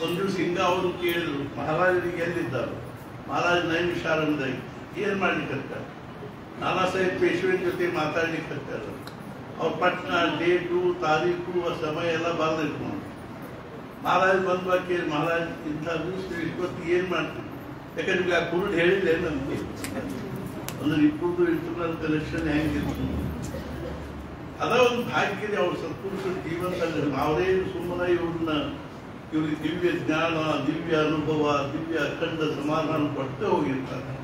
ಒಂದು ದಿವಸ ಹಿಂಗ ಅವರು ಕೇಳಿದ್ರು, ಮಹಾರಾಜರಿಗೆ ಎಲ್ಲಿದ್ದಾರೆ? ಮಹಾರಾಜ ನೈಮಿಷಾರಣ್ಯದಾಗ. ಏನ್ ಮಾಡ್ಲಿಕ್ಕಂತಾರ? ನಾನಾ ಸಾಹೇಬ್ ಪೇಶ್ವೆನ್ ಜೊತೆ ಮಾತಾಡ್ಲಿಕ್ಕಂತಾರ. ಅವ್ರ ಪಟ್ನ ಡೇಟು ತಾರೀಕು ಸಮಯ ಎಲ್ಲ ಬರೆದಿಟ್ಕೊಂಡು ಮಹಾರಾಜ್ ಬಂದ್ಬಾಕಿ ಮಹಾರಾಜ್ ಇಂಥ ದಿವಸ ಇಷ್ಟೊತ್ತು ಏನ್ ಮಾಡ್ತೀವಿ? ಯಾಕಂದ್ರೆ ನಿಮ್ಗೆ ಆ ಕುರುಡು ಹೇಳಿಲ್ಲ ನಮ್ಗೆ ಅಂದ್ರೆ ಇಬ್ಬರದು ಇಂಟರ್ನಲ್ ಕನೆಕ್ಷನ್ ಹೆಂಗಿತ್ತು. ಅದ ಒಂದು ಭಾಗ್ಯದ ಅವ್ರ ಸತ್ಪುರುಷರ ಜೀವನದಲ್ಲಿ ಅವರೇನು ಸುಮ್ಮನೆ ಇವ್ರಿಗೆ ದಿವ್ಯ ಜ್ಞಾನ, ದಿವ್ಯ ಅನುಭವ, ದಿವ್ಯ ಅಖಂಡ ಸಮಾಧಾನ ಕೊಟ್ಟೆ ಹೋಗಿರ್ತಾರೆ.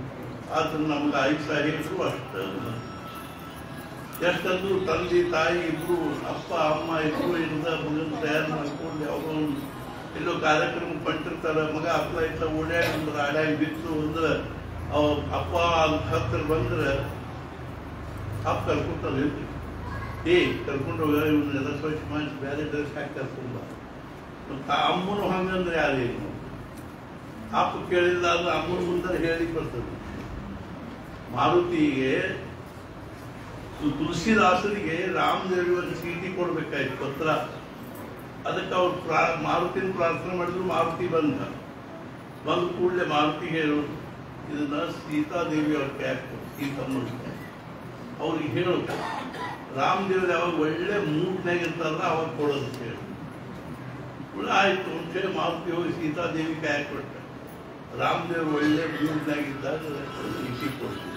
ಆದ್ರೆ ನಮ್ಗೆ ಆಯಿ ಸಾಹೇಬರು ಎಷ್ಟಂದ್ರು ತಂದೆ ತಾಯಿ ಇಬ್ರು, ಅಪ್ಪ ಅಮ್ಮ ಇಬ್ರು ಇಂದ ಮಗನ ತಯಾರು ಮಾಡ್ಕೊಂಡು ಯಾವುದೋ ಒಂದು ಎಲ್ಲೋ ಕಾರ್ಯಕ್ರಮ ಪಂಟಿರ್ತಾರೆ. ಮಗ ಅಪ್ಪ ಇತ್ತ ಓಡ್ಯಾಡಿ ಅಂದ್ರೆ ಆಡ್ಯಾಗಿ ಬಿತ್ತು ಅಂದ್ರೆ ಅಪ್ಪ ಅಂತ ಹತ್ತಿರ ಬಂದ್ರೆ ಅಪ್ಪ ಕರ್ಕೊಂತಾರೆ. ಕರ್ಕೊಂಡು ಹೋಗ ಇವನ್ನೆಲ್ಲ ಸ್ವಚ್ಛ ಮಾಡಿ ಬೇರೆ ಡ್ರೆಸ್ ಹಾಕಿ ಕರ್ಕೊಂಡ. ಅಮ್ಮನು ಹಂಗಂದ್ರೆ ಯಾರೇನು ಅಪ್ಪ ಕೇಳಿಲ್ಲ ಅಂದ್ರೆ ಅಮ್ಮನ ಮುಂದೆ ಹೇಳಿ ಬರ್ತದೆ. ಮಾರುತಿಗೆ ತುಳಸಿದಾಸರಿಗೆ ರಾಮದೇವರಿಗೆ ಚೀಟಿ ಕೊಡ್ಬೇಕಾಯ್ತು ಪತ್ರ. ಅದಕ್ಕೆ ಅವ್ರು ಮಾರುತಿನ ಪ್ರಾರ್ಥನೆ ಮಾಡಿದ್ರು. ಮಾರುತಿ ಬಂದ ಕೂಡಲೇ ಮಾರುತಿ ಹೇಳು, ಇದನ್ನ ಸೀತಾದೇವಿ ಅವ್ರ ಕ್ಯಾಕ್ ಸೀತಮ್ಮ ಅವ್ರಿಗೆ ಹೇಳು, ರಾಮದೇವ್ರು ಯಾವಾಗ ಒಳ್ಳೆ ಮೂಡ್ನಾಗ ಇರ್ತಾರಲ್ಲ ಅವಾಗ ಕೊಡೋದು ಹೇಳಿ. ಆಯ್ತು ಅಂತ ಹೇಳಿ ಮಾರುತಿ ಹೋಗಿ ಸೀತಾದೇವಿ ಕ್ಯಾಕ್ ಕೊಟ್ಟ. ರಾಮದೇವ್ರು ಒಳ್ಳೆ ಮೂಡ್ನಾಗಿದ್ದಾಗ ಚೀಟಿ ಕೊಡ್ತೀವಿ.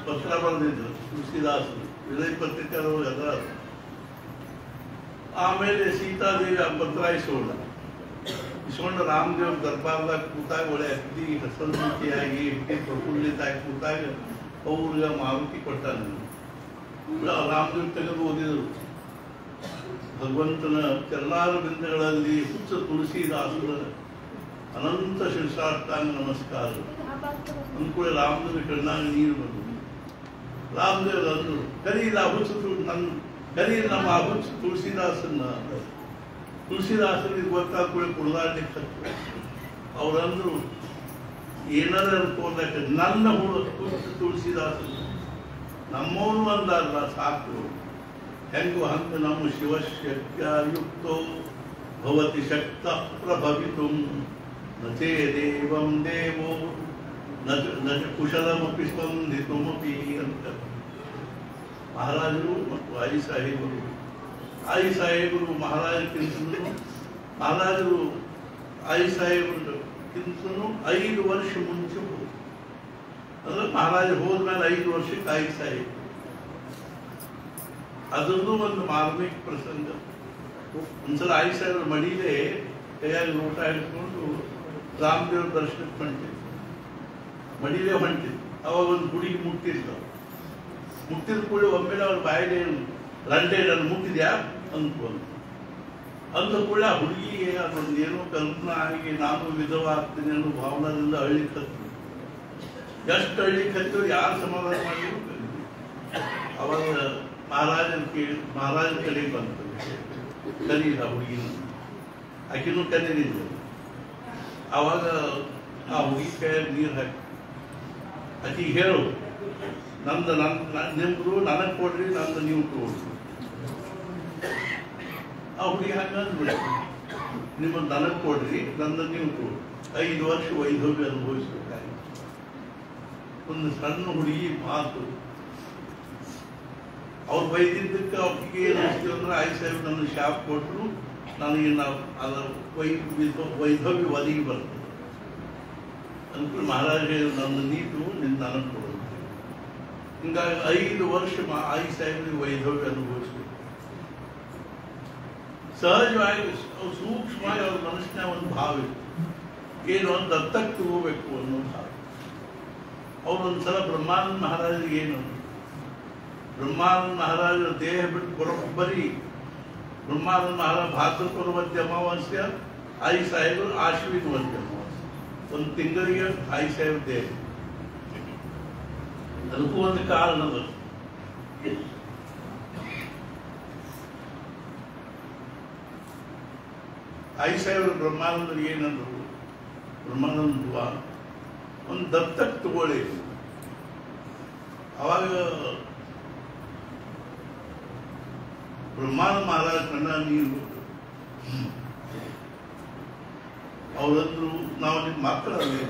ಪತ್ರ ಬರೆದಿದ್ರು ತುಳಸಿದಾಸರು, ವಿಜಯ ಪತ್ರಿಕೆಯವರು ಎಲ್ಲ. ಆಮೇಲೆ ಸೀತಾದೇವಿ ಆ ಪತ್ರ ಇಸ್ಕೊಂಡು ರಾಮದೇವ್ರ ದರ್ಬಾರ್ದಾಗ ಕೂತಾಗ ಒಳ್ಳೆ ಅಗ್ದಿ ಹಸನ್ಮುಖಿಯಾಗಿ ಪ್ರಫುಲ್ಲಿತಾಗಿ ಕೂತಾಗ ಅವ್ರಿಗೆ ಮಾರುತಿ ಕೊಟ್ಟಾನೆ. ರಾಮದೇವ್ ತೆಗೆದು ಓದಿದರು. ಭಗವಂತನ ಚಲ್ಲಾರ ಬಿಂದಗಳಲ್ಲಿ ಹುಚ್ಚ ತುಳಸಿದಾಸರ ಅನಂತ ಶಿರಸಾಷ್ಟಾಂಗ ನಮಸ್ಕಾರ ಅಂದ್ಕೂಡ ರಾಮದೇವ ಕಣ್ಣಾಗ ನೀರು ಬಂದು ರಾಮದೇವ್ ಅಂದರು, ಕರೀಲ ಹುಚ್ಚು ಕರೀಲ ನಮ್ಮ ಹುಚ್ಚು ತುಳಸಿದಾಸನ್ನ. ತುಳಸಿದಾಸರಿಗೆ ಗೊತ್ತಾದ ಕೂಡ ಕುಡ್ದಾಡ್ಲಿಕ್ಕೆ ಅವ್ರಂದ್ರು, ಏನಾರ ಅನ್ಕೊಂಡಾಕ ನನ್ನ ಹುಚ್ಚು ತುಳಸಿದಾಸನ ನಮ್ಮವನು ಅಂದಲ್ಲ ಸಾಕು. ಹೆಂಗು ಹಂಗ ನಮ್ಮ ಶಿವಶಕ್ತಿಯುಕ್ತೋ ಭವತಿ ಶಕ್ತ ಪ್ರಭವಿತು ನಚೇ ದೇವಂ ದೇವೋ ನ ಕುಶಲಮಪಿ ಸ್ಪಂದಿತುಮಪಿ ಅಂತ ಮಹಾರಾಜರು ಮತ್ತು ಆಯಿ ಸಾಹೇಬರು ಮಹಾರಾಜರು ಆಯಿ ಸಾಹೇಬರಿಗಿಂತಲೂ 5 ವರ್ಷ ಮುಂಚೆ ಹೋದ್ರು. ಅಂದ್ರೆ ಮಹಾರಾಜ ಹೋದ್ಮೇಲೆ 5 ವರ್ಷಕ್ಕೆ ಆಯಿ ಸಾಹೇಬ್. ಅದನ್ನು ಒಂದು ಮಾರ್ಮಿಕ ಪ್ರಸಂಗ. ಒಂದ್ಸಲ ಆಯಿ ಸಾಹೇಬ್ರ ಮಡಿಲೇ ಕೈಯಾಗಿ ಊಟ ಹಿಡ್ಕೊಂಡು ರಾಮದೇವ್ರ ದರ್ಶನಕ್ಕೆ ಹೊಂಟಿದ್ರು. ಮಡಿಲೇ ಹೊಂಟಿದ್ರು. ಅವಾಗ ಒಂದು ಗುಡಿಗೆ ಮುಟ್ಟಿದ ಕೂಡ ಒಮ್ಮೆಲೆ ಅವ್ರ ಬಾಯಿಲೆ ರಂಟೆ ನಾನು ಮುಟ್ಟಿದ್ಯಾ ಅಂದ್ಕೊಂಡು ಅಂದ ಕೂಡ ಆ ಹುಡುಗಿಗೆ ಅದೊಂದೇನೋ ಕಲ್ಪನಾ ಆಗಿ ನಾನು ವಿಧವ ಆಗ್ತೀನಿ ಅನ್ನೋ ಭಾವನದಿಂದ ಅಳ್ಳಿಕ್ಕೆ ಎಷ್ಟು ಅಳ್ಳಿಕ್ಕೆ ಯಾರು ಸಮಾಧಾನ ಮಾಡಿದ್ರು. ಅವಾಗ ಮಹಾರಾಜನ ಕಡೆ ಬಂತು, ಕರೀಲ ಹುಡುಗಿನ. ಆಕಿನೂ ಕರೀಲಿಲ್ಲ. ಅವಾಗ ಆ ಹುಡುಗಿ ಕೈಯಾಗ ನೀರು ಹಾಕಿ ಆಕಿ ಹೇಳು, ನಿಮ್ದು ನನಗೆ ಕೊಡ್ರಿ, ನಂದು ನೀವು ಕೊಡ್ರಿ. ಆ ಹುಡುಗಿ ಹಂಗಂದ್ಬಿಡ, ನಿಮ್ಮದು ನನಗೆ ಕೊಡ್ರಿ, ನಂದು ನೀವು ಕೊಡ್ರಿ. 5 ವರ್ಷ ವೈಧವ್ಯ ಅನುಭವಿಸ್ಬೇಕಾಗಿ ಒಂದು ಸಣ್ಣ ಹುಡುಗಿ ಮಾತು. ಅವ್ರು ಬೈದಿದ್ದಕ್ಕೆ ಅವ್ರಿಗೆ ಏನು ಅನಿಸ್ತೀವಿ ಅಂದ್ರೆ ಆಯಿ ಸಾಹೇಬ್ ನನ್ನ ಶಾಪ್ ಕೊಟ್ಟರು, ನನಗೆ ಅದರ ವೈಧವ್ಯ ಒದಗಿ ಬರ್ತದೆ ಅಂದ್ಕೊಂಡು ಮಹಾರಾಜ ನನ್ನ ನೀತು ನಿನ್ನ ನನಗೆ ಕೊಡೋದು. ಹಿಂಗಾಗಿ 5 ವರ್ಷ ಆಯಿ ಸಾಹೇಬ್ರಿಗೆ ವೈಧವ್ಯ ಅನುಭವಿಸ್ಬೇಕು. ಸಹಜವಾಗಿ ಸೂಕ್ಷ್ಮವಾಗಿ ಅವ್ರ ಮನಸ್ಸಿನ ಒಂದು ಭಾವ ಇತ್ತು, ಏನು ಒಂದು ದತ್ತಕ್ಕೆ ತಗೋಬೇಕು ಅನ್ನೋ ಭಾವ. ಅವ್ರೊಂದ್ಸಲ ಬ್ರಹ್ಮಾನಂದ ಮಹಾರಾಜರಿಗೆ ಏನು, ಬ್ರಹ್ಮಾನಂದ ಮಹಾರಾಜರ ದೇಹ ಬಿಟ್ಟು ಬರೋಬ್ಬರಿ ಬ್ರಹ್ಮಾನಂದ ಮಹಾರಾಜ ಭಾದ್ರಪದ ಮಧ್ಯ ಅಮಾವಾಸ್ಯ, ಆಯಿ ಸಾಹೇಬರು ಆಶ್ವಿನ ಮಧ್ಯ ಅಮಾವಾಸ್ಯ, 1 ತಿಂಗಳಿಗೆ ಆಯಿ ಸಾಹೇಬ್ ದೇಹ. ಅದಕ್ಕೂ ಒಂದು ಕಾರಣದ. ಆಯಿ ಸಾಹೇಬರು ಬ್ರಹ್ಮಾನಂದರಿಗೆ ಏನಂದ್ರು, ಬ್ರಹ್ಮಾನಂದ ಒಂದು ದತ್ತಕ್ಕೆ ತಗೊಳ್ಳಿ. ಅವಾಗ ಬ್ರಹ್ಮಾನಂದ ಮಹಾರಾಜ ಕಣ್ಣ ನೀರು ಅವರಂದ್ರು, ನಾವು ನಿಮ್ಮ ಮಕ್ಕಳಲ್ಲಿ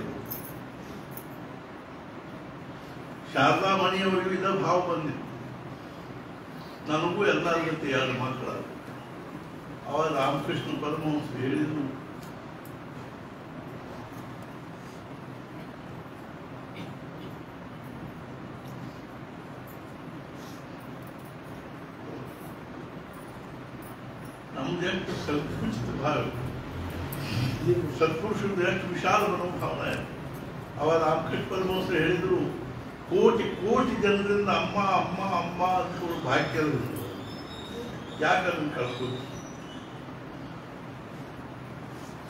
ಶಾರದಾ ಮಣಿಯವರಿಗೂ ಇದ ಭಾವ ಬಂದಿತ್ತು, ನನಗೂ ಎಲ್ಲರ ಜೊತೆ 2 ಮಕ್ಕಳ. ಅವಾಗ ರಾಮಕೃಷ್ಣ ಪರಮಹಂಸ ಹೇಳಿದ್ರು, ನಮ್ದು ಎಷ್ಟು ಸಂಕುಚಿತ ಭಾವ, ಸತ್ಪುರುಷದ ಎಷ್ಟು ವಿಶಾಲ ಮನೋಭಾವನ. ಅವಾಗ ರಾಮಕೃಷ್ಣ ಪರಮಹಂಸ ಹೇಳಿದ್ರು, ಕೋಟಿ ಜನರಿಂದ ಅಮ್ಮ ಅಮ್ಮ ಅಮ್ಮ ಅಂತ ಭಾಗ್ಯದ ಯಾಕೆ ಅದನ್ನು ಕಳ್ಕೋದು.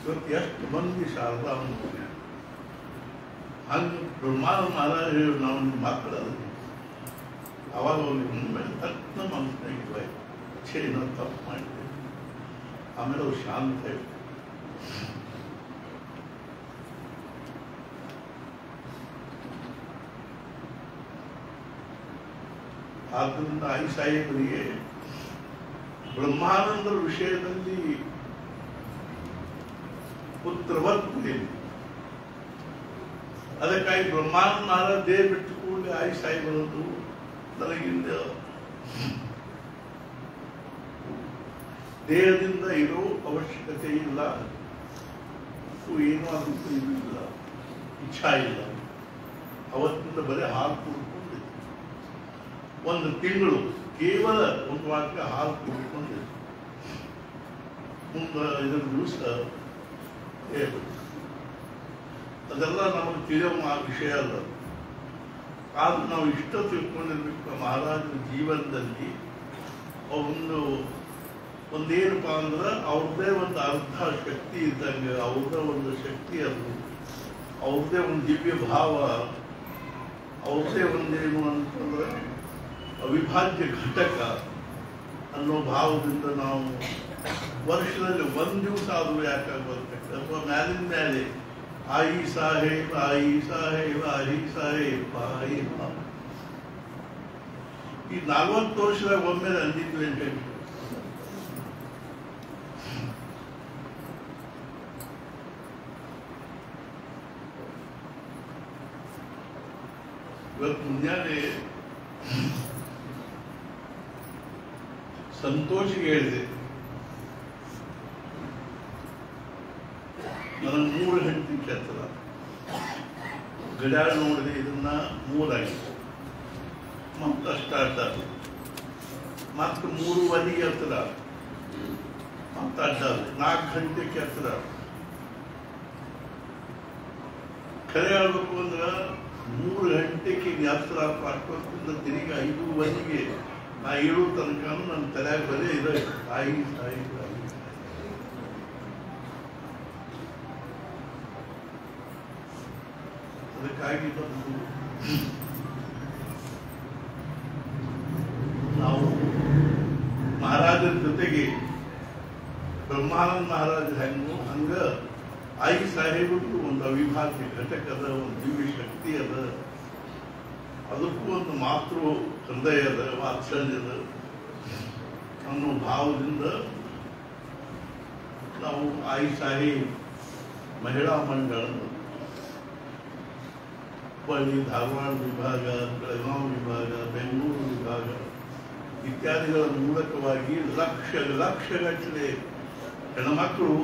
ಇವತ್ತು ಎಷ್ಟು ಮಂದಿ ಶಾರದಾ ಹಂಗೆ ಬ್ರಹ್ಮಾನಂದ ಮಹಾರಾಜ ಹೇಳಿ ನಾವು ನಿಮ್ಮ ಮಕ್ಕಳದ. ಅವಾಗ ಅವ್ರಿಗೆ ಮುಂದೆ ತಕ್ಷಣ ಮನಸ್ಸಿನಾಗ ಏನೋ ತಪ್ಪು ಮಾಡಿದೆ. ಆಮೇಲೆ ಅವ್ರು ಶಾಂತ ಇತ್ತು. ಆದ್ದರಿಂದ ಆಯಿ ಸಾಹೇಬರಿಗೆ ಬ್ರಹ್ಮಾನಂದರ ವಿಷಯದಲ್ಲಿ ಪುತ್ರವತ್. ಅದಕ್ಕಾಗಿ ಬ್ರಹ್ಮಾನಂದ ಮಹಾರಾಜ ದೇಹ ಬಿಟ್ಟು ಕೂಡಲೇ ಆಯಿ ಸಾಹೇಬರದ್ದು ನನಗಿಂದ ದೇಹದಿಂದ ಇರೋ ಅವಶ್ಯಕತೆ ಇಲ್ಲ, ಏನೂ ಅದಕ್ಕೂ ಇಲ್ಲ, ಇಚ್ಛಾ ಇಲ್ಲ. ಅವತ್ತಿಂದ ಬರೀ ಹಾಲು ಕುಡ್ಕೊಂಡಿದ್ದೆ. 1 ತಿಂಗಳು ಕೇವಲ 1 ವಾರಕ್ಕೆ ಹಾಲು ಕುಡ್ಕೊಂಡಿದ್ದೆ. ಮುಂದೆ ಇದರ ದಿವಸ ಅದೆಲ್ಲ ನಮಗೆ ತಿಳಿಯುವ ವಿಷಯ ಅಲ್ಲ. ಆದ್ರೆ ನಾವು ಇಷ್ಟ ತಿಳ್ಕೊಂಡಿರ್ಬೇಕು ಮಹಾರಾಜರ ಜೀವನದಲ್ಲಿ ಒಂದೇನಪ್ಪ ಅಂದ್ರೆ ಅವ್ರದ್ದೇ ಒಂದು ಅರ್ಧ ಶಕ್ತಿ ಇದ್ದಂಗೆ, ಅವ್ರದ್ದೇ ಒಂದು ಶಕ್ತಿ ಅದು, ಅವ್ರದ್ದೇ ಒಂದು ದಿವ್ಯ ಭಾವ, ಅವ್ರದ್ದೇ ಒಂದೇನು ಅಂತಂದ್ರೆ ಅವಿಭಾಜ್ಯ ಘಟಕ ಅನ್ನೋ ಭಾವದಿಂದ ನಾವು ವರ್ಷದಲ್ಲಿ ಒಂದು ದಿವಸ ಆದರೂ ಯಾಕಾಗ್ಬರ್ಬೇಕು, ಅಥವಾ ಮ್ಯಾಲಿನ ಮೇಲೆ ಆಯಿ ಸಾಹೇಬ್ ಆಯಿ ಸಾಹೇಬ್ ಆಯಿ ಸಾಹೇಬ್ ಆಯಿ. ಈ 40 ವರ್ಷದಾಗ ಒಮ್ಮೆ ಅಂದಿದ್ವಿ ಅಂತ ಹೇಳಿ ಇವತ್ತು ಮುಂಜಾನೆ ಸಂತೋಷಿಗೆ ಹೇಳಿದೆ, ನನಗೆ 3 ಗಂಟೆ ಕೆತ್ತಲ ಗಡಿಯಾರ ನೋಡಿದೆ, ಇದನ್ನ 3 ಆಗಿದೆ, ಮತ್ತೆ ಸ್ಟಾರ್ಟ್ ಆದ, ಮತ್ತೆ 3:15 ಎತ್ತರ, ಮತ್ತೆ ಅಡ್ಡ 4 ಗಂಟೆಗೆ ಎತ್ತರ. ಖರೆ ಹೇಳ್ಬೇಕು ಅಂದ್ರೆ 3 ಗಂಟೆಗೆ ಎತ್ತರ ಪ್ರಾಕೃತಿಂದ ತಿರುಗಿ 5:15 ನಾ ಹೇಳೋ ತನಕ ನನ್ನ ತಲೆಯಾಗ ಬರೀ ಇದೆ ತಾಯಿ ತಾಯಿ ತಾಯಿ. ಅದಕ್ಕಾಗಿ ನಾವು ಮಹಾರಾಜರ ಜೊತೆಗೆ ಬ್ರಹ್ಮಾನಂದ ಮಹಾರಾಜ ಹೆಂಗು ಹಂಗ ಆಯಿ ಸಾಹೇಬರು ಒಂದು ಅವಿಭಾಜ್ಯ ಘಟಕ ಅದ, ಒಂದು ದಿವ್ಯ ಶಕ್ತಿ ಅದ, ಅದಕ್ಕೂ ಒಂದು ಮಾತೃ ಹೃದಯ ಅದ, ವಾತ್ಸಲ್ಯದ ಅನ್ನೋ ಭಾವದಿಂದ ನಾವು ಆಯಿ ಸಾಹೇಬ್ ಮಹಿಳಾ ಮಂಡಳ ಹುಬ್ಬಳ್ಳಿ ಧಾರವಾಡ ವಿಭಾಗ, ಬೆಳಗಾವಿ ವಿಭಾಗ, ಬೆಂಗಳೂರು ವಿಭಾಗ ಇತ್ಯಾದಿಗಳ ಮೂಲಕವಾಗಿ ಲಕ್ಷಗಟ್ಟಲೆ ಹೆಣ್ಮಕ್ಳು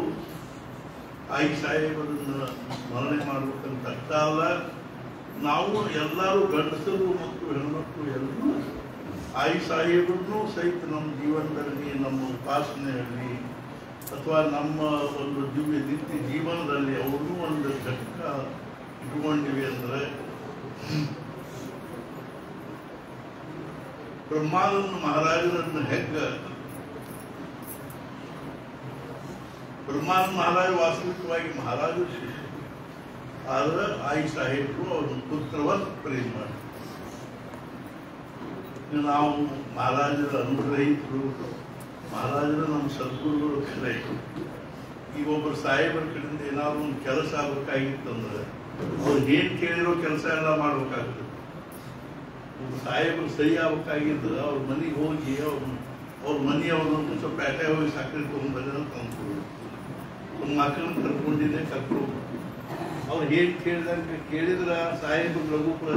ಆಯಿ ಸಾಹೇಬರನ್ನ ಸ್ಮರಣೆ ಮಾಡಬೇಕಂತ ಅರ್ಥ ಅಲ್ಲ. ನಾವು ಎಲ್ಲರೂ ಗಂಡಸರು ಮತ್ತು ಹೆಣ್ಮಕ್ಳು ಎಲ್ಲರೂ ಆಯಿ ಸಾಹೇಬರನ್ನು ಸಹಿತ ನಮ್ಮ ಜೀವನದಲ್ಲಿ, ನಮ್ಮ ಉಪಾಸನೆಯಲ್ಲಿ ಅಥವಾ ನಮ್ಮ ಒಂದು ದಿವ್ಯ ನಿತ್ಯ ಜೀವನದಲ್ಲಿ ಅವ್ರನ್ನೂ ಒಂದು ಘಟಕ ಇಟ್ಕೊಂಡಿವಿ ಅಂದ್ರೆ ಬ್ರಹ್ಮಾನಂದ ಮಹಾರಾಜರನ್ನು ಬ್ರಹ್ಮಾನಂದ ಮಹಾರಾಜ ವಾಸ್ತವಿಕವಾಗಿ ಮಹಾರಾಜರ ಶಿಷ್ಯ, ಆದ್ರೆ ಆಯಿ ಸಾಹೇಬರು ಅವ್ರನ್ನ ಪುತ್ರವತ್ ಪ್ರೇಮ ಮಾಡಿ ನಾವು ಮಹಾರಾಜರ ಅನುಗ್ರಹಿತರು, ಮಹಾರಾಜರ ನಮ್ಮ ಸದ್ಗುರುಗಳು ಖರೆ. ಈಗ ಒಬ್ಬರು ಸಾಹೇಬರ ಕಡೆಯಿಂದ ಏನಾದ್ರು ಒಂದು ಕೆಲಸ ಆಗ್ಬೇಕಾಗಿತ್ತಂದ್ರೆ ಅವ್ರು ಏನ್ ಕೇಳಿರೋ ಕೆಲಸ ಎಲ್ಲ ಮಾಡ್ಬೇಕಾಗ್ತದೆ. ಒಬ್ಬ ಸಾಹೇಬರು ಸರಿ ಆಗ್ಬೇಕಾಗಿದ್ದು ಅವ್ರ ಮನೆಗೆ ಹೋಗಿ ಅವ್ರ ಮನೆಯವ್ರನ್ನ ಸ್ವಲ್ಪ ಪೇಟೆ ಹೋಗಿ ಸಕ್ಕರೆ ತಗೊಂಡ್ಬಂದ್ರೆ ತಂದ್ಕೊಡು, ಒಂದು ಮಕ್ಕಳನ್ನ ಕರ್ಕೊಂಡಿದ್ದೆ ಕರ್ಕೊಂಡು ಅವ್ರು ಏನ್ ಕೇಳಿದಂಗೆ ಕೇಳಿದ್ರ ಸಾಹೇಬರು ಲಘುಪುರ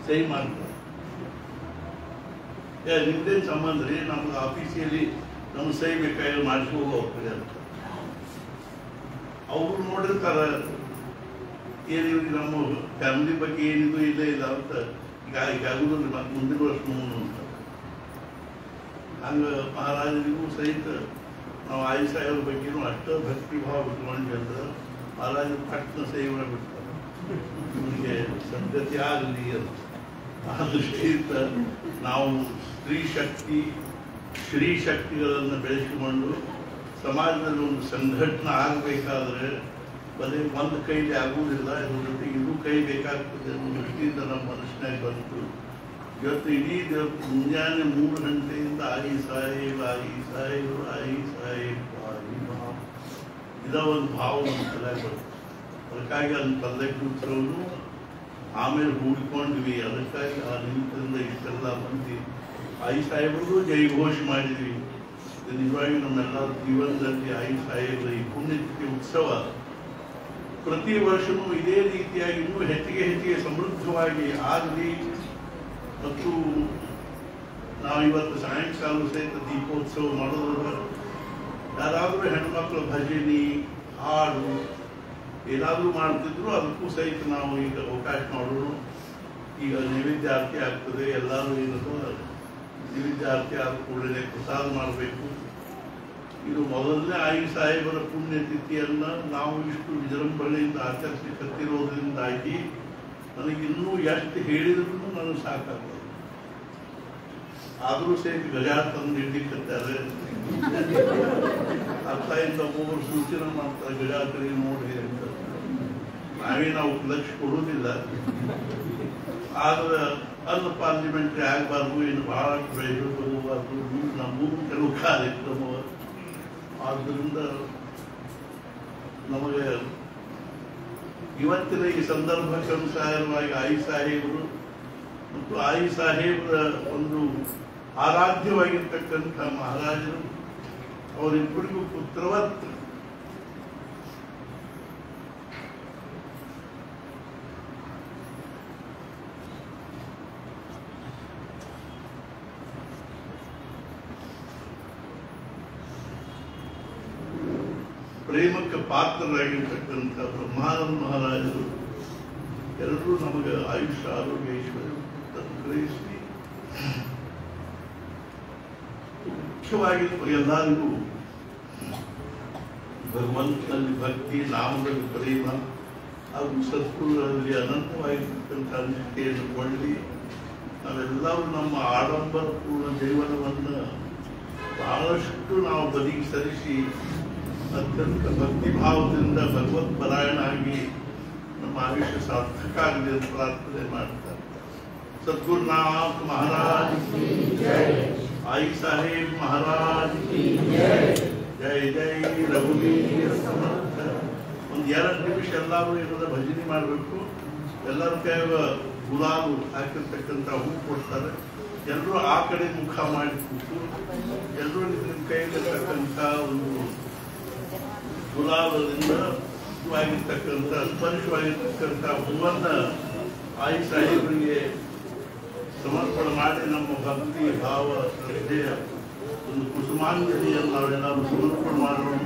ಸಹಿ ಮಾಡ್ತಾರೆ. ನಿಮ್ದೇನು ಸಂಬಂಧ ರೀ, ನಮ್ಗೆ ಆಫೀಸಿಯಲ್ಲಿ ನಮ್ಮ ಸಹಿ ಬೇಕಾಗಿ ಮಾಡಿಸ್ಕೋ ಹೋಗ್ತದೆ ಅಂತ ಅವರು ನೋಡಿರ್ತಾರ. ಏನಿವ್ರಿ ನಮ್ಮ ಫ್ಯಾಮಿಲಿ ಬಗ್ಗೆ ಏನಿದು ಇಲ್ಲ ಅಂತ ಈಗ ಆಗುದಿಲ್ಲ, ಮತ್ತೆ ಮುಂದಿನ ವರ್ಷ ಅಂತ ಹಂಗ ಮಹಾರಾಜರಿಗೂ ಸಹಿತ ನಾವು ಆಯಿ ಸಾಹೇಬ್ರ ಬಗ್ಗೆನೂ ಅಷ್ಟ ಭಕ್ತಿ ಭಾವ ಇಟ್ಕೊಂಡ್ವಿ ಅಂದ್ರೆ ಮಹಾರಾಜರು ಪಟ್ಟಣ ಸೇವನೆ ಬಿಡ್ತಾರೆ, ಇವರಿಗೆ ಸದ್ಗತಿ ಆಗಲಿ ಅಂತ. ಆ ದೃಷ್ಟಿಯಿಂದ ನಾವು ಸ್ತ್ರೀ ಶಕ್ತಿಗಳನ್ನು ಬೆಳೆಸಿಕೊಂಡು ಸಮಾಜದಲ್ಲಿ ಒಂದು ಸಂಘಟನೆ ಆಗಬೇಕಾದ್ರೆ ಬರೀ ಒಂದು ಕೈಲಿ ಆಗುವುದಿಲ್ಲ, ಇದ್ರ ಜೊತೆಗೆ ಇದು ಕೈ ಬೇಕಾಗ್ತದೆ ಅನ್ನೋ ದೃಷ್ಟಿಯಿಂದ ನಮ್ಮ ಮನಸ್ಸಿನಾಗ ಬಂತು. ಇವತ್ತು ಇಡೀ ಮುಂಜಾನೆ 3 ಗಂಟೆಯಿಂದ ಆಯಿ ಸಾಹೇಬ್ ಆಯಿ ಸಾಹೇಬ್ ಆಯಿ ಸಾಹೇಬ್ ಆಯಿ ಇದ ಒಂದು ಭಾವ ನಮ್ಮ ತಲೆಯಾಗ ಬಂತು. ಅದಕ್ಕಾಗಿ ಅದನ್ನ ಪಲ್ಲಕ್ಕಿ ಉತ್ಸವನು ಆಮೇಲೆ ಹೂಡಿಕೊಂಡ್ವಿ. ಅದಕ್ಕಾಗಿ ಆ ನಿಮಿತ್ತದಿಂದ ಇಷ್ಟೆಲ್ಲ ಮಂದಿ ಆಯಿ ಸಾಹೇಬ್ರಿಗೂ ಜೈ ಘೋಷ ಮಾಡಿದ್ವಿ. ನಿಜವಾಗಿ ನಮ್ಮೆಲ್ಲರ ಜೀವನದಲ್ಲಿ ಆಯಿ ಸಾಹೇಬ್ರ ಈ ಪುಣ್ಯತಿಥಿ ಉತ್ಸವ ಪ್ರತಿ ವರ್ಷವೂ ಇದೇ ರೀತಿಯಾಗಿ ಇನ್ನೂ ಹೆಚ್ಚಿಗೆ ಸಮೃದ್ಧವಾಗಿ ಆಗಲಿ. ಮತ್ತು ನಾವಿವತ್ತು ಸಾಯಂಕಾಲ ಸಹಿತ ದೀಪೋತ್ಸವ ಮಾಡೋದ್ರ ಯಾರಾದರೂ ಹೆಣ್ಮಕ್ಳ ಭಜನೆ ಹಾಡು ಏನಾದರೂ ಮಾಡ್ತಿದ್ರು ಅದಕ್ಕೂ ಸಹಿತ ನಾವು ಈಗ ಅವಕಾಶ ಮಾಡೋಣ. ಈಗ ನೈವೇದ್ಯ ಆರತಿ ಆಗ್ತದೆ, ಎಲ್ಲರೂ ಏನದು ನೈವೇದ್ಯ ಆರತಿ ಆದ ಕೂಡಲೇ ಪ್ರಸಾದ ಮಾಡಬೇಕು. ಇದು ಮೊದಲನೇ ಆಯಿ ಸಾಹೇಬರ ಪುಣ್ಯತಿಥಿಯನ್ನ ನಾವು ಇಷ್ಟು ವಿಜೃಂಭಣೆಯಿಂದ ಆಚರಿಸಲಿಕ್ಕತ್ತಿರೋದ್ರಿಂದಾಗಿ ನನಗೆ ಇನ್ನೂ ಎಷ್ಟು ಹೇಳಿದ್ರು ನನಗೆ ಸಾಕಾಗ್ತದೆ. ಆದರೂ ಸಹಿತ ಗಜಾ ತಂದು ಹಿಡಿಲಿಕ್ಕಂತಾರೆ. ಅರ್ಥ ಇಂದ ಒಬ್ಬೊಬ್ಬರು ಸೂಚನೆ ಮಾಡ್ತಾರೆ, ಗಜಾ ಕಡೆ ನೋಡಿ ಅಂತ. ನಾವು ಲಕ್ಷ್ಯ ಕೊಡುವುದಿಲ್ಲ. ಆದ್ರೆ ಅಲ್ಲ ಪಾರ್ಲಿಮೆಂಟ್ರಿ ಆಗಬಾರ್ದು, ಇನ್ನು ಬಹಳಷ್ಟು ಬೆಳೆದು ತಗೋಬಾರ್ದು, ನಮಗೂ ಕೆಲವು ಕಾರ್ಯಕ್ರಮ. ಆದ್ದರಿಂದ ನಮಗೆ ಇವತ್ತಿನ ಈ ಸಂದರ್ಭಕ್ಕನುಸಾರವಾಗಿ ಆಯಿ ಸಾಹೇಬರು ಮತ್ತು ಆಯಿ ಸಾಹೇಬರ ಒಂದು ಆರಾಧ್ಯವಾಗಿರ್ತಕ್ಕಂಥ ಮಹಾರಾಜರು ಅವರಿಬ್ಬರಿಗೂ ಪುತ್ರವತ್ ಪ್ರೇಮಕ್ಕೆ ಪಾತ್ರರಾಗಿರ್ತಕ್ಕಂಥ ಬ್ರಹ್ಮಾನಂದ ಮಹಾರಾಜರು ಎಲ್ಲರೂ ನಮಗೆ ಆಯುಷ್ಯ ಆರೋಗ್ಯ ಐಶ್ವರ್ಯ ಗ್ರಹಿಸಿ ಮುಖ್ಯವಾಗಿ ಎಲ್ಲರಿಗೂ ಭಗವಂತನಲ್ಲಿ ಭಕ್ತಿ, ನಾಮದಲ್ಲಿ ಪ್ರೇಮ ಹಾಗೂ ಸದ್ಗುರುಗಳಲ್ಲಿ ಅನಂತವಾಗಿರ್ತಕ್ಕಂಥ ನಿಷ್ಠೆಯನ್ನು ಕೊಳ್ಳಿ ನಾವೆಲ್ಲರೂ ನಮ್ಮ ಆಡಂಬರಪೂರ್ಣ ಜೀವನವನ್ನು ಬಹಳಷ್ಟು ನಾವು ಬದಿಗೆ ಸರಿಸಿ ಅತ್ಯಂತ ಭಕ್ತಿಭಾವದಿಂದ ಭಗವತ್ ಪರಾಯಣಾಗಿ ನಮ್ಮ ಆಯುಷ್ಯ ಸಾರ್ಥಕ ಆಗಲಿ ಅಂತ ಪ್ರಾರ್ಥನೆ ಮಾಡ್ತಾರೆ. सतगुरुनाथ महाराज की जय, आई साहेब महाराज की जय, जय जय रघुवीर समर्थ. ಒಂದು 2 ನಿಮಿಷ ಎಲ್ಲರೂ ಏನದ ಭಜನೆ ಮಾಡಬೇಕು. ಎಲ್ಲರ ಕೈಯಾಗ ಗುಲಾಬು ಹಾಕಿರ್ತಕ್ಕಂಥ ಹೂ ಕೊಡ್ತಾರೆ. ಎಲ್ಲರೂ ಆ ಕಡೆ ಮುಖ ಮಾಡಿ ಕೂತು ಎಲ್ಲರೂ ನಿಮ್ಮ ಕೈಯಲ್ಲಿರ್ತಕ್ಕಂಥ ಒಂದು ಗುಲಾಬದಿಂದ ಆಗಿರ್ತಕ್ಕಂಥ ಸ್ಪರ್ಶವಾಗಿರ್ತಕ್ಕಂಥ ಹೂವನ್ನ ಆಯಿ ಸಾಹೇಬರಿಗೆ ಸಮರ್ಪಣೆ ಮಾಡಿ ನಮ್ಮ ಭಕ್ತಿ ಭಾವ ಶ್ರದ್ಧೆಯ ಒಂದು ಕುಸುಮಾಂಜಲಿಯನ್ನು ನಾವೆಲ್ಲರೂ ಸಮರ್ಪಣೆ ಮಾಡೋಣ.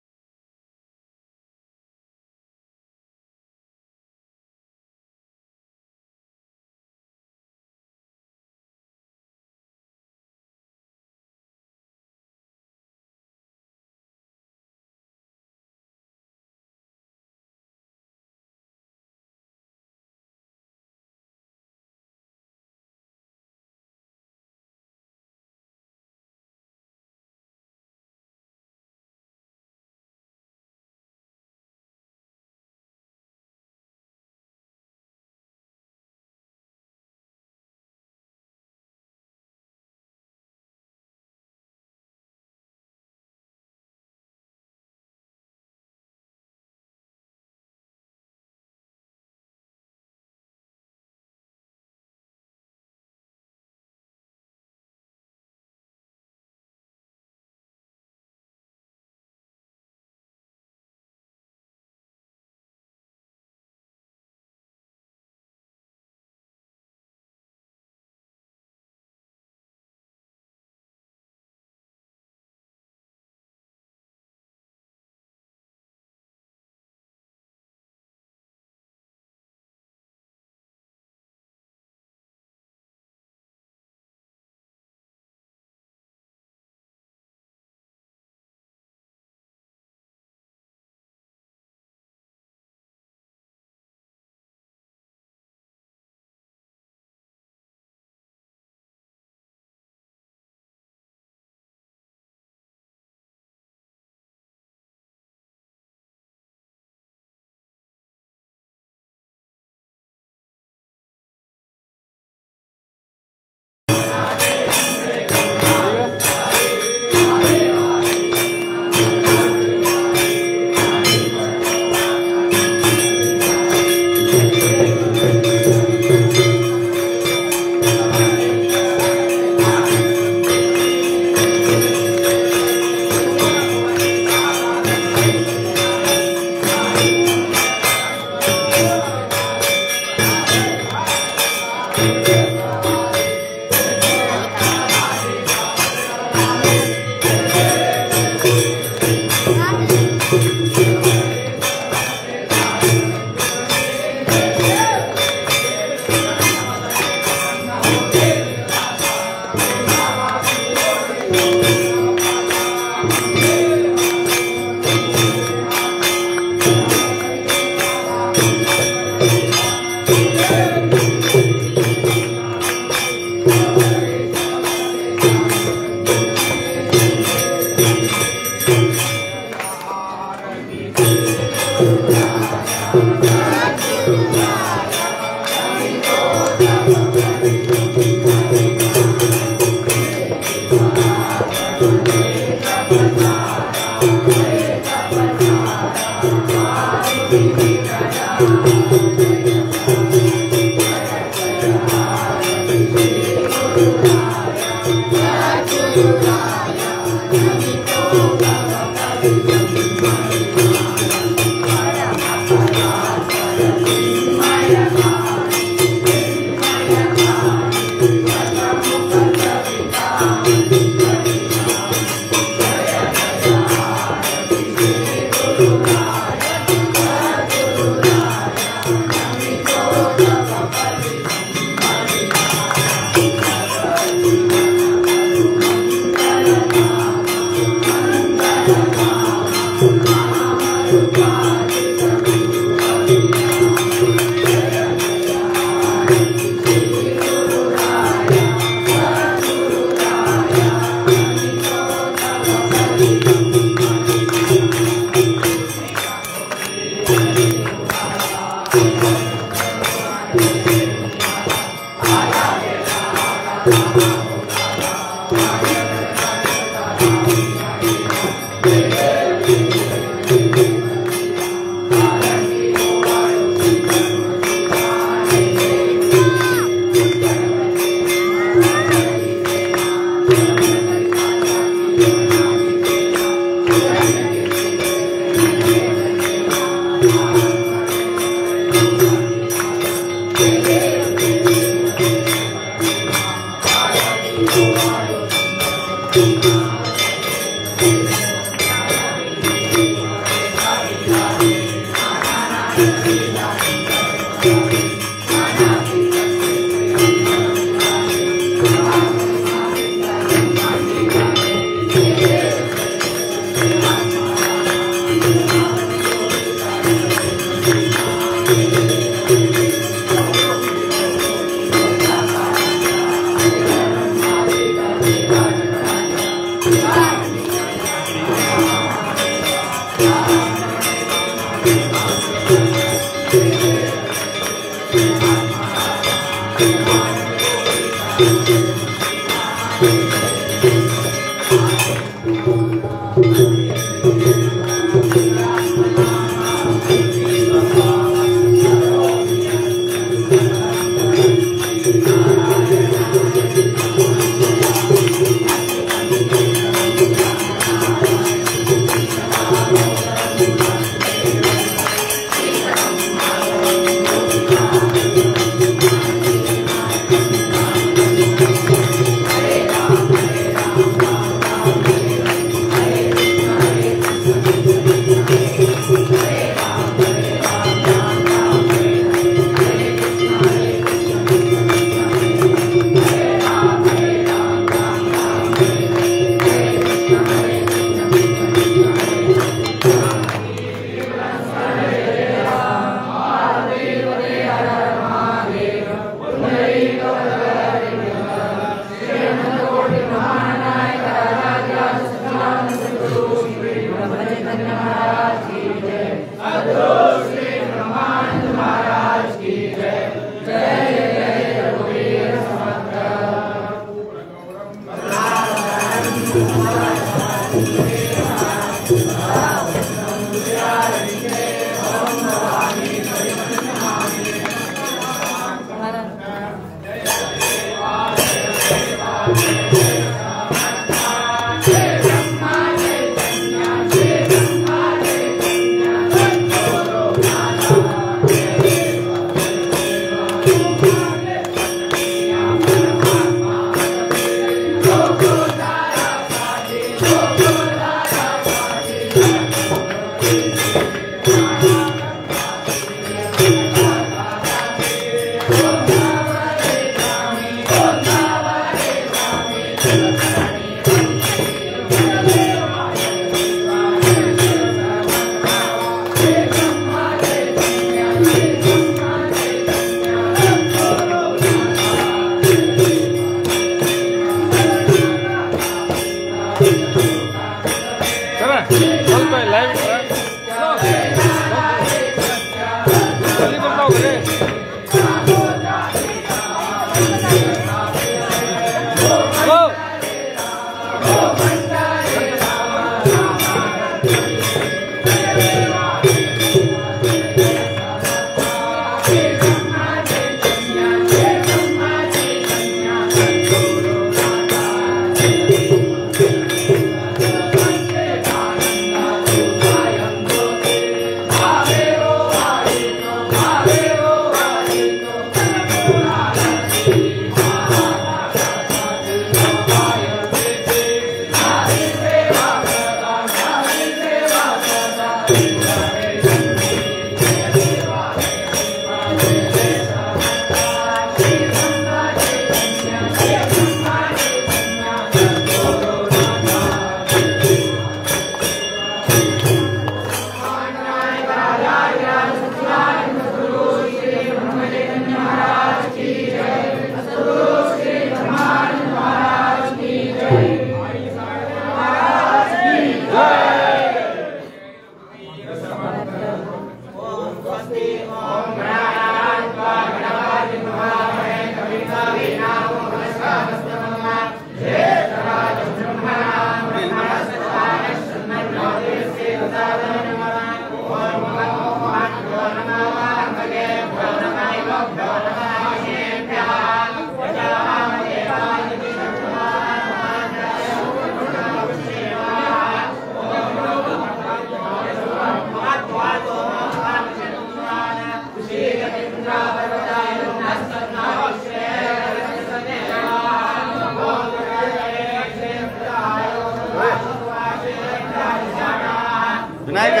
ವಿನಾಯಕ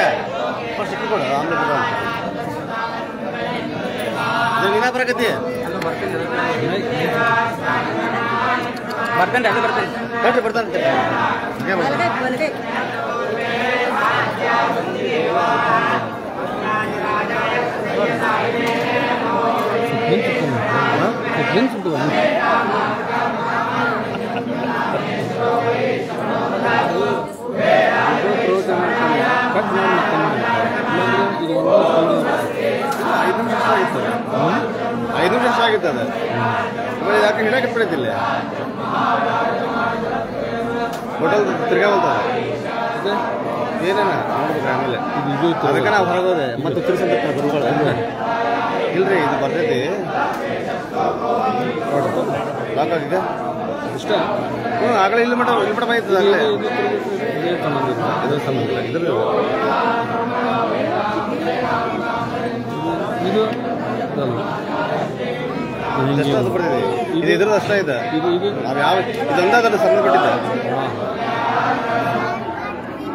ಸಿಕ್ಕಿ ಕೊಡು ಆಮ್ಲೆಟ್ ವಿನಾ ಬರಕತ್ತಿ ಬರ್ತೇನೆ ಅದು ಬರ್ತೇನೆ ಬರ್ರಿ ಬರ್ತಾನೆ ಐದು ನಿಮಿಷ ಆಗಿತ್ತು ಅದು ಆಮೇಲೆ ಯಾಕೆ ಹಿಡಕ್ಕೆ ಬಿಡೈತಿಲ್ಲ ಹೋಟೆಲ್ ತಿರ್ಗಾವಲ್ತದ ಏನೇನ ನೋಡ್ಬೇಕು ಆಮೇಲೆ ಅದಕ್ಕೆ ನಾವು ಹೊರಗೋದೆ ಮತ್ತೆ ತಿರ್ಸಂತ ಗುರುಗಳು ಇಲ್ರಿ ಇದು ಬರ್ತೈತಿ ಲಾಕ್ ಆಗಿದೆ ಇಷ್ಟ ಹ್ಞೂ ಆಗಲೇ ಇಲ್ಲಿ ಮಟ್ಟ ಬಂದಿತ್ತು ಅಲ್ಲೇ ಇದು ಸಂಬಂಧ ಇಲ್ಲ ಇದ್ರ ಇದು ಅದು ಬರ್ತಿದೆ ಇದು ಇದ್ರದ್ದು ಅಷ್ಟ ಇದೆ ನಾವು ಯಾವ ಇದೊಂದೇ ಅದನ್ನು ಸಂಬಂಧಪಟ್ಟಿದ್ದ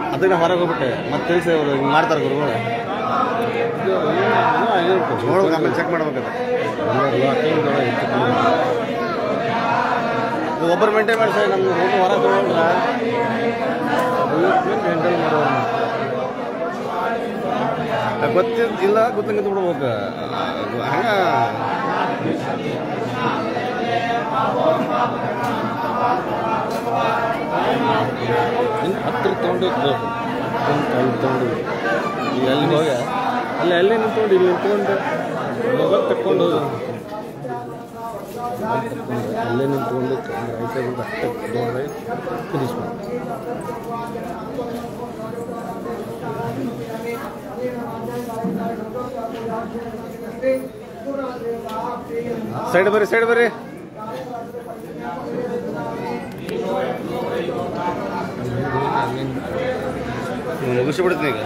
ಅದಕ್ಕೆ ನಾವು ಹೊರಗೆ ಹೋಗ್ಬಿಟ್ಟೆ ಮತ್ತೆ ತಿಳಿಸಿ ಅವರು ಹಿಂಗೆ ಮಾಡ್ತಾರೆ ಗುರುಗಳು ನೋಡ್ಬೇಕು ಆಮೇಲೆ ಚೆಕ್ ಮಾಡ್ಬೇಕಂತ ಒಬ್ಬರು ಮೇಂಟೈನ್ ಮಾಡಿ ಸರ್ ನಮ್ಮ ರೂಮ್ ಹೊರ ತಗೊಂಡ್ರೆ ಮೇಂಟೈನ್ ಮಾಡೋರು ಗೊತ್ತಿಲ್ಲ ಗೊತ್ತಂಗೆ ಬಿಡ್ಬೇಕು ಹಂಗ ಹತ್ತಿರ ತೊಗೊಂಡು ತೊಗೊಂಡು ಈಗ ಅಲ್ಲಿ ಹೋಗ ಅಲ್ಲೇ ನಿಂತ್ಕೊಂಡು ಇಲ್ಲಿ ನಿಂತ್ಕೊಂಡು ಮೊಬೈಲ್ ತಕ್ಕೊಂಡು ಅಲ್ಲೇ ನಿಂತ್ಕೊಂಡು ಐತೆ ಅಷ್ಟೇ ನೋಡಿ ಫಿನಿಶ್ ಮಾಡಿ ಸೈಡ್ ಬರ್ರಿ ಮುಗಿಸಿಬಿಡ್ತೀನಿ ಈಗ